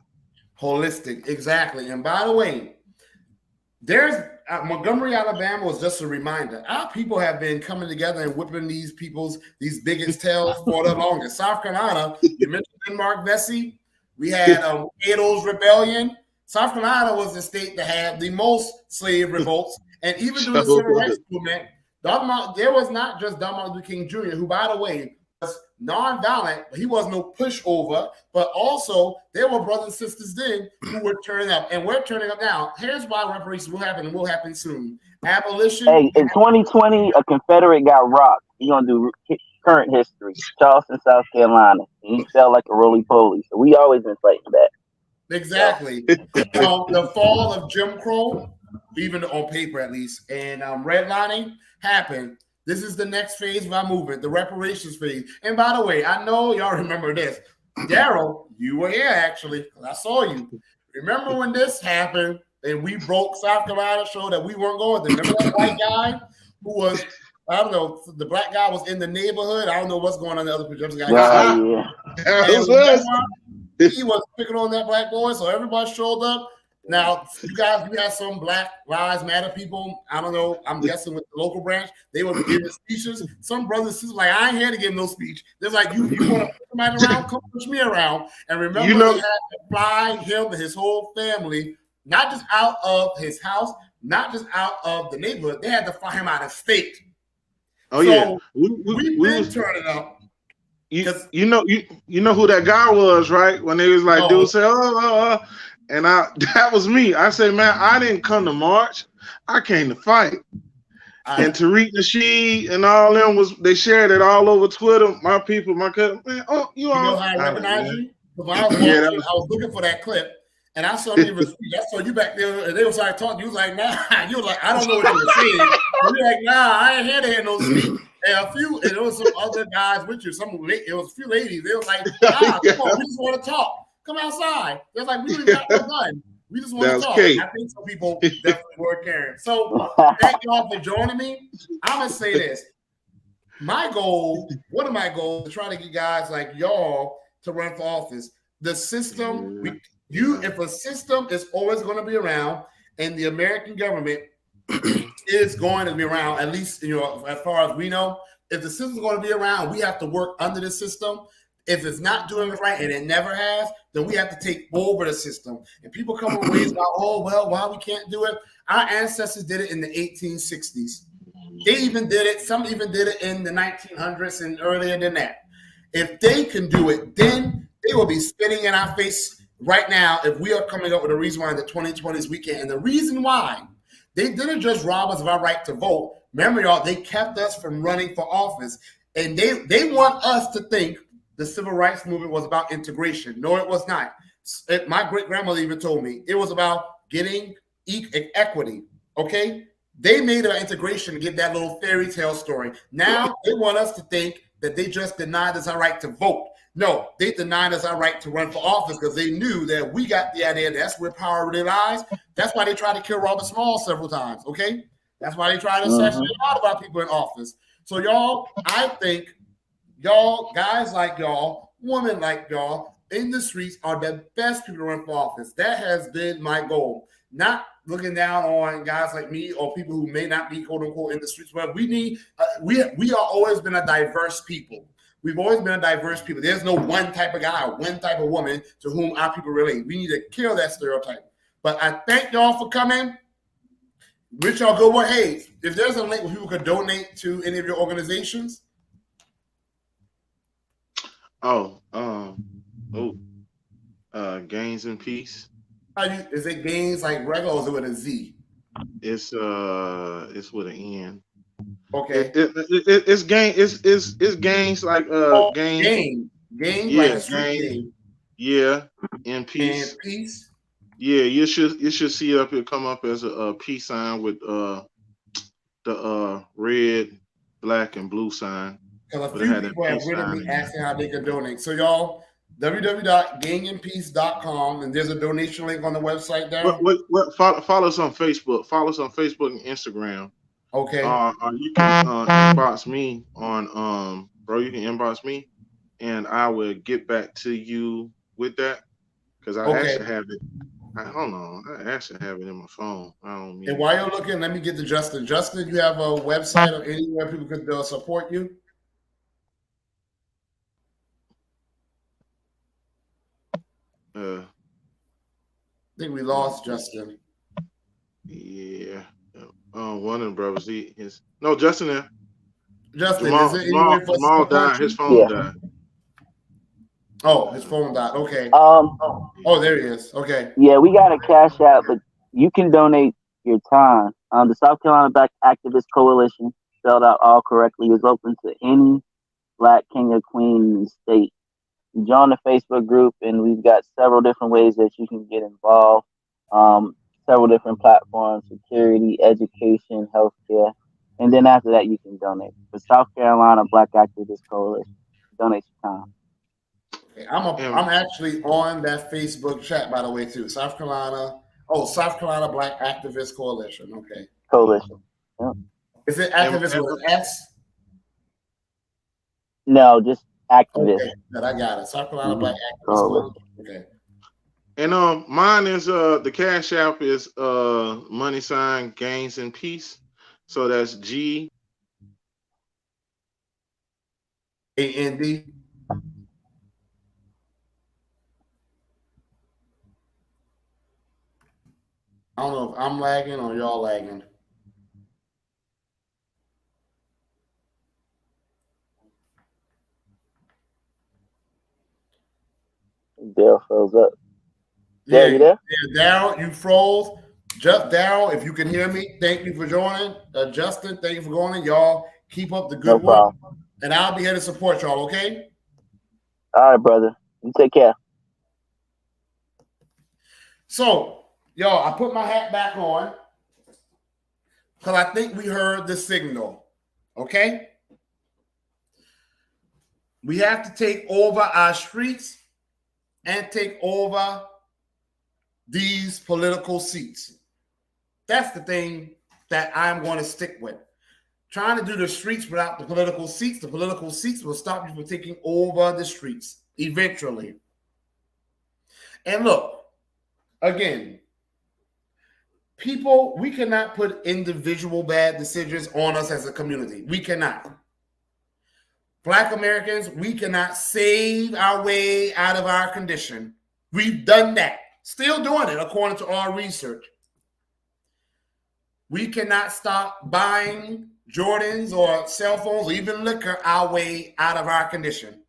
S5: Holistic, exactly. And by the way, there's Montgomery, Alabama was just a reminder. Our people have been coming together and whipping these bigots' tails for the longest. South Carolina, you mentioned Mark Vesey. We had Ato's Rebellion. South Carolina was the state that had the most slave revolts. And even during the Civil Rights Movement, there was not just Dr. Martin Luther King Jr., who, by the way, was nonviolent. He was no pushover, but also there were brothers and sisters then who were turning up, and we're turning up now. Here's why reparations will happen, and will happen soon. Abolition.
S7: Hey, in 2020, a Confederate got rocked. He's gonna do current history. Charleston, South Carolina. He fell like a roly-poly. So we always been fighting back.
S5: Exactly. The fall of Jim Crow, even on paper at least, and redlining happened. This is the next phase of our movement, the reparations phase. And by the way, I know y'all remember this. Daryl, you were here actually, because I saw you. Remember when this happened and we broke South Carolina, showed that we weren't going there? Remember that white guy who was, I don't know, the black guy was in the neighborhood. I don't know what's going on in the other projections.
S7: Yeah.
S5: He was picking on that black boy, so everybody showed up. Now, you had some Black Lives Matter people. I don't know. I'm guessing with the local branch, they were giving speeches. Some brothers and sisters like, I ain't here to give no speech. They're like, you want to push somebody around? Come push me around. And remember, they had to fly him and his whole family, not just out of his house, not just out of the neighborhood. They had to fly him out of state.
S8: Oh,
S5: so
S8: yeah.
S5: We've been turning up.
S8: You know who that guy was, right? When they was like, dude say, and that was me. I said, man, I didn't come to march. I came to fight. And Tariq Nasheed and all them they shared it all over Twitter. My people, my cousin, man. Oh, you know how I recognize you? Because I was looking for that clip, and I saw you. I saw you back there, and they was like talking. You was like, nah. You was like, I don't know what you were saying. You're like, nah, I ain't here to hear no speech. And there was some other guys with you. It was a few ladies. They was like, nah, come on, we just want to talk. Come outside. They're like, we don't even got no gun. We just want to talk. Kate. I think some people definitely were caring. So thank y'all for joining me. I'm gonna say this. One of my goals, is to try to get guys like y'all to run for office. The system, if a system is always going to be around, and the American government is going to be around, at least as far as we know, if the system's going to be around, we have to work under the system. If it's not doing it right, and it never has, then we have to take over the system. And people come up with ways about, why we can't do it. Our ancestors did it in the 1860s. They even did it. Some even did it in the 1900s and earlier than that. If they can do it, then they will be spitting in our face right now if we are coming up with a reason why in the 2020s we can't. And the reason why, they didn't just rob us of our right to vote. Remember, y'all, they kept us from running for office. And they want us to think the civil rights movement was about integration. No, it was not. My great-grandmother even told me it was about getting equity, okay? They made an integration to get that little fairy tale story. Now they want us to think that they just denied us our right to vote. No, they denied us our right to run for office because they knew that we got the idea that's where power really lies. That's why they tried to kill Robert Small several times, okay? That's why they tried to assassinate a lot of our people in office. So y'all, I think y'all, guys like y'all, women like y'all, in the streets are the best people to run for office. That has been my goal. Not looking down on guys like me or people who may not be quote unquote in the streets, but we need, we are always been a diverse people. We've always been a diverse people. There's no one type of guy or one type of woman to whom our people relate. We need to kill that stereotype. But I thank y'all for coming.
S5: Which y'all go what? Hey, if there's a link where people could donate to any of your organizations.
S8: Gains and Peace.
S5: Is it gains like regular or is it with a Z?
S8: It's with an N.
S5: Okay.
S8: It's gains like gains.
S5: Gain
S8: Yeah,
S5: like a street
S8: gains.
S5: game.
S8: Yeah, in peace.
S5: And peace.
S8: Yeah, you should see it up here come up as a peace sign with the red, black, and blue sign.
S5: Because a few people have written me asking how they can donate. So y'all, www.gainandpeace.com, and there's a donation link on the website there.
S8: Follow us on Facebook. Follow us on Facebook and Instagram.
S5: Okay.
S8: You can inbox me on bro. You can inbox me, and I will get back to you with that because I actually have it. Hold on, I actually have it in my phone. I don't mean.
S5: And while you're looking, let me get to Justin. Justin, you have a website or anywhere people could support you?
S8: I
S5: think we lost Justin.
S8: Yeah. One of the brothers. No, Justin there.
S5: Justin,
S8: Jamal died. His phone died.
S5: Oh, his phone died. Okay. Oh, there he is. Okay.
S7: Yeah, we got a cash out, but you can donate your time. The South Carolina Black Activist Coalition, spelled out all correctly, is open to any Black king or queen in the state. You join the Facebook group, and we've got several different ways that you can get involved. Several different platforms: security, education, healthcare, and then after that, you can donate. The South Carolina Black Activist Coalition, donate your time.
S5: Okay, I'm actually on that Facebook chat, by the way, too. South Carolina Black Activist Coalition. Okay.
S7: Coalition. Yep.
S5: Is it activist with an S?
S7: No, just activist.
S5: Okay, I got it. South Carolina Black Activist Coalition. Okay.
S8: And mine is the Cash App is money sign Gains and Peace. So that's GAND.
S5: I don't know if I'm lagging or y'all lagging.
S7: Daryl froze up. Yeah, you there?
S5: Yeah, Daryl, you froze. Just Daryl, if you can hear me, thank you for joining. Justin, thank you for joining. Y'all keep up the good work. And I'll be here to support y'all, okay?
S7: All right, brother. You take care.
S5: So, y'all, I put my hat back on because I think we heard the signal, okay? We have to take over our streets and take over these political seats. That's the thing that I'm going to stick with. Trying to do the streets without the political seats will stop you from taking over the streets eventually. And look, again, people, we cannot put individual bad decisions on us as a community. We cannot. Black Americans, we cannot save our way out of our condition. We've done that. Still doing it, according to our research. We cannot stop buying Jordans or cell phones or even liquor our way out of our condition.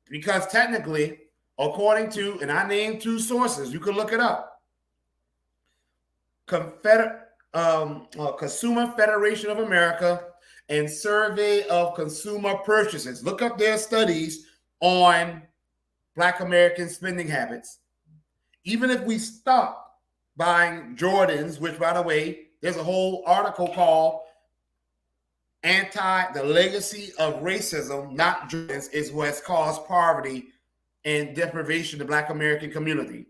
S5: Because technically, according to, and I named two sources, you can look it up. Consumer Federation of America and Survey of Consumer Purchases. Look up their studies on Black American spending habits. Even if we stop buying Jordans, which, by the way, there's a whole article called The Legacy of Racism, Not Jordans, is what's caused poverty and deprivation to Black American community.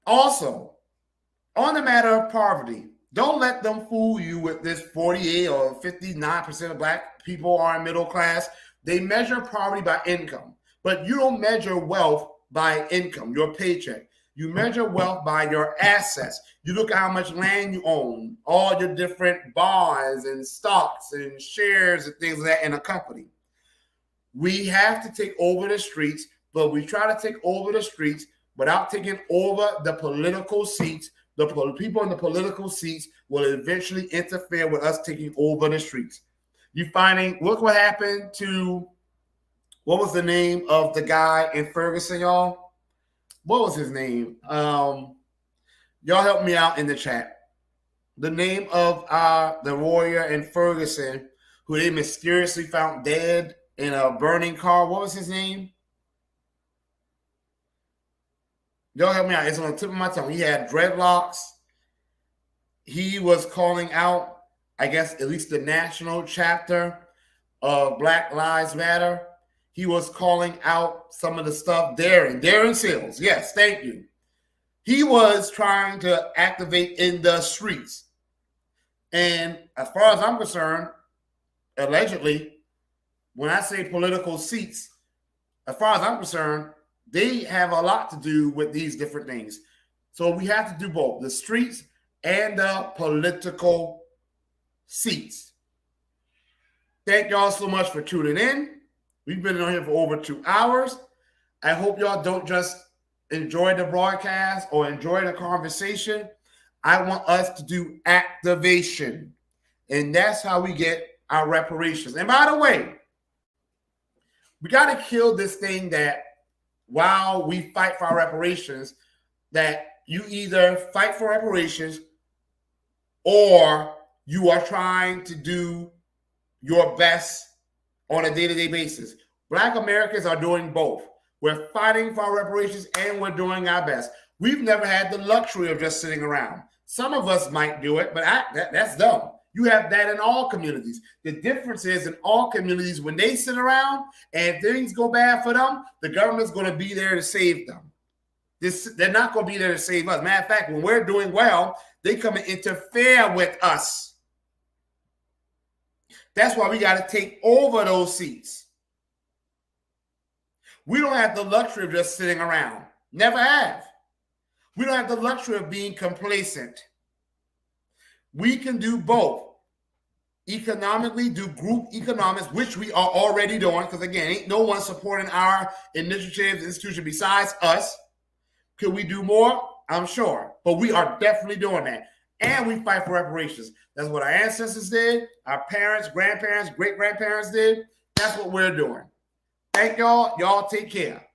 S5: Also, on the matter of poverty, don't let them fool you with this 48 or 59% of Black people are in middle class. They measure poverty by income, but you don't measure wealth by income, your paycheck. You measure wealth by your assets. You look at how much land you own, all your different bonds and stocks and shares and things like that in a company. We have to take over the streets, but we try to take over the streets without taking over the political seats, the people in the political seats will eventually interfere with us taking over the streets. You finding, look what happened to, what was the name of the guy in Ferguson, y'all? What was his name? Y'all help me out in the chat. The name of the warrior in Ferguson who they mysteriously found dead in a burning car. What was his name? Y'all help me out. It's on the tip of my tongue. He had dreadlocks. He was calling out, I guess, at least the national chapter of Black Lives Matter. He was calling out some of the stuff. Darren Sills. Yes, thank you. He was trying to activate in the streets. And as far as I'm concerned, allegedly, when I say political seats, as far as I'm concerned, they have a lot to do with these different things. So we have to do both, the streets and the political seats. Thank y'all so much for tuning in. We've been on here for over 2 hours. I hope y'all don't just enjoy the broadcast or enjoy the conversation. I want us to do activation. And that's how we get our reparations. And by the way, we got to kill this thing that while we fight for our reparations, that you either fight for reparations or you are trying to do your best on a day-to-day basis. Black Americans are doing both. We're fighting for our reparations and we're doing our best. We've never had the luxury of just sitting around. Some of us might do it, but that's dumb. You have that in all communities. The difference is in all communities, when they sit around and things go bad for them, the government's going to be there to save them. They're not going to be there to save us. Matter of fact, when we're doing well, they come and interfere with us. That's why we got to take over those seats. We don't have the luxury of just sitting around. Never have. We don't have the luxury of being complacent. We can do both. Economically, do group economics, which we are already doing, because again, ain't no one supporting our initiatives, institution besides us. Could we do more? I'm sure. But we are definitely doing that. And we fight for reparations. That's what our ancestors did, our parents, grandparents, great-grandparents did. That's what we're doing. Thank y'all. Y'all take care.